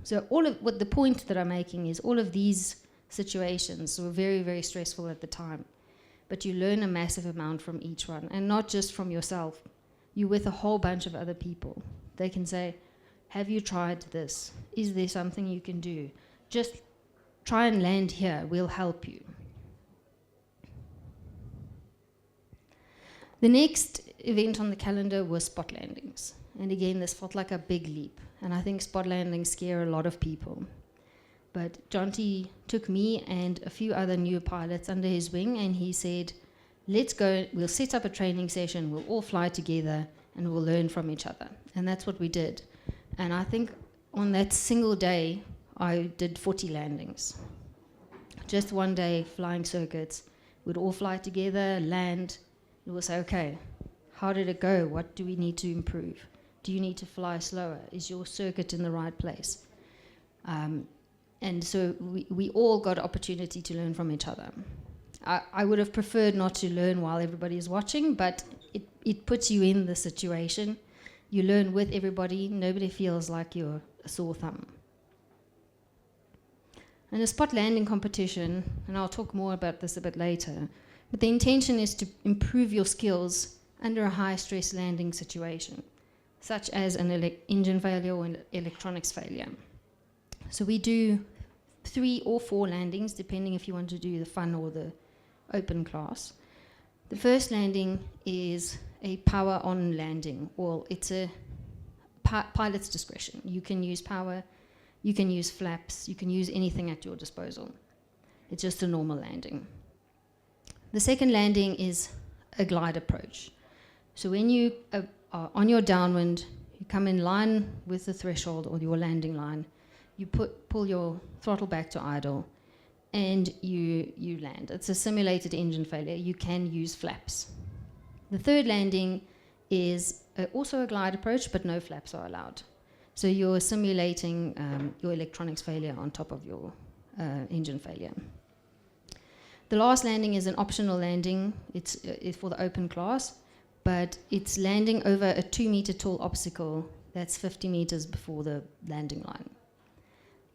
So what the point that I'm making is all of these situations were very, very stressful at the time. But you learn a massive amount from each one, and not just from yourself. You're with a whole bunch of other people. They can say, have you tried this? Is there something you can do? Just try and land here, we'll help you. The next event on the calendar was spot landings. And again, this felt like a big leap. And I think spot landings scare a lot of people. But Jonty took me and a few other new pilots under his wing, and he said, let's go, we'll set up a training session, we'll all fly together, and we'll learn from each other. And that's what we did. And I think on that single day, I did 40 landings. Just one day, flying circuits. We'd all fly together, land. We'll say, okay, how did it go? What do we need to improve? Do you need to fly slower? Is your circuit in the right place? And so we all got opportunity to learn from each other. I would have preferred not to learn while everybody is watching, but it puts you in the situation. You learn with everybody. Nobody feels like you're a sore thumb. And a spot landing competition, and I'll talk more about this a bit later, but the intention is to improve your skills under a high-stress landing situation, such as an engine failure or an electronics failure. So we do 3 or 4 landings, depending if you want to do the fun or the open class. The first landing is a power-on landing, or it's a pilot's discretion. You can use power, you can use flaps, you can use anything at your disposal. It's just a normal landing. The second landing is a glide approach. So when you are on your downwind, you come in line with the threshold or your landing line, you pull your throttle back to idle, and you land. It's a simulated engine failure. You can use flaps. The third landing is also a glide approach, but no flaps are allowed. So you're simulating your electronics failure on top of your engine failure. The last landing is an optional landing. It's for the open class, but it's landing over a 2-meter tall obstacle that's 50 meters before the landing line.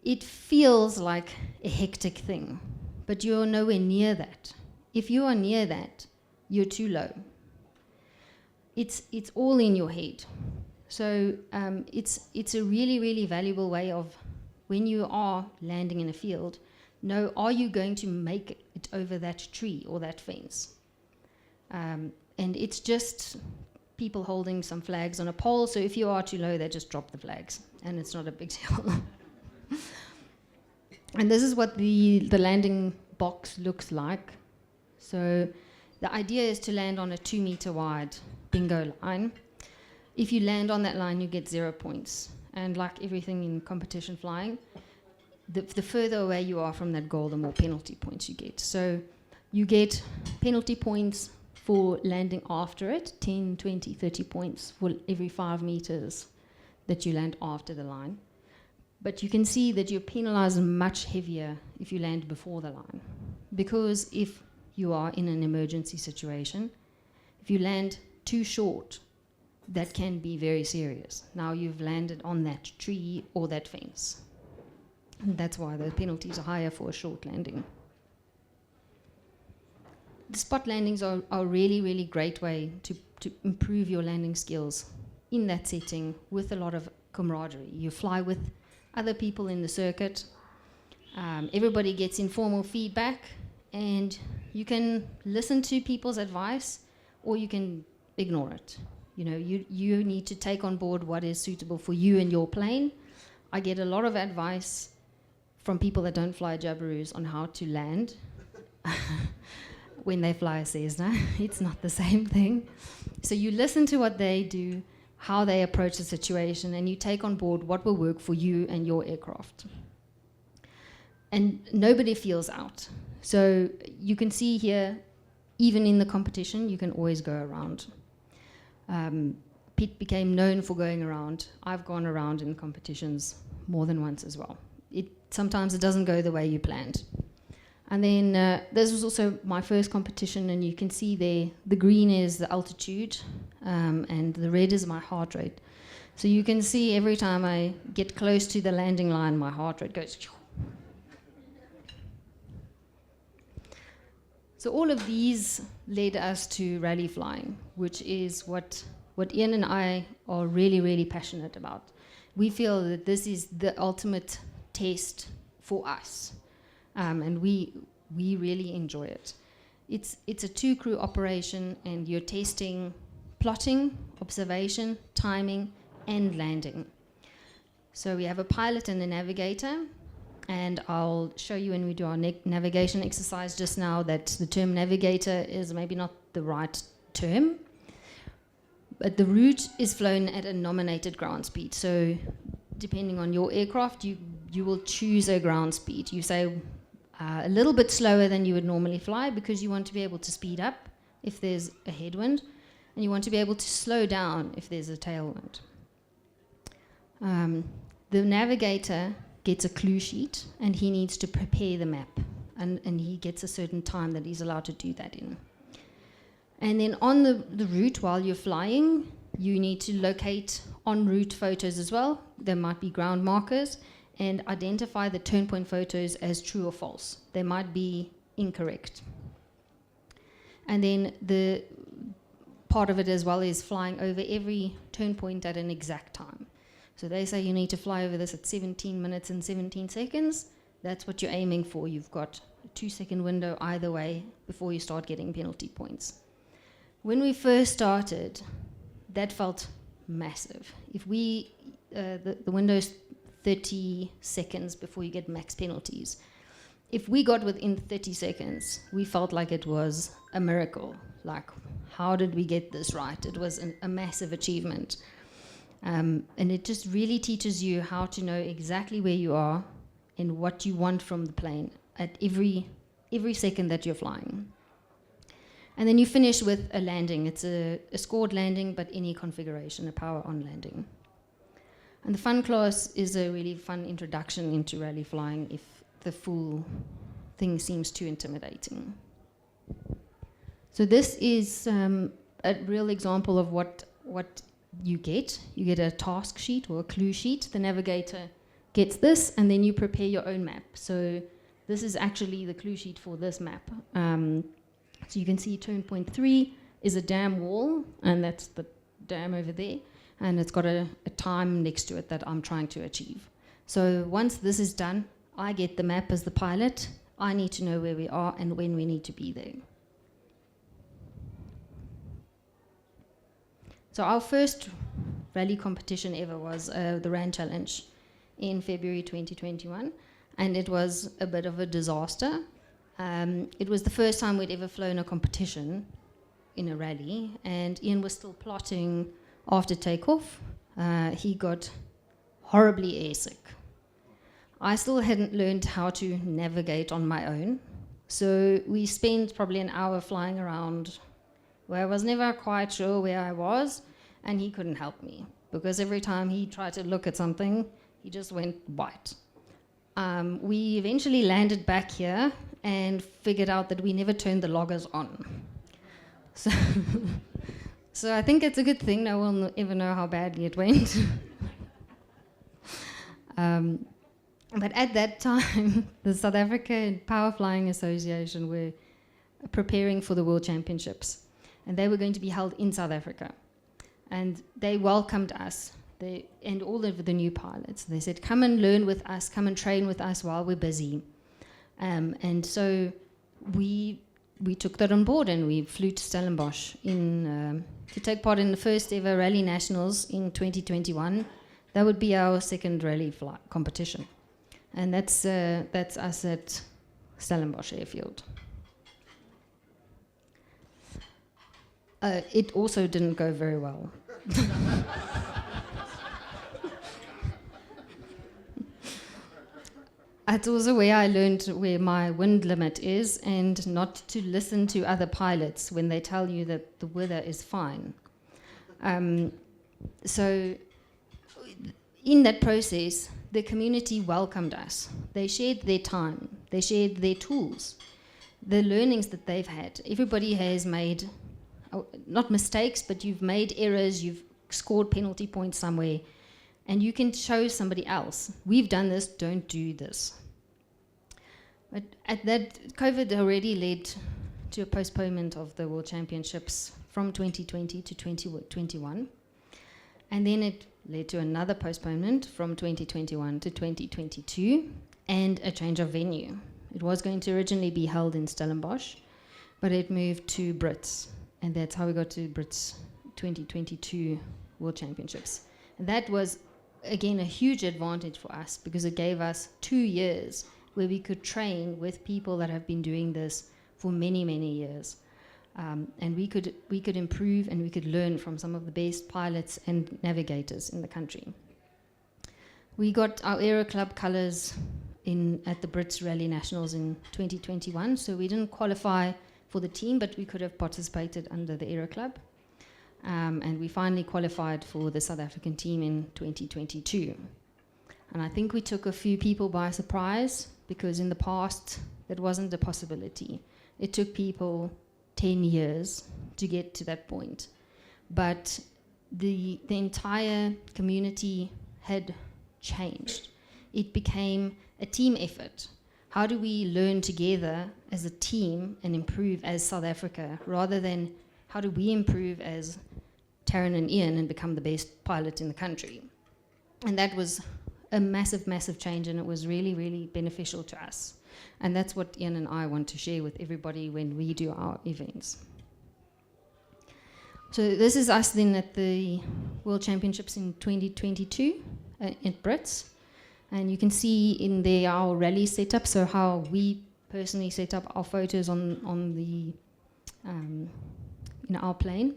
It feels like a hectic thing, but you're nowhere near that. If you are near that, you're too low. It's all in your head. So it's a really, really valuable way of, when you are landing in a field, know, are you going to make it over that tree or that fence? And it's just people holding some flags on a pole, so if you are too low, they just drop the flags, and it's not a big deal. And this is what the landing box looks like. So the idea is to land on a 2 meter wide bingo line. If you land on that line, you get 0 points. And like everything in competition flying, the further away you are from that goal, the more penalty points you get. So you get penalty points for landing after it, 10, 20, 30 points for every 5 meters that you land after the line. But you can see that you're penalized much heavier if you land before the line. Because if you are in an emergency situation, if you land too short, that can be very serious. Now you've landed on that tree or that fence. And that's why the penalties are higher for a short landing. The spot landings are a really, really great way to improve your landing skills in that setting with a lot of camaraderie. You fly with other people in the circuit. Everybody gets informal feedback, and you can listen to people's advice or you can ignore it. You know, you need to take on board what is suitable for you and your plane. I get a lot of advice from people that don't fly Jabiroos on how to land when they fly a Cessna. It's not the same thing. So you listen to what they do, how they approach the situation, and you take on board what will work for you and your aircraft. And nobody feels out. So you can see here, even in the competition, you can always go around. Pete became known for going around. I've gone around in competitions more than once as well. Sometimes it doesn't go the way you planned. And then this was also my first competition, and you can see there, the green is the altitude, and the red is my heart rate. So you can see every time I get close to the landing line, my heart rate goes. So all of these led us to rally flying, which is what Ian and I are really, really passionate about. We feel that this is the ultimate test for us. And we really enjoy it. It's a 2-crew operation, and you're testing plotting, observation, timing, and landing. So we have a pilot and a navigator, and I'll show you when we do our navigation exercise just now that the term navigator is maybe not the right term, but the route is flown at a nominated ground speed. So depending on your aircraft, you will choose a ground speed. You say a little bit slower than you would normally fly because you want to be able to speed up if there's a headwind, and you want to be able to slow down if there's a tailwind. The navigator gets a clue sheet, and he needs to prepare the map, and he gets a certain time that he's allowed to do that in. And then on the route while you're flying, you need to locate en route photos as well. There might be ground markers, and identify the turn point photos as true or false. They might be incorrect. And then the part of it as well is flying over every turn point at an exact time. So they say you need to fly over this at 17 minutes and 17 seconds. That's what you're aiming for. You've got a 2-second window either way before you start getting penalty points. When we first started, that felt massive. If the window's 30 seconds before you get max penalties. If we got within 30 seconds, we felt like it was a miracle. Like, how did we get this right? It was a massive achievement. And it just really teaches you how to know exactly where you are and what you want from the plane at every second that you're flying. And then you finish with a landing. It's a scored landing, but any configuration, a power-on landing. And the fun class is a really fun introduction into rally flying if the full thing seems too intimidating. So this is a real example of what you get. You get a task sheet or a clue sheet. The navigator gets this, and then you prepare your own map. So this is actually the clue sheet for this map. So you can see turn point 3 is a dam wall, and that's the dam over there. And it's got a time next to it that I'm trying to achieve. So once this is done, I get the map as the pilot. I need to know where we are and when we need to be there. So our first rally competition ever was the Rand Challenge in February 2021, and it was a bit of a disaster. It was the first time we'd ever flown a competition in a rally, and Ian was still plotting after takeoff. He got horribly airsick. I still hadn't learned how to navigate on my own, so we spent probably an hour flying around where I was never quite sure where I was, and he couldn't help me because every time he tried to look at something, he just went white. We eventually landed back here and figured out that we never turned the loggers on. So I think it's a good thing no one will ever know how badly it went. But at that time, the South African Power Flying Association were preparing for the World Championships, and they were going to be held in South Africa. And they welcomed us, and all of the new pilots. They said, come and learn with us, come and train with us while we're busy. And so we took that on board, and we flew to Stellenbosch to take part in the first ever Rally Nationals in 2021. That would be our second rally flight competition. And that's us at Stellenbosch Airfield. It also didn't go very well. It's also where I learned where my wind limit is and not to listen to other pilots when they tell you that the weather is fine. So in that process, the community welcomed us. They shared their time. They shared their tools, the learnings that they've had. Everybody has made, not mistakes, but you've made errors, you've scored penalty points somewhere, and you can show somebody else, we've done this, don't do this. But at that, COVID already led to a postponement of the World Championships from 2020 to 2021. And then it led to another postponement from 2021 to 2022 and a change of venue. It was going to originally be held in Stellenbosch, but it moved to Brits. And that's how we got to Brits 2022 World Championships. And that was, again, a huge advantage for us because it gave us 2 years where we could train with people that have been doing this for many, many years. And we could improve and we could learn from some of the best pilots and navigators in the country. We got our Aero Club colours at the Brits Rally Nationals in 2021, so we didn't qualify for the team, but we could have participated under the Aero Club. And we finally qualified for the South African team in 2022. And I think we took a few people by surprise because in the past that wasn't a possibility. It took people 10 years to get to that point. But the entire community had changed. It became a team effort. How do we learn together as a team and improve as South Africa rather than how do we improve as Taryn and Ian and become the best pilot in the country? And that was a massive, massive change, and it was really, really beneficial to us. And that's what Ian and I want to share with everybody when we do our events. So this is us then at the World Championships in 2022 at Brits. And you can see in there our rally setup, so how we personally set up our photos on the in our plane.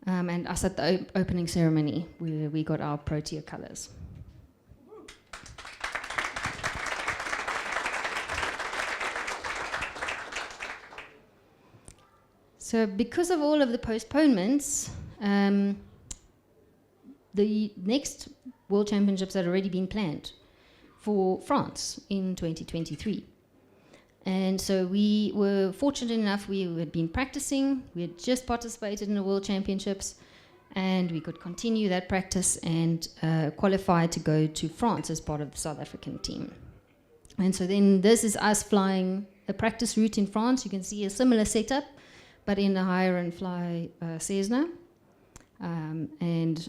And us at the opening ceremony where we got our Protea colours. So because of all of the postponements, the next World Championships had already been planned for France in 2023. And so we were fortunate enough, we had been practicing, we had just participated in the World Championships, and we could continue that practice and qualify to go to France as part of the South African team. And so then this is us flying a practice route in France. You can see a similar setup, but in a hire and fly Cessna. And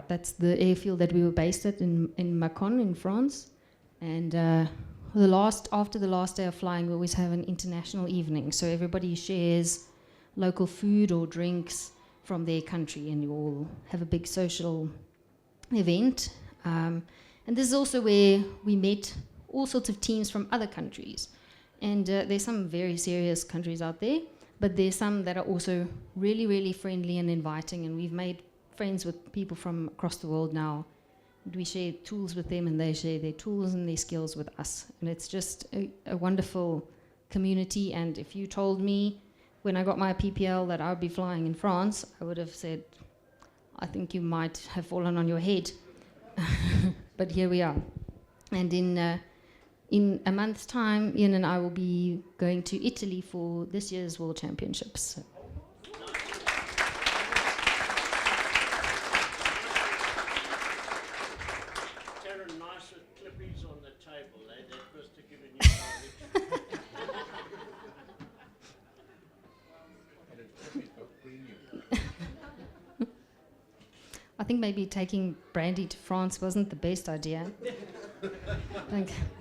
that's the airfield that we were based at in Macon in France. And after the last day of flying, we always have an international evening. So everybody shares local food or drinks from their country, and you all have a big social event. And this is also where we met all sorts of teams from other countries. And there's some very serious countries out there, but there's some that are also really, really friendly and inviting, and we've made friends with people from across the world now. We share tools with them, and they share their tools and their skills with us. And it's just a wonderful community. And if you told me when I got my PPL that I would be flying in France, I would have said, I think you might have fallen on your head. But here we are. And in a month's time, Ian and I will be going to Italy for this year's World Championships. So. Taryn, nicer clippies on the table, eh? That was to give a new direction. I think maybe taking Brandy to France wasn't the best idea.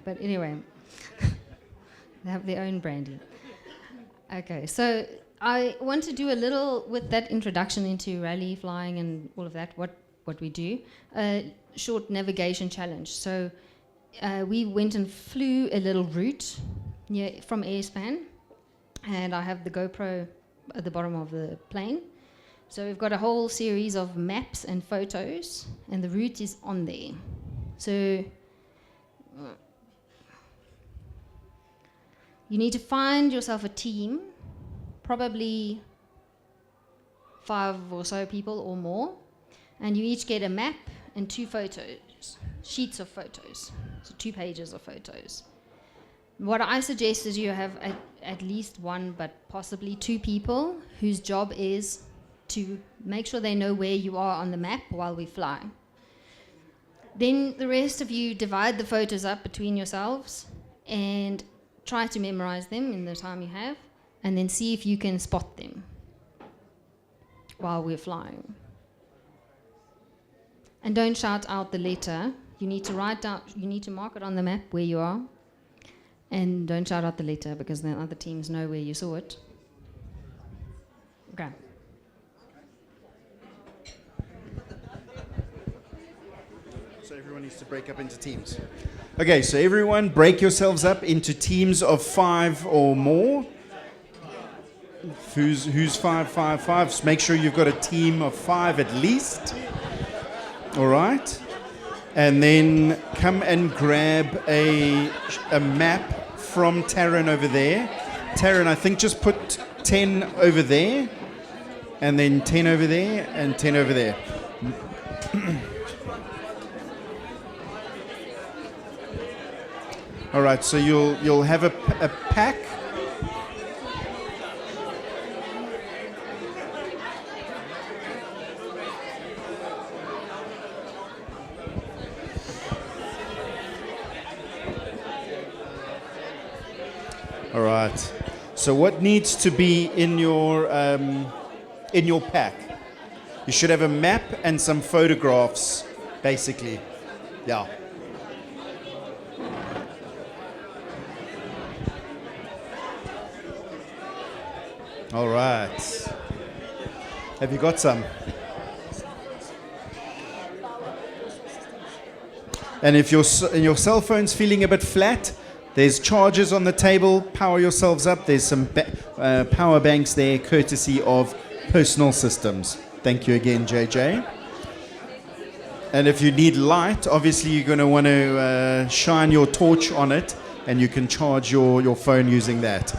But anyway, they have their own Brandy. Okay, so I want to do a little with that introduction into rally flying and all of that, what we do, a short navigation challenge. So we went and flew a little route from Airspan, and I have the GoPro at the bottom of the plane. So we've got a whole series of maps and photos, and the route is on there. So you need to find yourself a team, probably 5 or so people or more, and you each get a map and 2 photos, sheets of photos, so 2 pages of photos. What I suggest is you have at least 1, but possibly 2 people whose job is to make sure they know where you are on the map while we fly. Then the rest of you divide the photos up between yourselves and try to memorize them in the time you have, and then see if you can spot them while we're flying. And don't shout out the letter. You need to write down, you need to mark it on the map where you are, and don't shout out the letter because then other teams know where you saw it. Okay. So everyone needs to break up into teams. Okay, so everyone break yourselves up into teams of 5 or more. Who's 5, 5, 5? Just make sure you've got a team of 5 at least. All right. And then come and grab a map from Taryn over there. Taryn, I think just put 10 over there, and then 10 over there, and 10 over there. All right, so you'll have a pack. All right. So what needs to be in your pack? You should have a map and some photographs, basically. Yeah. All right. Have you got some? And if your cell phone's feeling a bit flat, there's chargers on the table. Power yourselves up. There's some power banks there, courtesy of Personal Systems. Thank you again, JJ. And if you need light, obviously you're going to want to shine your torch on it, and you can charge your phone using that.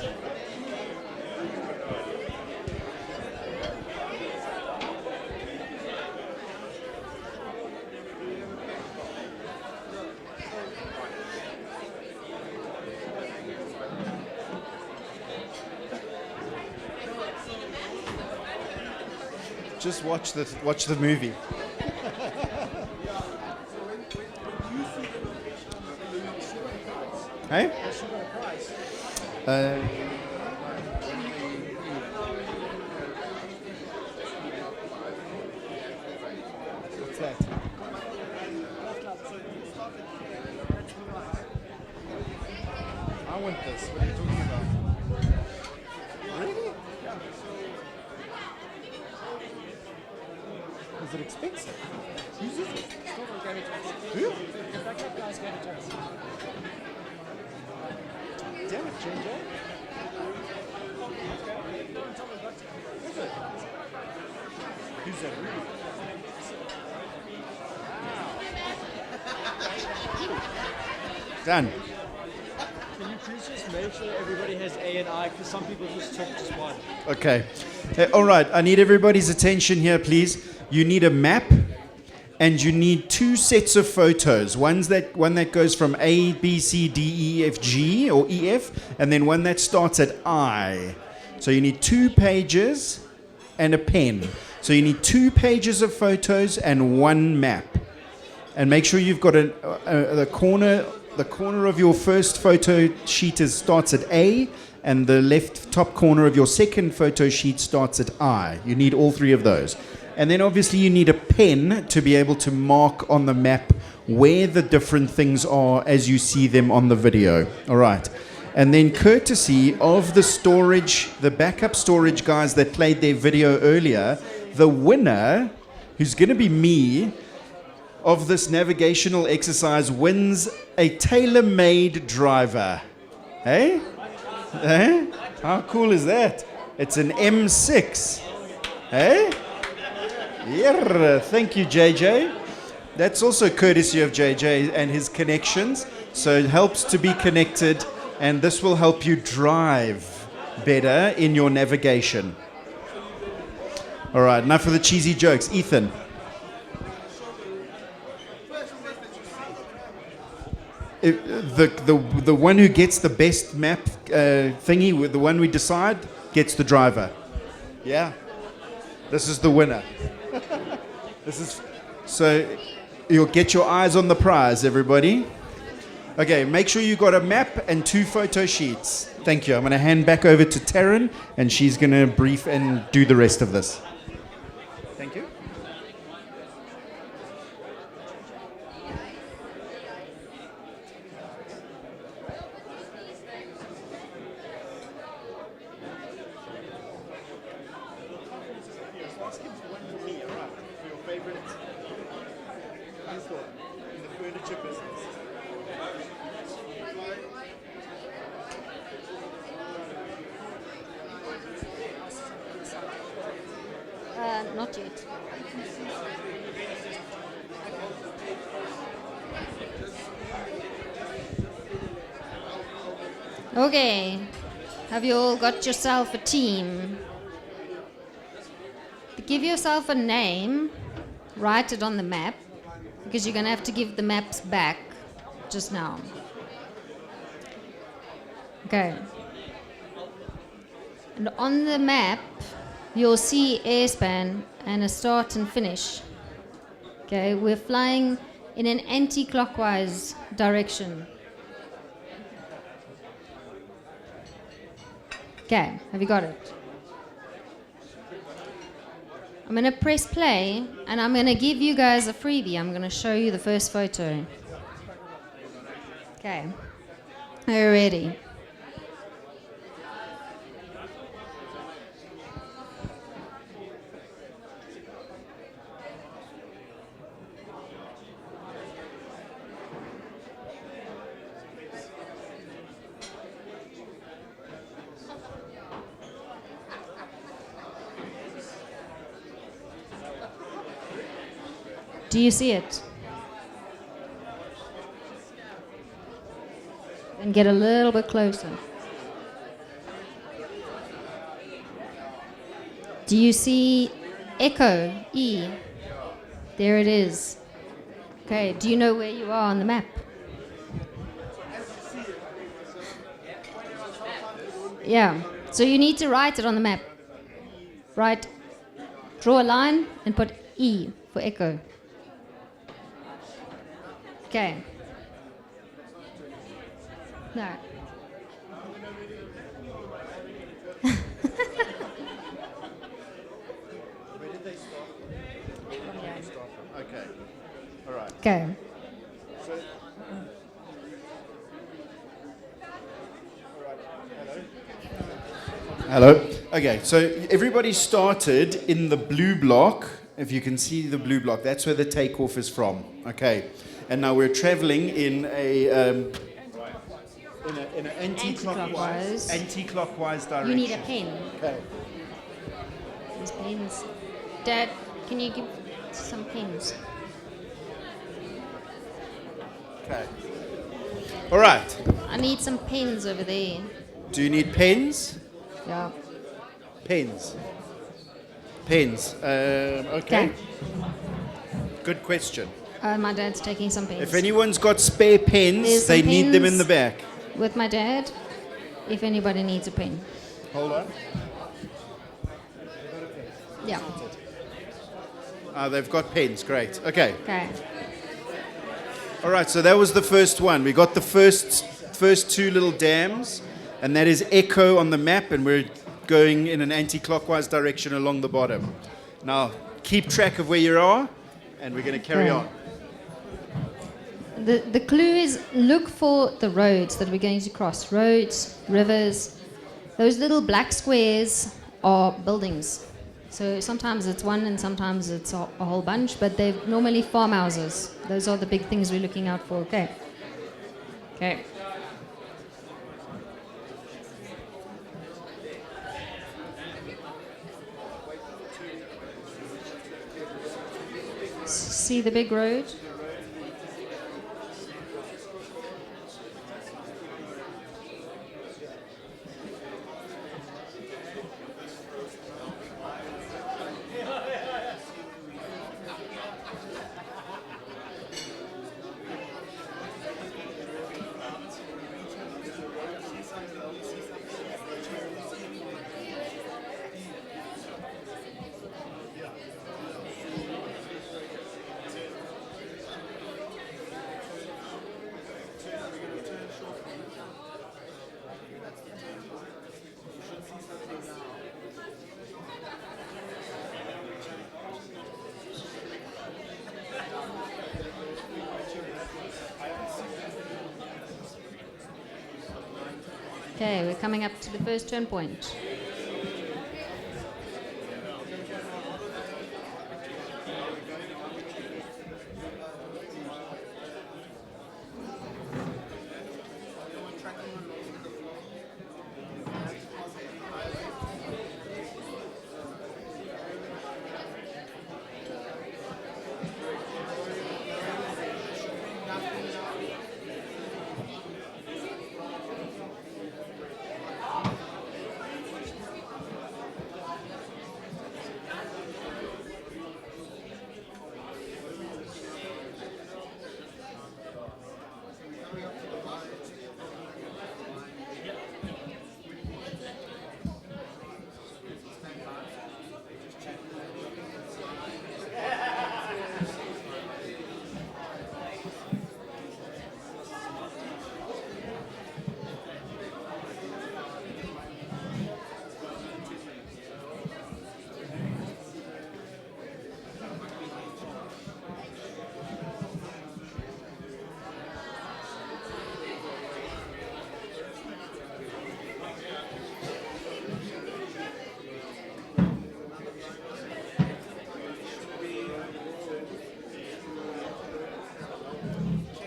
Just watch the movie. Hey? What's that? I want this. What are you talking about? Really? it expensive? Who's this? Who? Damn it, JJ. Who's that? Done. Can you please just make sure everybody has A and I, because some people just took just one. Okay. All right. I need everybody's attention here, please. You need a map, and you need 2 sets of photos. One that goes from A, B, C, D, E, F, G, or E, F, and then one that starts at I. So you need 2 pages and a pen. So you need 2 pages of photos and 1 map. And make sure you've got the corner of your first photo sheet starts at A, and the left top corner of your second photo sheet starts at I. You need all 3 of those. And then obviously you need a pen to be able to mark on the map where the different things are as you see them on the video. All right. And then courtesy of the backup storage guys that played their video earlier, the winner, who's going to be me, of this navigational exercise wins a tailor-made driver. Hey? Hey? How cool is that? It's an M6. Hey? Yeah, thank you, JJ. That's also courtesy of JJ and his connections. So it helps to be connected, and this will help you drive better in your navigation. All right, enough of the cheesy jokes. Ethan. The one who gets the best map thingy, the one we decide, gets the driver. Yeah? This is the winner. So you'll get your eyes on the prize, everybody. Okay, make sure you got a map and 2 photo sheets. Thank you. I'm going to hand back over to Taryn, and she's going to brief and do the rest of this. Thank you. Not yet. Okay. Have you all got yourself a team? Give yourself a name. Write it on the map, because you're going to have to give the maps back just now. Okay. And on the map, you'll see airspan and a start and finish. Okay, we're flying in an anti-clockwise direction. Okay, have you got it? I'm going to press play, and I'm going to give you guys a freebie. I'm going to show you the first photo. Okay, are you ready? Do you see it? And get a little bit closer. Do you see echo, E? There it is. Okay, do you know where you are on the map? Yeah, so you need to write it on the map. Draw a line and put E for echo. Okay. No. Where did they start? Okay. All right. Okay. So, hello. Okay, so everybody started in the blue block If you can see the blue block, that's where the takeoff is from. Okay. And now we're traveling in an anti-clockwise direction. You need a pen. Okay. These pens. Dad, can you give some pens? Okay. All right. I need some pens over there. Do you need pens? Yeah. Pens. Pens. Okay. Good question. My dad's taking some pens. If anyone's got spare pens, There's they some need them in pens the back. with my dad, if anybody needs a pen. Hold on. Yeah. They've got pens. Great. Okay. Okay. All right. So that was the first one. We got the first two little dams, and that is Echo on the map, and we're going in an anti-clockwise direction along the bottom. Now, keep track of where you are, and we're going to carry on. The clue is look for the roads that we're going to cross. Roads, rivers. Those little black squares are buildings. So sometimes it's one and sometimes it's a whole bunch, but they're normally farmhouses. Those are the big things we're looking out for. Okay. Okay. See the big road? Okay, we're coming up to the first turn point.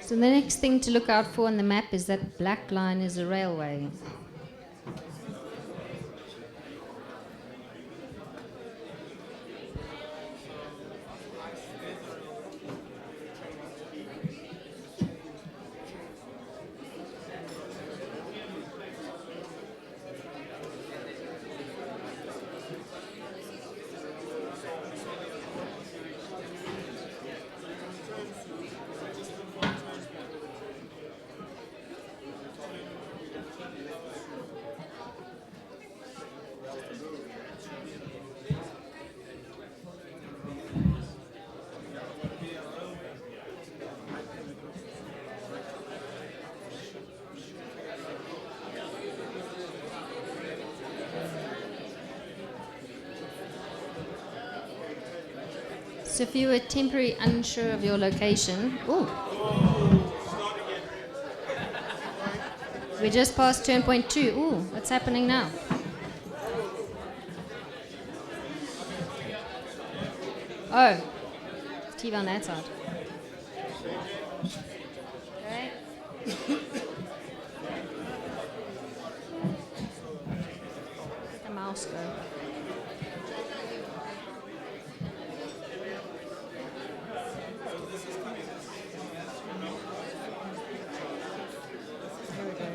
So the next thing to look out for on the map is that black line is a railway. So if you were temporarily unsure of your location, we just passed turn point 2. Ooh, what's happening now? Oh, TV on that side. Okay. Where'd the mouse go? Here we go.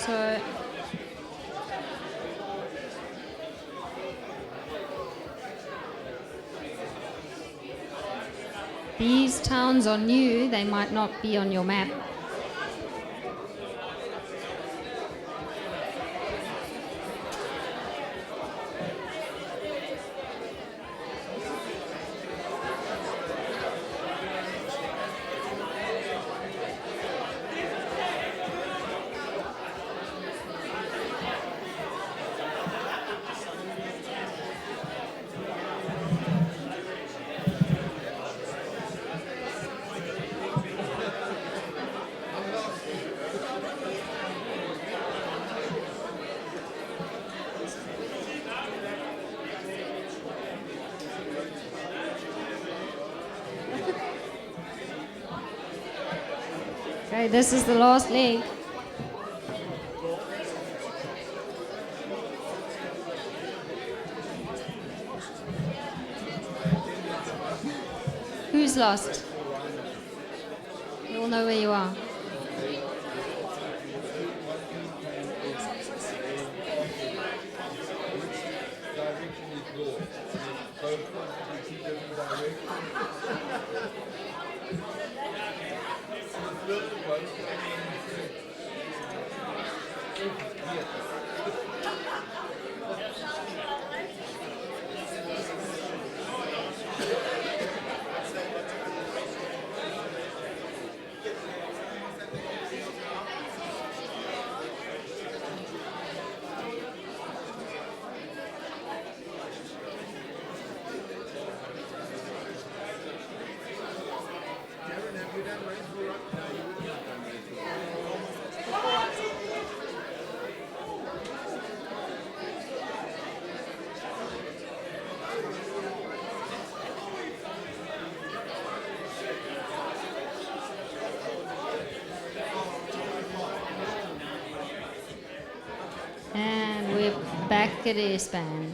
So these towns are new, they might not be on your map. Okay, this is the last leg. Who's lost? You all know where you are. back at airspan.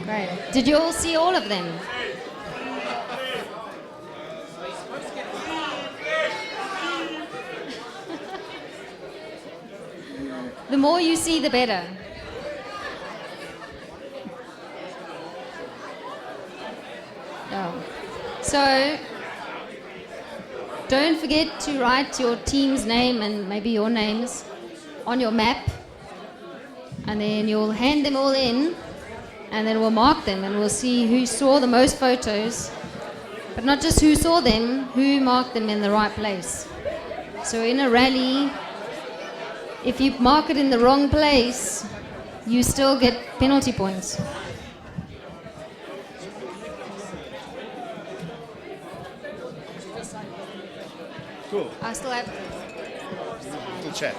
Great. Did you all see all of them? The more you see, the better. Oh. So, don't forget to write your team's name and maybe your names on your map, and then you'll hand them all in, and then we'll mark them, and we'll see who saw the most photos, but not just who saw them, who marked them in the right place. So in a rally, if you mark it in the wrong place, you still get penalty points. Cool. I still have... We'll chat.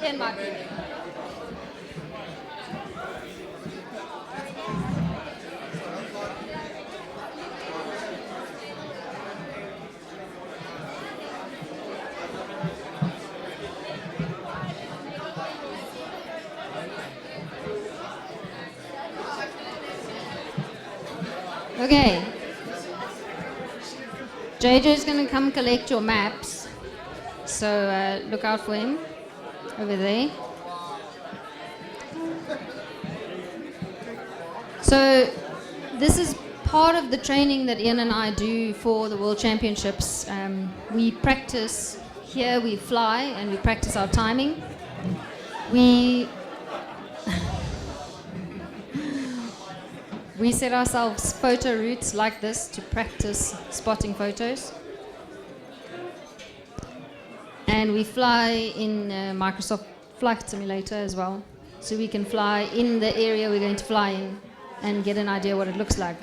It might be. Okay. JJ's going to come collect your maps, so look out for him over there. So this is part of the training that Ian and I do for the World Championships. We practice here, we fly, and we practice our timing. We set ourselves photo routes like this to practice spotting photos. And we fly in Microsoft Flight Simulator as well. So we can fly in the area we're going to fly in and get an idea what it looks like.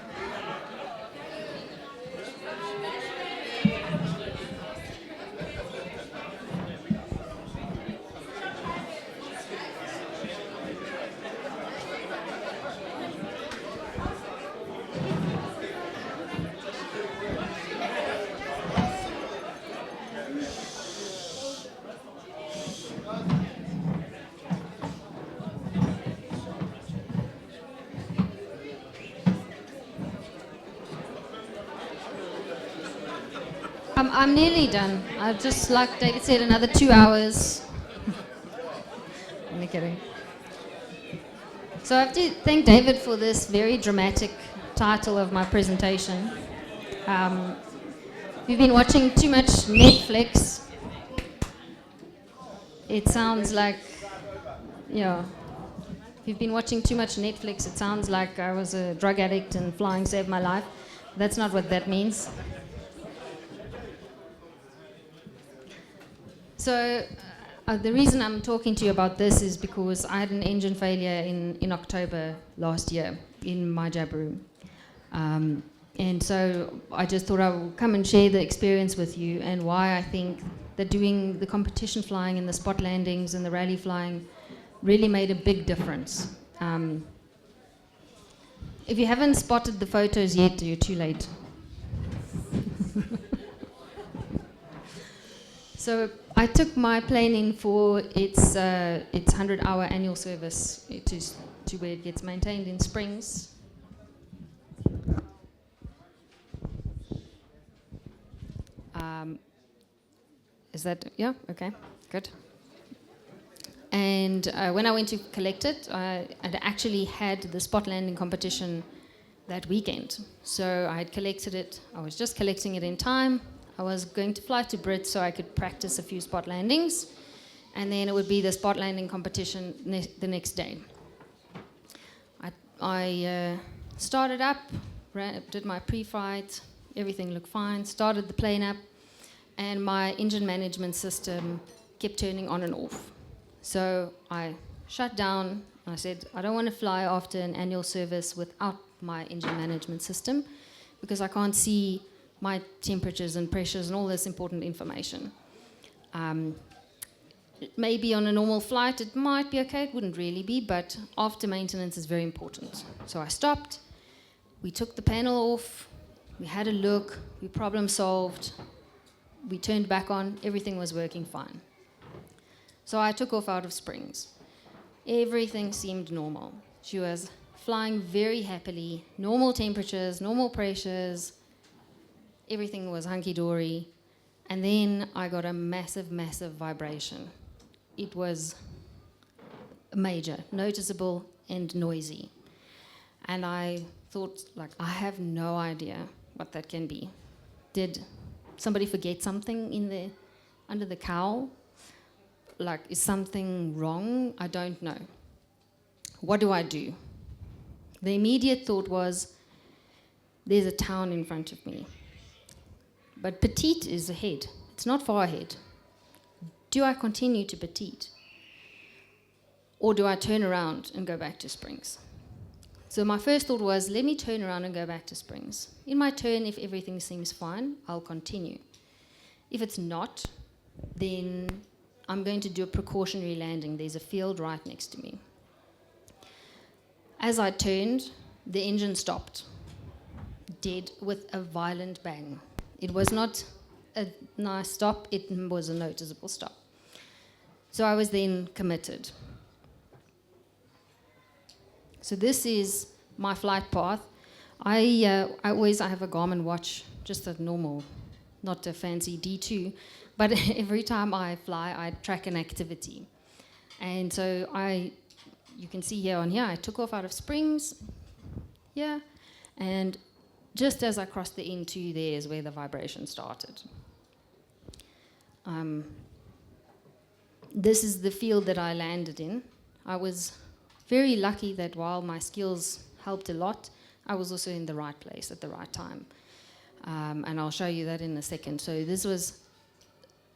I'm nearly done. I've just, like David said, another 2 hours. Only kidding. So I have to thank David for this very dramatic title of my presentation. If you've been watching too much Netflix, it sounds like, if you've been watching too much Netflix, it sounds like I was a drug addict and flying saved my life. That's not what that means. So the reason I'm talking to you about this is because I had an engine failure in October last year in my Jabiru. And so I just thought I would come and share the experience with you and why I think that doing the competition flying and the spot landings and the rally flying really made a big difference. If you haven't spotted the photos yet, you're too late. So I took my plane in for its 100-hour annual service to where it gets maintained in Springs. Is that, yeah, okay, good. And when I went to collect it, I'd actually had the spot landing competition that weekend. So I had collected it, I was just collecting it in time. I was going to fly to Brit so I could practice a few spot landings, and then it would be the spot landing competition the next day. I Started up, did my pre-flight, everything looked fine, started the plane up, and my engine management system kept turning on and off. So I shut down. I said, I don't want to fly after an annual service without my engine management system because I can't see my temperatures and pressures and all this important information. Maybe on a normal flight it might be okay, it wouldn't really be, but after maintenance is very important. So I stopped, we took the panel off, we had a look, we problem solved, we turned back on, everything was working fine. So I took off out of Springs. Everything seemed normal. She was flying very happily, normal temperatures, normal pressures, everything was hunky-dory. And then I got a massive, massive vibration. It was major, noticeable, and noisy. And I thought, like, I have no idea what that can be. Did somebody forget something under the cowl? Like, is something wrong? I don't know. What do I do? The immediate thought was, there's a town in front of me. But Petite is ahead. It's not far ahead. Do I continue to Petite? Or do I turn around and go back to Springs? So my first thought was, let me turn around and go back to Springs. In my turn, if everything seems fine, I'll continue. If it's not, then I'm going to do a precautionary landing. There's a field right next to me. As I turned, the engine stopped, dead with a violent bang. It was not a nice stop, it was a noticeable stop. So I was then committed. So this is my flight path. I have a Garmin watch, just a normal, not a fancy D2, but every time I fly, I track an activity. And so you can see here on here, I took off out of Springs, here, and just as I crossed the N2, there is where the vibration started. This is the field that I landed in. I was very lucky that while my skills helped a lot, I was also in the right place at the right time. And I'll show you that in a second. So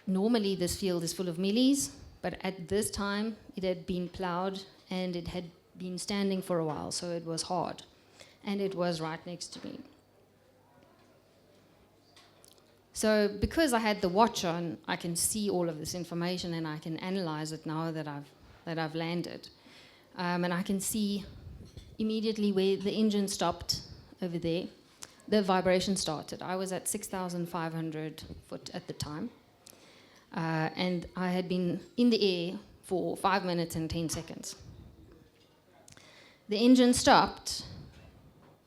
normally this field is full of millies, but at this time it had been plowed and it had been standing for a while, so it was hard. And it was right next to me. So because I had the watch on, I can see all of this information and I can analyze it now that I've landed. And I can see immediately where the engine stopped over there, the vibration started. I was at 6,500 foot at the time. And I had been in the air for 5 minutes and 10 seconds. The engine stopped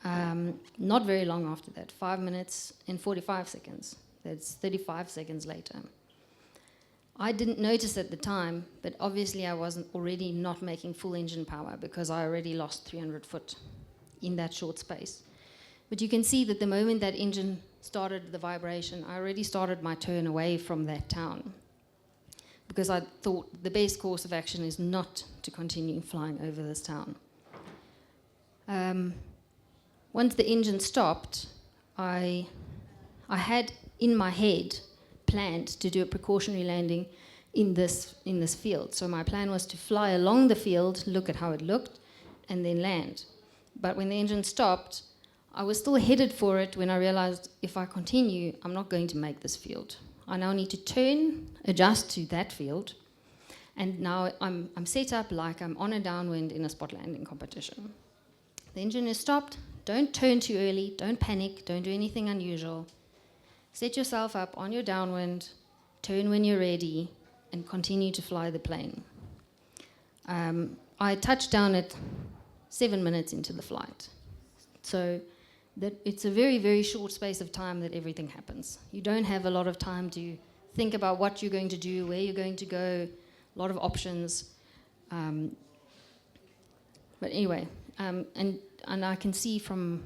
not very long after that, 5 minutes and 45 seconds. That's 35 seconds later. I didn't notice at the time, but obviously I wasn't already not making full engine power because I already lost 300 foot in that short space. But you can see that the moment that engine started the vibration, I already started my turn away from that town because I thought the best course of action is not to continue flying over this town. Once the engine stopped, I had in my head planned to do a precautionary landing in this field. So my plan was to fly along the field, look at how it looked, and then land. But when the engine stopped, I was still headed for it when I realized if I continue, I'm not going to make this field. I now need to turn, adjust to that field, and now I'm set up like I'm on a downwind in a spot landing competition. The engine is stopped. Don't turn too early. Don't panic. Don't do anything unusual. Set yourself up on your downwind, turn when you're ready, and continue to fly the plane. I touched down at 7 minutes into the flight. So that it's a very, very short space of time that everything happens. You don't have a lot of time to think about what you're going to do, where you're going to go, a lot of options. But anyway, and I can see from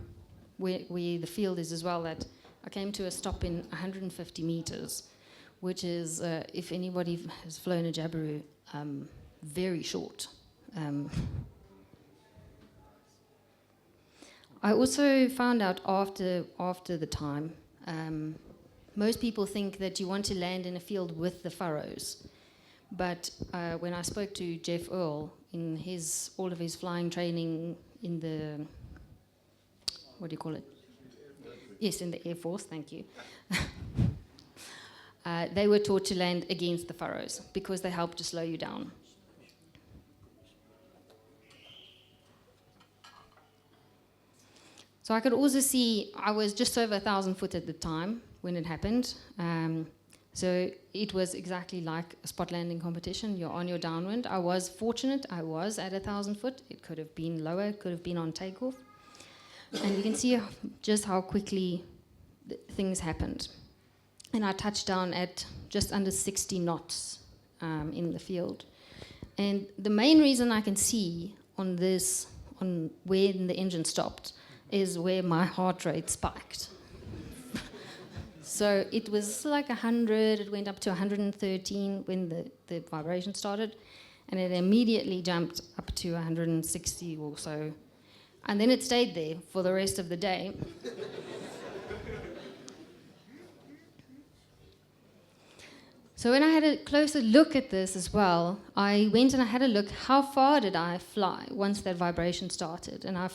where the field is as well that I came to a stop in 150 meters, which is, if anybody has flown a Jabiru, very short. I also found out after the time, most people think that you want to land in a field with the furrows. But when I spoke to Jeff Earl in all of his flying training in the, what do you call it? Yes, in the Air Force, thank you. They were taught to land against the furrows because they help to slow you down. So I could also see I was just over 1,000 foot at the time when it happened. So it was exactly like a spot landing competition. You're on your downwind. I was fortunate. I was at 1,000 foot. It could have been lower. It could have been on takeoff. And you can see just how quickly things happened. And I touched down at just under 60 knots in the field. And the main reason I can see on where the engine stopped, is where my heart rate spiked. So it was like 100, it went up to 113 when the vibration started, and it immediately jumped up to 160 or so. And then it stayed there for the rest of the day. So when I had a closer look at this as well, I went and I had a look, how far did I fly once that vibration started? And I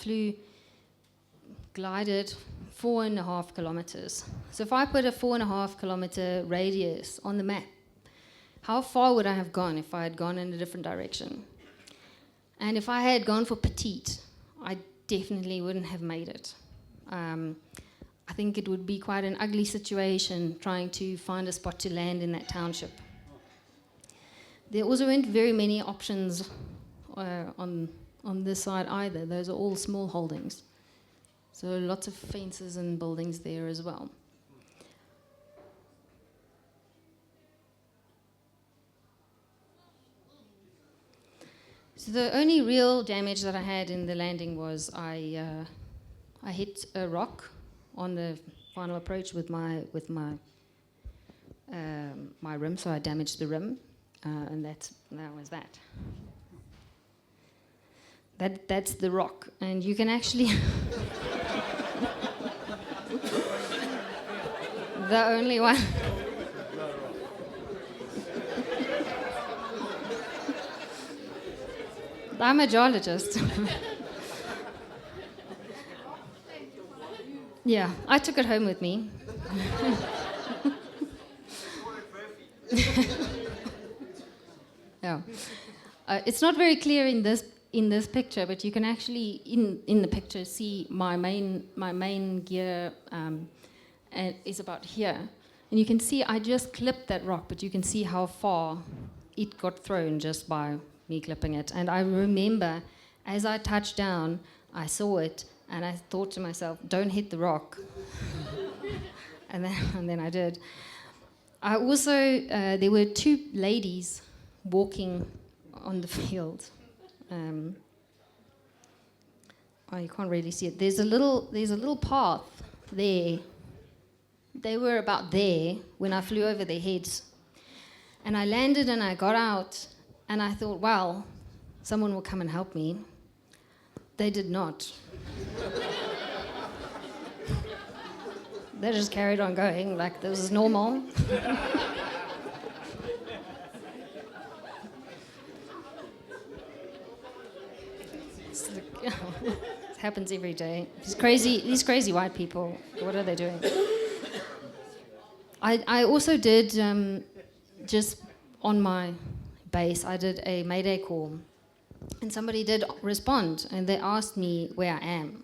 glided 4.5 kilometers. So if I put a 4.5 kilometer radius on the map, how far would I have gone if I had gone in a different direction? And if I had gone for petite, I definitely wouldn't have made it. I think it would be quite an ugly situation trying to find a spot to land in that township. There also weren't very many options on this side either. Those are all small holdings. So lots of fences and buildings there as well. So the only real damage that I had in the landing was I hit a rock on the final approach with my rim, so I damaged the rim, and that was that. That's the rock, and you can actually the only one. I'm a geologist. Yeah, I took it home with me. Yeah, it's not very clear in this picture, but you can actually in the picture see my main gear is about here, and you can see I just clipped that rock, but you can see how far it got thrown just by me clipping it. And I remember as I touched down, I saw it, and I thought to myself, "Don't hit the rock." and then I did. I also there were two ladies walking on the field. Oh, you can't really see it. There's a little path there. They were about there when I flew over their heads. And I landed and I got out and I thought, well, someone will come and help me. They did not. They just carried on going like this is normal. It happens every day. These crazy white people, what are they doing? I also did, just on my base, I did a Mayday call. And somebody did respond, and they asked me where I am.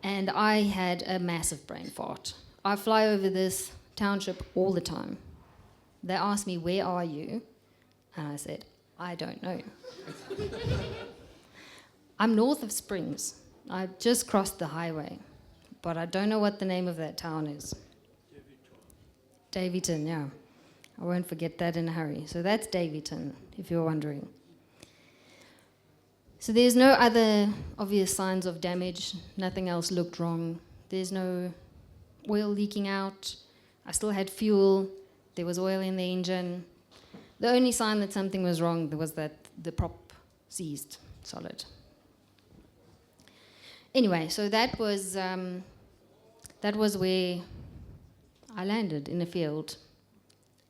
And I had a massive brain fart. I fly over this township all the time. They asked me, "Where are you?" And I said, "I don't know." I'm north of Springs. I just crossed the highway, but I don't know what the name of that town is. Davyton, yeah. I won't forget that in a hurry. So that's Davyton, if you're wondering. So there's no other obvious signs of damage. Nothing else looked wrong. There's no oil leaking out. I still had fuel. There was oil in the engine. The only sign that something was wrong was that the prop seized solid. Anyway, so that was where I landed, in a field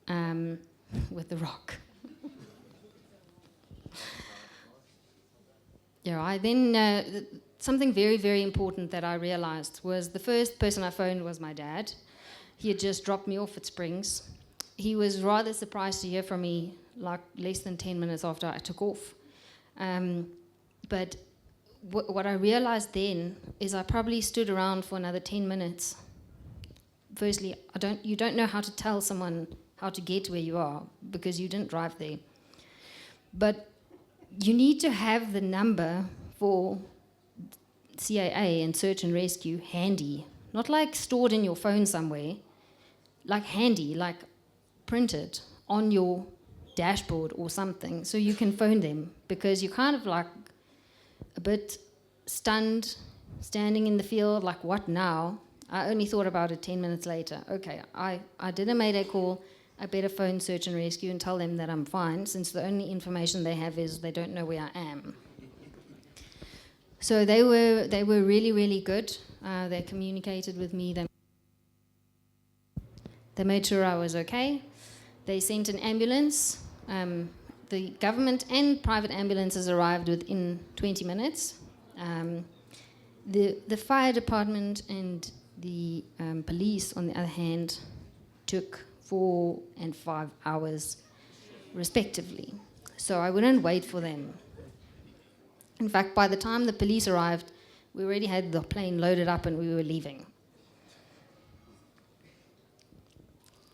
with the rock. Yeah, I then something very, very important that I realized was the first person I phoned was my dad. He had just dropped me off at Springs. He was rather surprised to hear from me like less than 10 minutes after I took off. But what I realized then is I probably stood around for another 10 minutes. Firstly, you don't know how to tell someone how to get where you are because you didn't drive there. But you need to have the number for CAA and search and rescue handy, not like stored in your phone somewhere, like handy, like printed on your dashboard or something, so you can phone them, because you're kind of like a bit stunned, standing in the field, like, what now? I only thought about it 10 minutes later. Okay, I did a Mayday call. I better phone search and rescue and tell them that I'm fine, since the only information they have is they don't know where I am. So they were really, really good. They communicated with me. They made sure I was okay. They sent an ambulance. The government and private ambulances arrived within 20 minutes. The fire department and the police, on the other hand, took 4 and 5 hours respectively. So I wouldn't wait for them. In fact, by the time the police arrived, we already had the plane loaded up and we were leaving.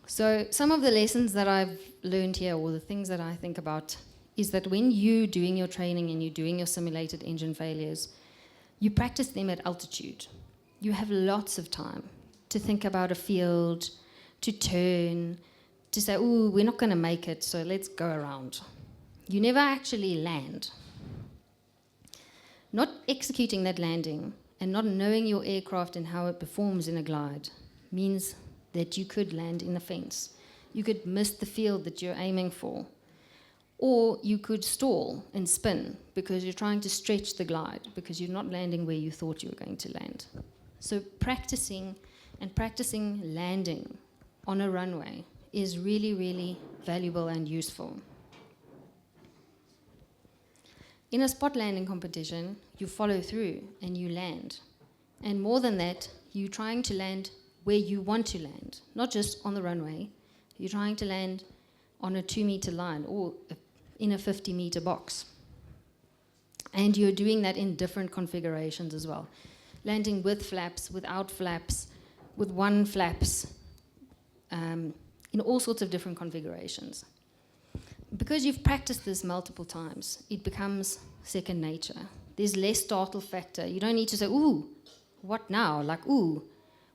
So some of the lessons that I've learned here, or the things that I think about, is that when you're doing your training and you're doing your simulated engine failures, you practice them at altitude. You have lots of time to think about a field, to turn, to say, ooh, we're not going to make it, so let's go around. You never actually land. Not executing that landing and not knowing your aircraft and how it performs in a glide means that you could land in a fence. You could miss the field that you're aiming for. Or you could stall and spin because you're trying to stretch the glide because you're not landing where you thought you were going to land. So practicing landing on a runway is really, really valuable and useful. In a spot landing competition, you follow through and you land. And more than that, you're trying to land where you want to land, not just on the runway. You're trying to land on a 2-meter line or in a 50-meter box. And you're doing that in different configurations as well. Landing with flaps, without flaps, with one flaps, in all sorts of different configurations. Because you've practiced this multiple times, it becomes second nature. There's less startle factor. You don't need to say, ooh, what now? Like, ooh,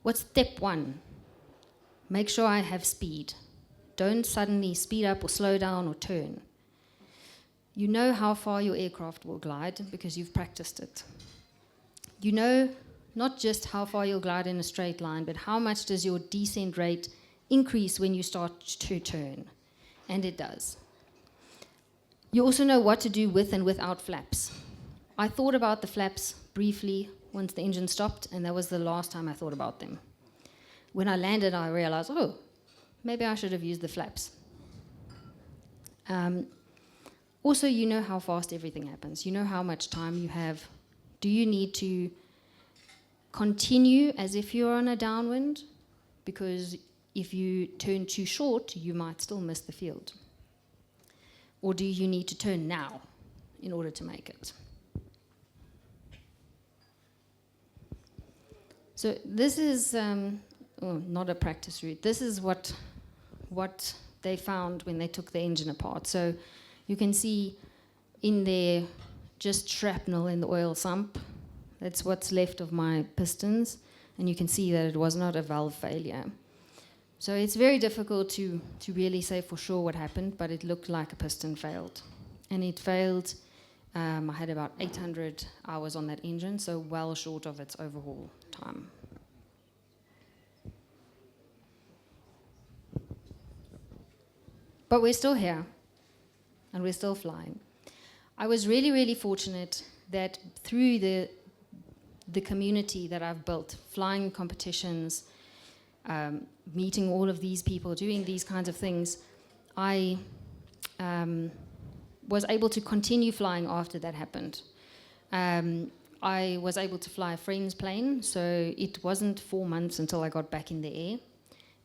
what's step 1? Make sure I have speed. Don't suddenly speed up or slow down or turn. You know how far your aircraft will glide because you've practiced it. You know not just how far you'll glide in a straight line, but how much does your descent rate increase when you start to turn. And it does. You also know what to do with and without flaps. I thought about the flaps briefly once the engine stopped, and that was the last time I thought about them. When I landed, I realized, oh, maybe I should have used the flaps. Also, you know how fast everything happens. You know how much time you have. Do you need to continue as if you're on a downwind? Because if you turn too short, you might still miss the field. Or do you need to turn now in order to make it? So this is not a practice route. This is what they found when they took the engine apart. So you can see in there just shrapnel in the oil sump. That's what's left of my pistons. And you can see that it was not a valve failure. So it's very difficult to really say for sure what happened, but it looked like a piston failed. And it failed, I had about 800 hours on that engine, so well short of its overhaul time. But we're still here, and we're still flying. I was really, really fortunate that through the the community that I've built, flying competitions, meeting all of these people, doing these kinds of things, I was able to continue flying after that happened. I was able to fly a friend's plane, so it wasn't 4 months until I got back in the air.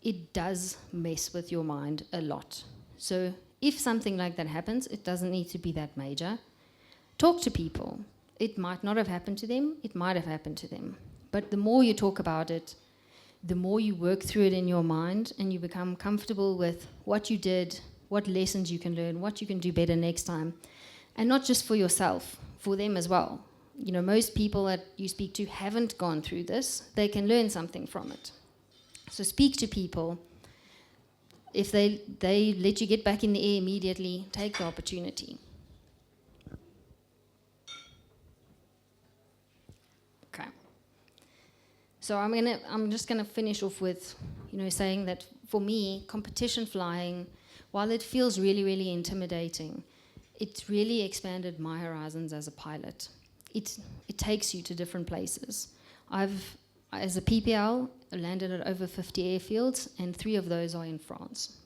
It does mess with your mind a lot. So if something like that happens, it doesn't need to be that major. Talk to people. It might not have happened to them, it might have happened to them. But the more you talk about it, the more you work through it in your mind and you become comfortable with what you did, what lessons you can learn, what you can do better next time. And not just for yourself, for them as well. You know, most people that you speak to haven't gone through this. They can learn something from it. So speak to people. If they let you get back in the air immediately, take the opportunity. Okay. So I'm just gonna finish off with, saying that for me, competition flying, while it feels really, really intimidating, it really expanded my horizons as a pilot. It takes you to different places. As a PPL, I landed at over 50 airfields, and 3 of those are in France.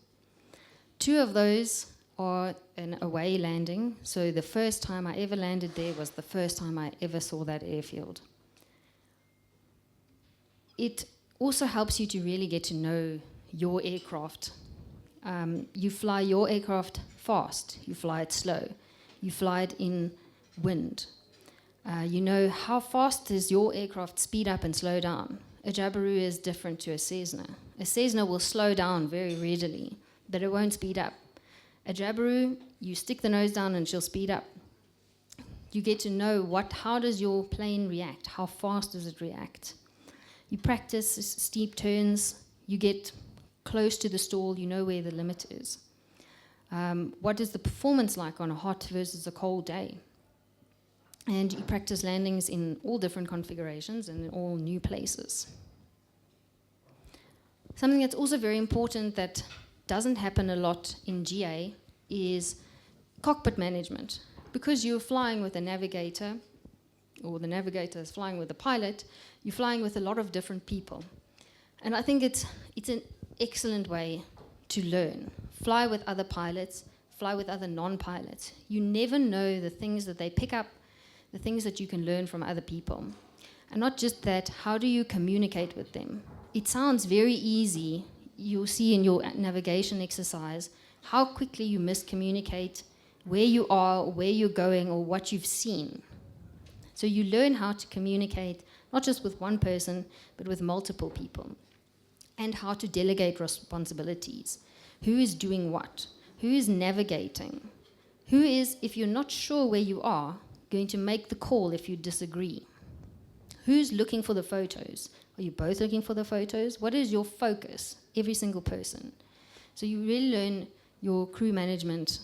2 of those are an away landing, so the first time I ever landed there was the first time I ever saw that airfield. It also helps you to really get to know your aircraft. You fly your aircraft fast, you fly it slow, you fly it in wind. You know how fast does your aircraft speed up and slow down. A Jabiru is different to a Cessna. A Cessna will slow down very readily, but it won't speed up. A Jabiru, you stick the nose down and she'll speed up. You get to know how does your plane react, how fast does it react. You practice steep turns, you get close to the stall, you know where the limit is. What is the performance like on a hot versus a cold day? And you practice landings in all different configurations and in all new places. Something that's also very important that doesn't happen a lot in GA is cockpit management. Because you're flying with a navigator, or the navigator is flying with the pilot, you're flying with a lot of different people. And I think it's an excellent way to learn. Fly with other pilots, fly with other non-pilots. You never know the things that they pick up, the things that you can learn from other people. And not just that, how do you communicate with them? It sounds very easy. You'll see in your navigation exercise how quickly you miscommunicate where you are, where you're going, or what you've seen. So you learn how to communicate, not just with one person, but with multiple people. And how to delegate responsibilities. Who is doing what? Who is navigating? Who is, if you're not sure where you are, going to make the call if you disagree? Who's looking for the photos? Are you both looking for the photos? What is your focus? Every single person. So you really learn your crew management,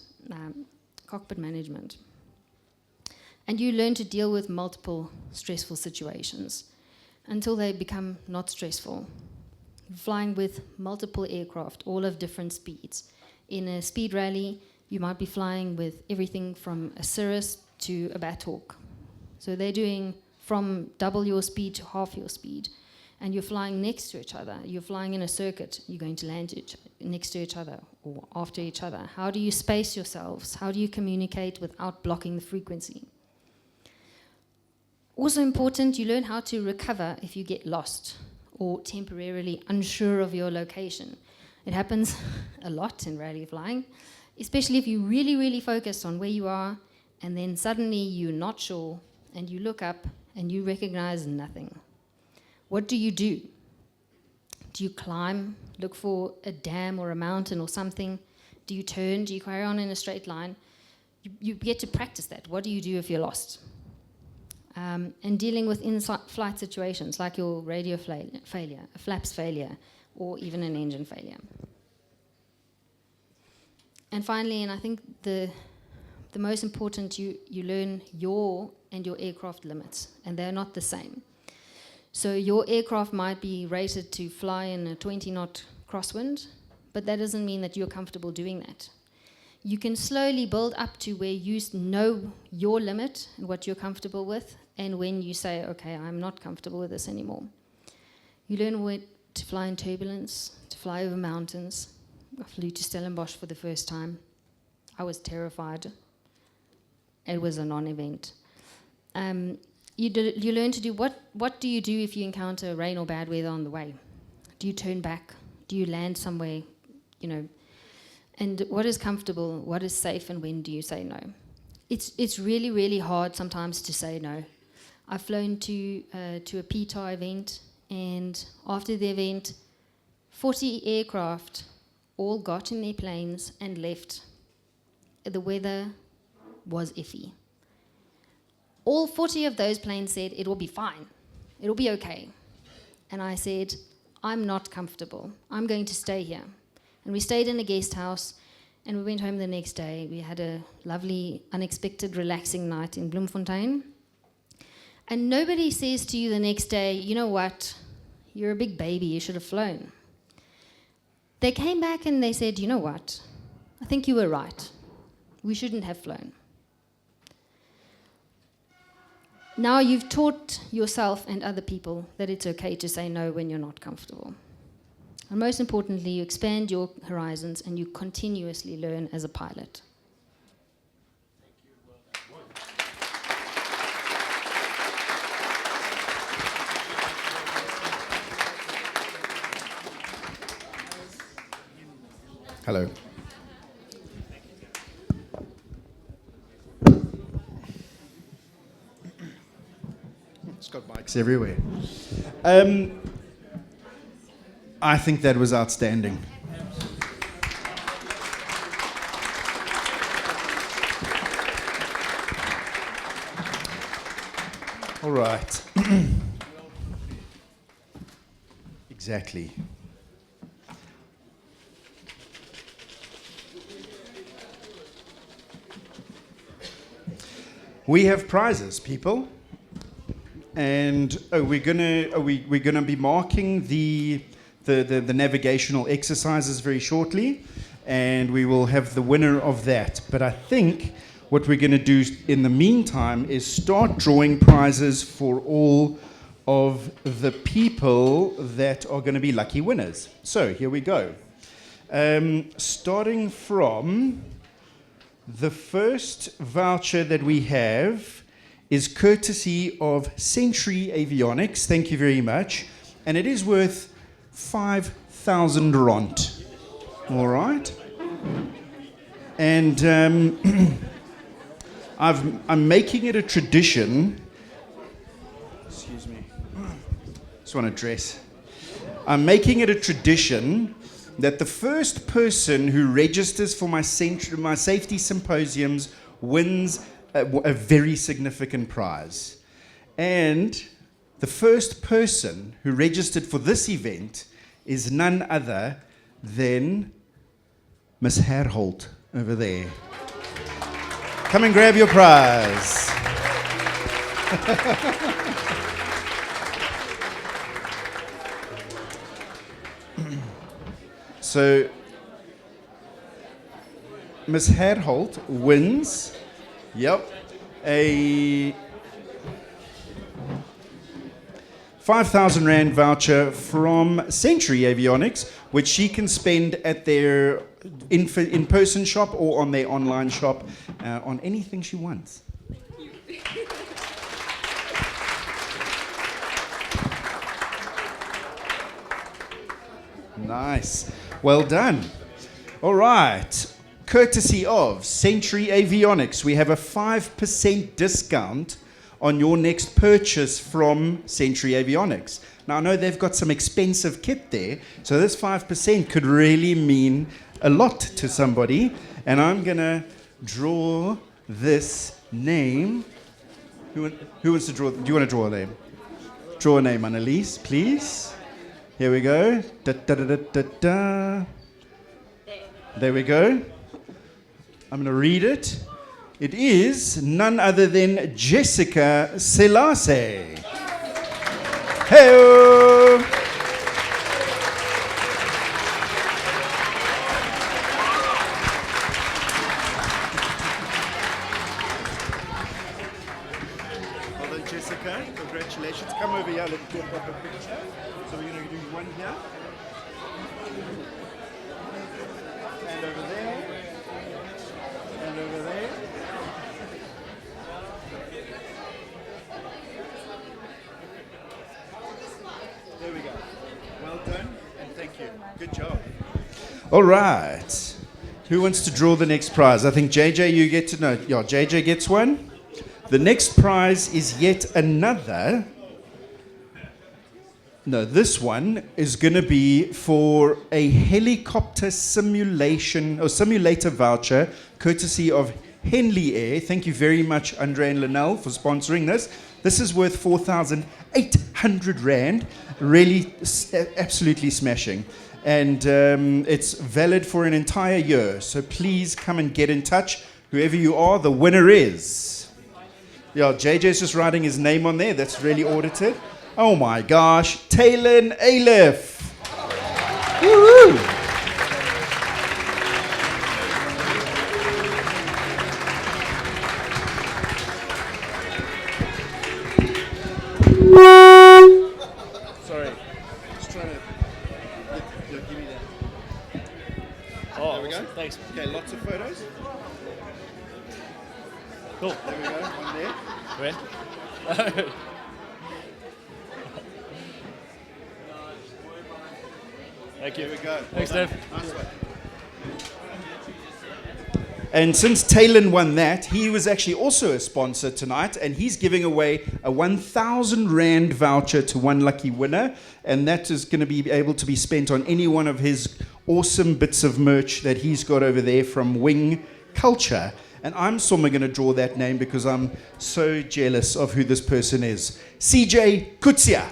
cockpit management. And you learn to deal with multiple stressful situations until they become not stressful. Flying with multiple aircraft, all of different speeds. In a speed rally, you might be flying with everything from a Cirrus to a Bathhawk. So they're doing from double your speed to half your speed. And you're flying next to each other. You're flying in a circuit. You're going to land next to each other or after each other. How do you space yourselves? How do you communicate without blocking the frequency? Also important, you learn how to recover if you get lost or temporarily unsure of your location. It happens a lot in rally flying, especially if you really, really focus on where you are, and then suddenly you're not sure, and you look up and you recognize nothing. What do you do? Do you climb, look for a dam or a mountain or something? Do you turn? Do you carry on in a straight line? You get to practice that. What do you do if you're lost? And dealing with in-flight situations like your radio failure, a flaps failure, or even an engine failure. And finally, and I think the most important, you learn your and your aircraft limits, and they're not the same. So your aircraft might be rated to fly in a 20-knot crosswind, but that doesn't mean that you're comfortable doing that. You can slowly build up to where you know your limit and what you're comfortable with, and when you say, okay, I'm not comfortable with this anymore. You learn where to fly in turbulence, to fly over mountains. I flew to Stellenbosch for the first time. I was terrified. It was a non-event. You learn to do, what do you do if you encounter rain or bad weather on the way? Do you turn back? Do you land somewhere, and what is comfortable, what is safe, and when do you say no? It's really, really hard sometimes to say no. I've flown to a PTAR event, and after the event, 40 aircraft all got in their planes and left. The weather was iffy. All 40 of those planes said, it will be fine, it will be okay. And I said, I'm not comfortable, I'm going to stay here. And we stayed in a guest house, and we went home the next day. We had a lovely, unexpected, relaxing night in Bloemfontein. And nobody says to you the next day, you know what, you're a big baby, you should have flown. They came back and they said, you know what, I think you were right. We shouldn't have flown. Now you've taught yourself and other people that it's okay to say no when you're not comfortable. And most importantly, you expand your horizons and you continuously learn as a pilot. Hello. It's got mics everywhere. I think that was outstanding. All right. Exactly. We have prizes, people. And we're gonna be marking the navigational exercises very shortly, and we will have the winner of that. But I think what we're going to do in the meantime is start drawing prizes for all of the people that are going to be lucky winners. So here we go. Starting from the first voucher that we have is courtesy of Century Avionics. Thank you very much. And it is worth 5,000 rand. All right. And I'm making it a tradition. Excuse me. Just want to dress. I'm making it a tradition that the first person who registers for my safety symposiums wins a very significant prize. And the first person who registered for this event is none other than Miss Herholt over there. Come and grab your prize. So, Miss Herholt wins, a 5,000 Rand voucher from Century Avionics, which she can spend at their in-person shop or on their online shop on anything she wants. Nice. Well done. All right. Courtesy of Century Avionics, we have a 5% discount on your next purchase from Century Avionics. Now, I know they've got some expensive kit there, so this 5% could really mean a lot to somebody. And I'm going to draw this name. Who wants to draw? Do you want to draw a name? Draw a name, Annalise, please. Here we go. Da, da, da, da, da, da. There we go. I'm going to read it. It is none other than Jessica Selassie. Hey-o! Okay, congratulations. Come over here, let's do a proper picture. So we're going to do one here. And over there. And over there. There we go. Well done, and thank you. Good job. All right. Who wants to draw the next prize? I think JJ, you get to know. Yeah, JJ gets one. The next prize is yet another. No, this one is going to be for a helicopter simulation or simulator voucher, courtesy of Henley Air. Thank you very much, Andre and Linnell, for sponsoring this. This is worth 4,800 Rand. Really, absolutely smashing. And it's valid for an entire year. So please come and get in touch. Whoever you are, the winner is. Yeah, JJ's just writing his name on there. That's really audited. Oh my gosh, Talon Aleph. Woo-hoo. Sorry, just trying to give me that. Oh, There we go. Thanks. Okay, lots of photos. Cool. There we go, one there. Where? Thank you. There we go. Thanks, Well Dave. done. Nice one. And since Talon won that, he was actually also a sponsor tonight, and he's giving away a 1,000 Rand voucher to one lucky winner, and that is going to be able to be spent on any one of his awesome bits of merch that he's got over there from Wing Culture. And I'm somewhere going to draw that name because I'm so jealous of who this person is. CJ Kutsia.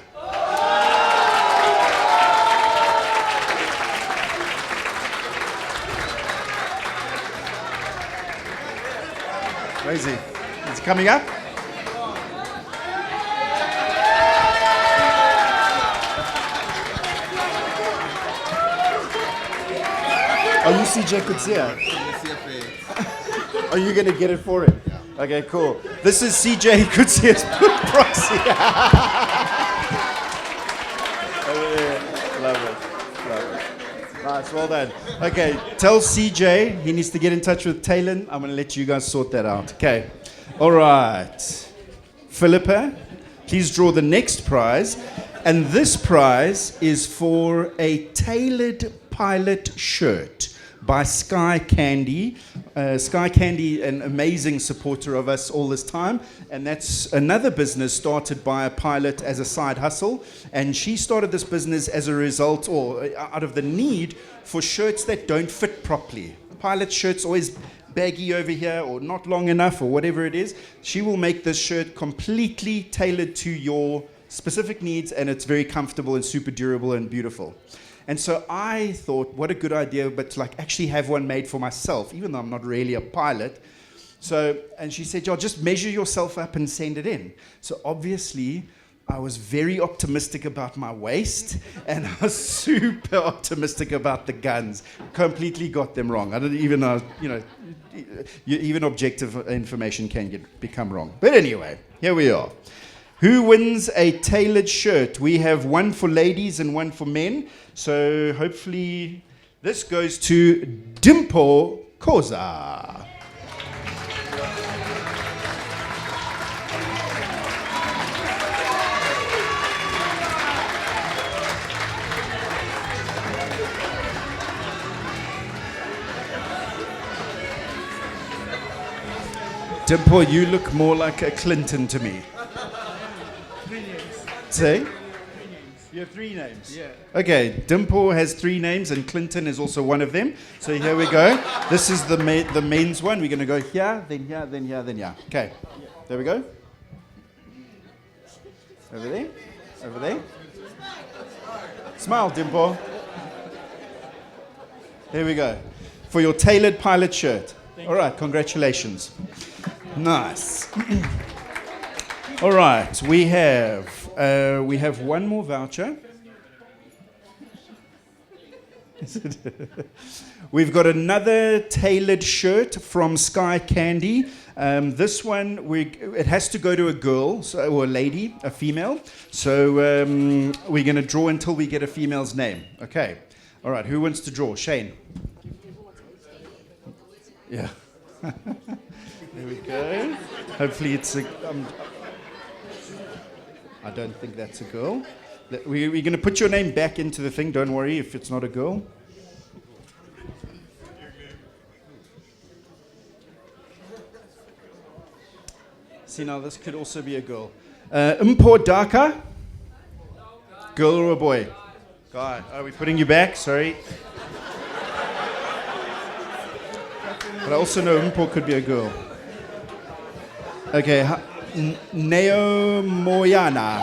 Where is he? Is he coming up? Are you CJ Kutsia? Are you going to get it for him? Okay, cool. This is CJ Kutsia's proxy. Over there. Love it. Love it. Nice, well done. Okay, tell CJ he needs to get in touch with Talon. I'm going to let you guys sort that out. Okay. All right. Philippa, please draw the next prize. And this prize is for a tailored pilot shirt by Sky Candy. Sky Candy, an amazing supporter of us all this time, and that's another business started by a pilot as a side hustle, and she started this business as a result or out of the need for shirts that don't fit properly. Pilot shirts always baggy over here or not long enough or whatever it is. She will make this shirt completely tailored to your specific needs, and it's very comfortable and super durable and beautiful. And so I thought, what a good idea, but to like actually have one made for myself, even though I'm not really a pilot. So, and she said, just measure yourself up and send it in. So obviously, I was very optimistic about my waist, and I was super optimistic about the guns. Completely got them wrong. I didn't even know, even objective information can become wrong. But anyway, here we are. Who wins a tailored shirt? We have one for ladies and one for men. So hopefully this goes to Dimpo Koza. Dimpo, you look more like a Clinton to me. Say? You have 3 names? Yeah. Okay, Dimpo has 3 names and Clinton is also one of them. So here we go. This is the men's one. We're going to go here, then here, then here, then here. Okay, there we go. Over there, over there. Smile, Dimpo. Here we go. For your tailored pilot shirt. All right, congratulations. Nice. All right, we have one more voucher. We've got another tailored shirt from Sky Candy. This one, it has to go to a girl, or a lady, a female. So we're going to draw until we get a female's name. Okay. All right. Who wants to draw? Shane. Yeah. There we go. Hopefully it's a... I don't think that's a girl. We're going to put your name back into the thing. Don't worry if it's not a girl. See, now this could also be a girl. Mpo Daka? Girl or a boy? Guy. Are we putting you back? Sorry. But I also know Mpo could be a girl. Okay. Neo Moyana.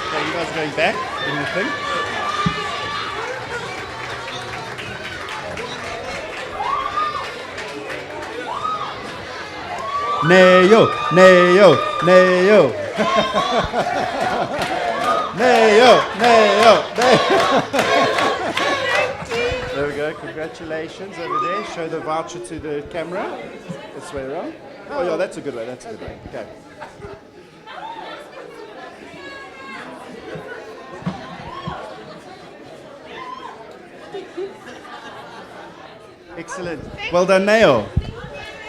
Okay, you guys are going back in the thing. Neo, Neo, Neo. Neo, Neo, Neo. There we go. Congratulations over there. Show the voucher to the camera. This way around. Oh, yeah, that's a good way. That's a good way. Okay. Excellent. Well done, Neo.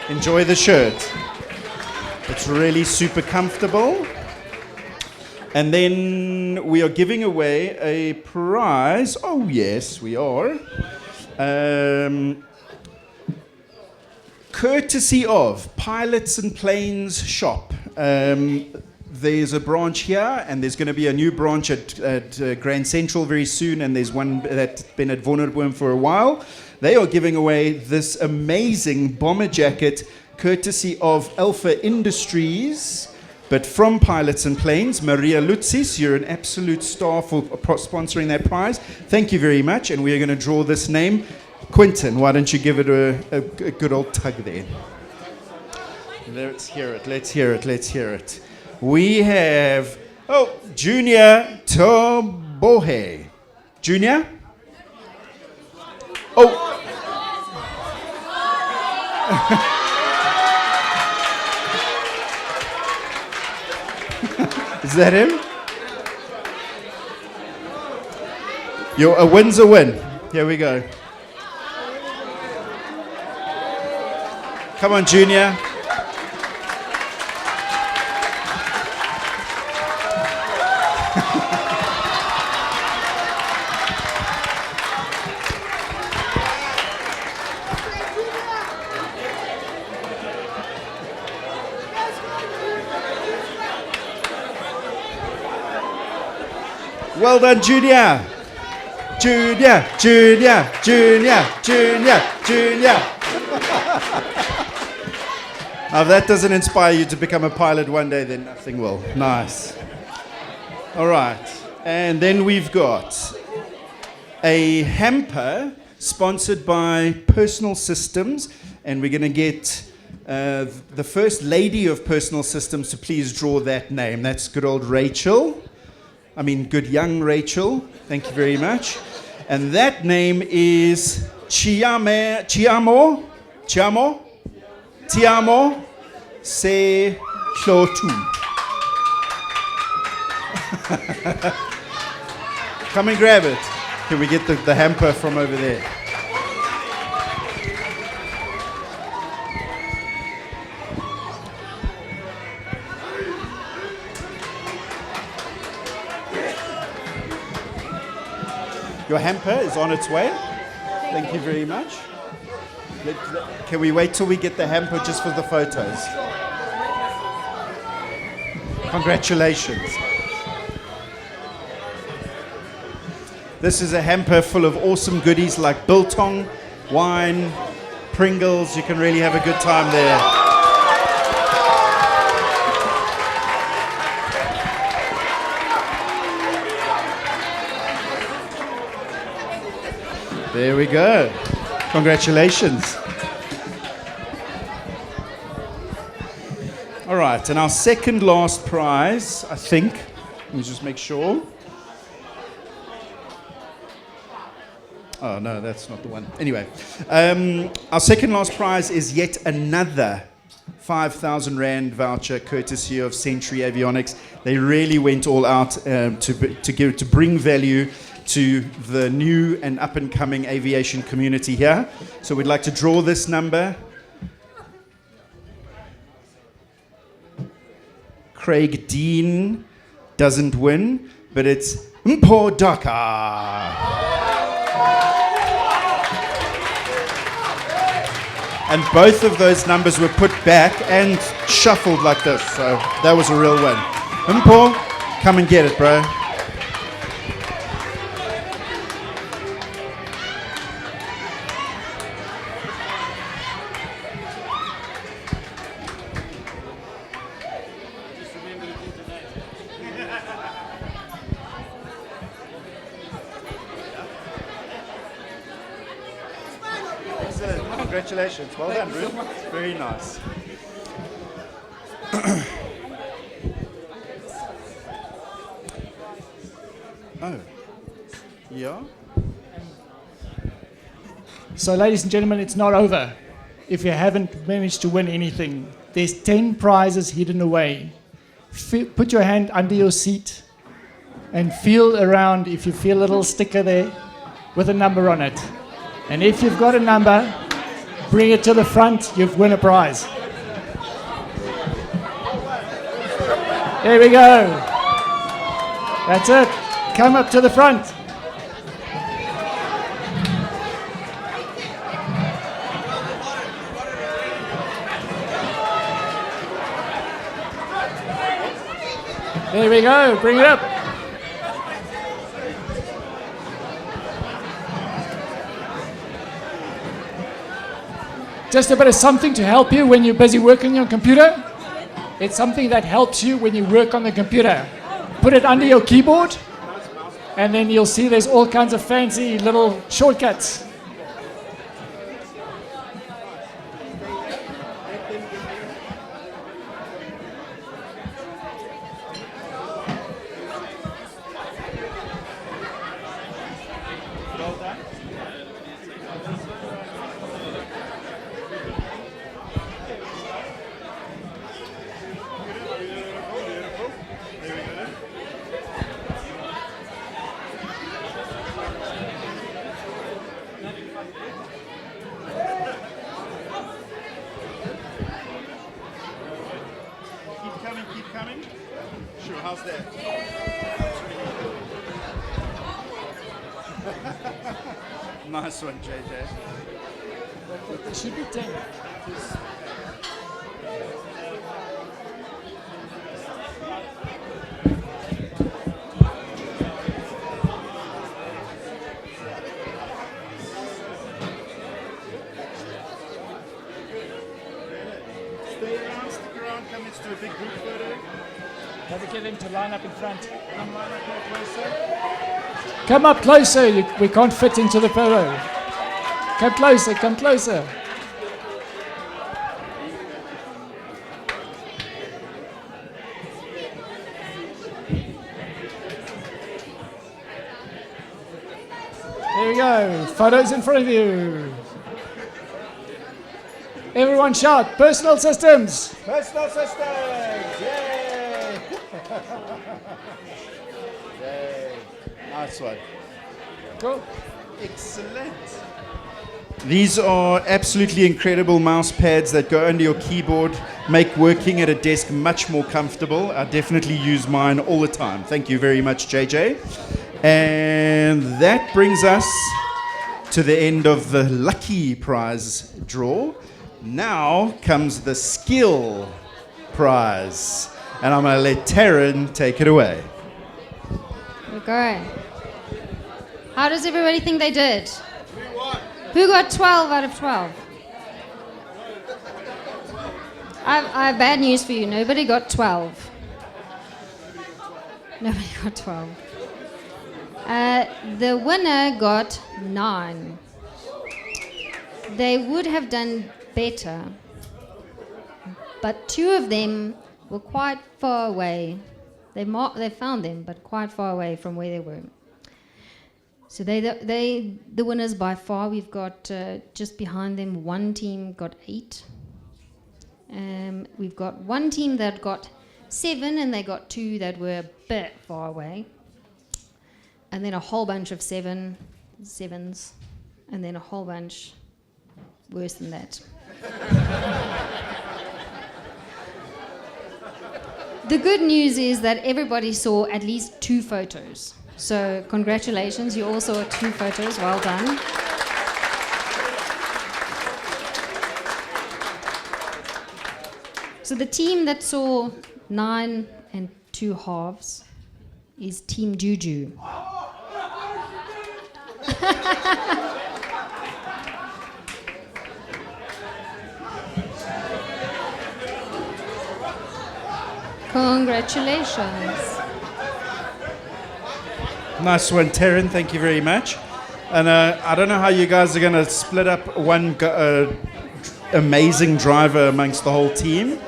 Enjoy the shirt. It's really super comfortable. And then we are giving away a prize. Oh, yes, we are. Courtesy of Pilots and Planes Shop. There's a branch here, and there's going to be a new branch at Grand Central very soon, and there's one that's been at Wonderboom for a while. They are giving away this amazing bomber jacket, courtesy of Alpha Industries, but from Pilots and Planes. Maria Lutzis, you're an absolute star for sponsoring that prize. Thank you very much, and we are going to draw this name. Quentin, why don't you give it a good old tug there? Let's hear it, let's hear it, let's hear it. We have, Junior Tobohe. Junior? Oh. Is that him? A win's a win. Here we go. Come on, Junior. Well done, Junior. Junior, Junior, Junior, Junior, Junior. Now, if that doesn't inspire you to become a pilot one day, then nothing will. Nice. All right. And then we've got a hamper sponsored by Personal Systems. And we're going to get the first lady of Personal Systems to please draw that name. That's good old Rachel. Good young Rachel. Thank you very much. And that name is Tiamo Se Clotu. Come and grab it. Can we get the hamper from over there? Your hamper is on its way. Thank you very much. Can we wait till we get the hamper just for the photos? Congratulations. This is a hamper full of awesome goodies like biltong, wine, Pringles. You can really have a good time there. There we go. Congratulations. All right, and our second last prize, I think, Let me just make sure. Oh, no, that's not the one. Anyway, our second last prize is yet another 5,000 Rand voucher courtesy of Century Avionics. They really went all out to bring value to the new and up-and-coming aviation community here. So we'd like to draw this number. Craig Dean doesn't win, but it's Mpho Daka. And both of those numbers were put back and shuffled like this. So that was a real win. Mpho, come and get it, bro. Excellent. Congratulations. Well done, Ruth. Very nice. Oh. Yeah? So, ladies and gentlemen, it's not over. If you haven't managed to win anything, there's 10 prizes hidden away. Put your hand under your seat and feel around if you feel a little sticker there with a number on it. And if you've got a number, bring it to the front, you've won a prize. There we go. That's it. Come up to the front. There we go. Bring it up. Just a bit of something to help you when you're busy working on your computer. It's something that helps you when you work on the computer. Put it under your keyboard, and then you'll see there's all kinds of fancy little shortcuts. Well done. Keep coming. Sure, how's that? Nice one, JJ. There should be 10. Stay around, stick around, come, let's do a big group photo. Have to get them to line up in front. Come line up more closer. Come up closer. We can't fit into the photo. Come closer. Come closer. There we go. Photos in front of you. Everyone shout, personal systems. Personal systems! Yay! Yay. Nice one. Cool. Excellent. These are absolutely incredible mouse pads that go under your keyboard, make working at a desk much more comfortable. I definitely use mine all the time. Thank you very much, JJ. And that brings us to the end of the lucky prize draw. Now comes the skill prize. And I'm going to let Taryn take it away. Okay. How does everybody think they did? Who got 12 out of 12? I have bad news for you. Nobody got 12. Nobody got 12. The winner got 9. They would have done better, but 2 of them were quite far away They found them, but quite far away from where they were. So they the winners by far. We've got just behind them, one team got 8. We've got one team that got 7, and they got 2 that were a bit far away. And then a whole bunch of 7s, and then a whole bunch worse than that. The good news is that everybody saw at least 2 photos. So congratulations, you all saw 2 photos, well done. So the team that saw 9 and 2 halves is Team Juju. Congratulations. Nice one, Taryn. Thank you very much. And I don't know how you guys are going to split up one amazing driver amongst the whole team,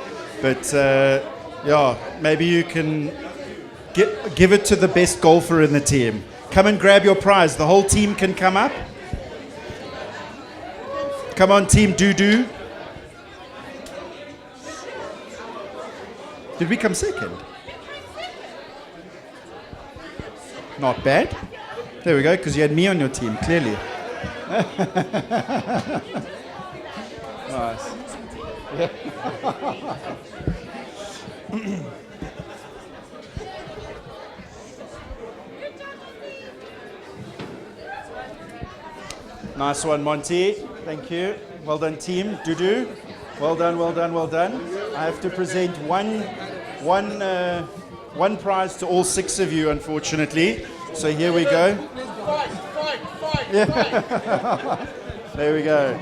but yeah, maybe you can give it to the best golfer in the team. Come and grab your prize. The whole team can come up. Come on, Team Doo-Doo. Did we come second? Not bad. There we go, because you had me on your team, clearly. Nice. Yeah. Nice one, Monty. Thank you. Well done, team. Doo-Doo. Well done, well done, well done. I have to present one prize to all 6 of you, unfortunately. So here we go. Yeah. There we go.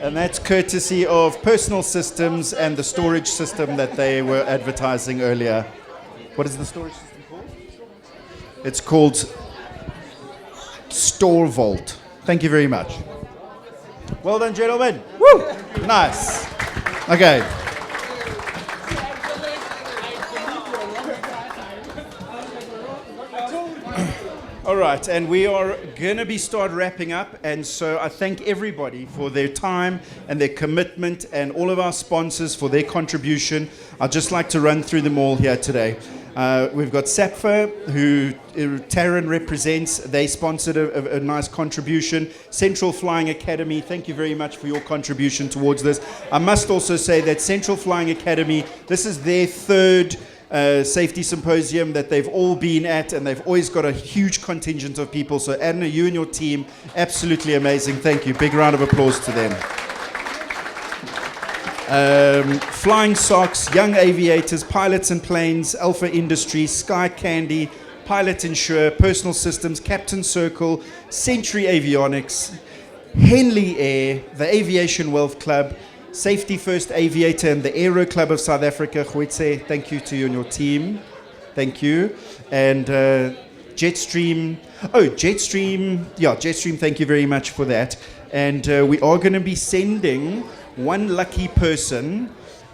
And that's courtesy of Personal Systems and the storage system that they were advertising earlier. What is the storage system called? It's called Store Vault. Thank you very much. Well done, gentlemen. Woo! Nice. Okay. All right, and we are going to start wrapping up, and so I thank everybody for their time and their commitment, and all of our sponsors for their contribution. I'd just like to run through them all here today. We've got SAPFA, who Taryn represents. They sponsored a nice contribution. Central Flying Academy, thank you very much for your contribution towards this. I must also say that Central Flying Academy, this is their 3rd safety symposium that they've all been at, and they've always got a huge contingent of people. So Adna, you and your team, absolutely amazing. Thank you. Big round of applause to them. Flying Socks, Young Aviators, Pilots and Planes, Alpha Industries, Sky Candy, Pilot Insure, Personal Systems, Captain Circle, Century Avionics, Henley Air, the Aviation Wealth Club, Safety First Aviator, and the Aero Club of South Africa. Khwetse, thank you to you and your team. Thank you. And Jetstream. Oh, Jetstream. Yeah, Jetstream, thank you very much for that. And we are going to be sending one lucky person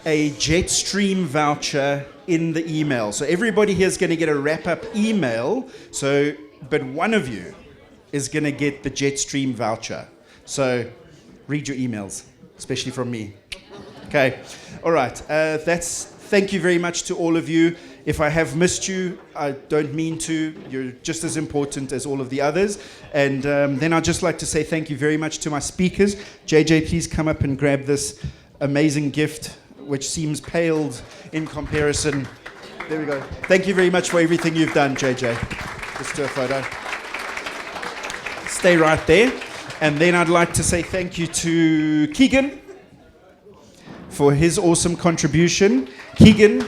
a Jetstream voucher in the email. So everybody here is going to get a wrap-up email. But one of you is going to get the Jetstream voucher. So read your emails, especially from me. Okay. All right. Thank you very much to all of you. If I have missed you, I don't mean to. You're just as important as all of the others. And then I'd just like to say thank you very much to my speakers. JJ, please come up and grab this amazing gift, which seems paled in comparison. There we go. Thank you very much for everything you've done, JJ. Let's do a photo. Stay right there. And then I'd like to say thank you to Keegan for his awesome contribution. Keegan,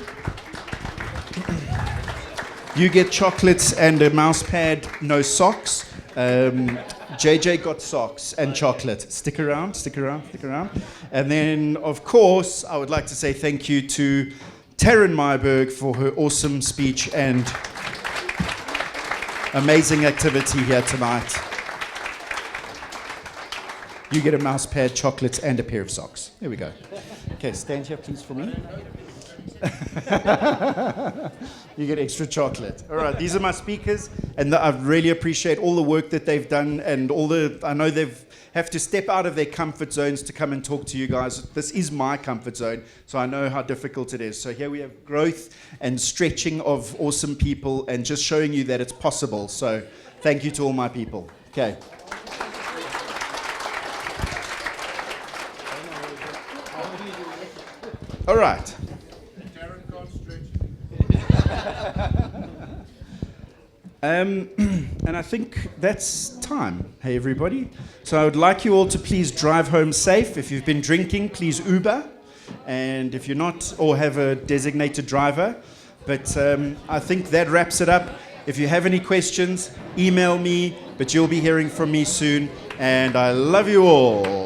you get chocolates and a mouse pad, no socks. JJ got socks and chocolate. Stick around, stick around, stick around. And then, of course, I would like to say thank you to Taryn Meyerberg for her awesome speech and amazing activity here tonight. You get a mouse pad, chocolates, and a pair of socks. There we go. Okay, stand here, please, for me. You get extra chocolate. All right, these are my speakers, and I really appreciate all the work that they've done, and I know they've have to step out of their comfort zones to come and talk to you guys. This is my comfort zone, so I know how difficult it is. So here we have growth and stretching of awesome people, and just showing you that it's possible. So thank you to all my people. Okay. All right. And I think that's time. Hey, everybody. So I would like you all to please drive home safe. If you've been drinking, please Uber. And if you're not, or have a designated driver. But I think that wraps it up. If you have any questions, email me. But you'll be hearing from me soon. And I love you all.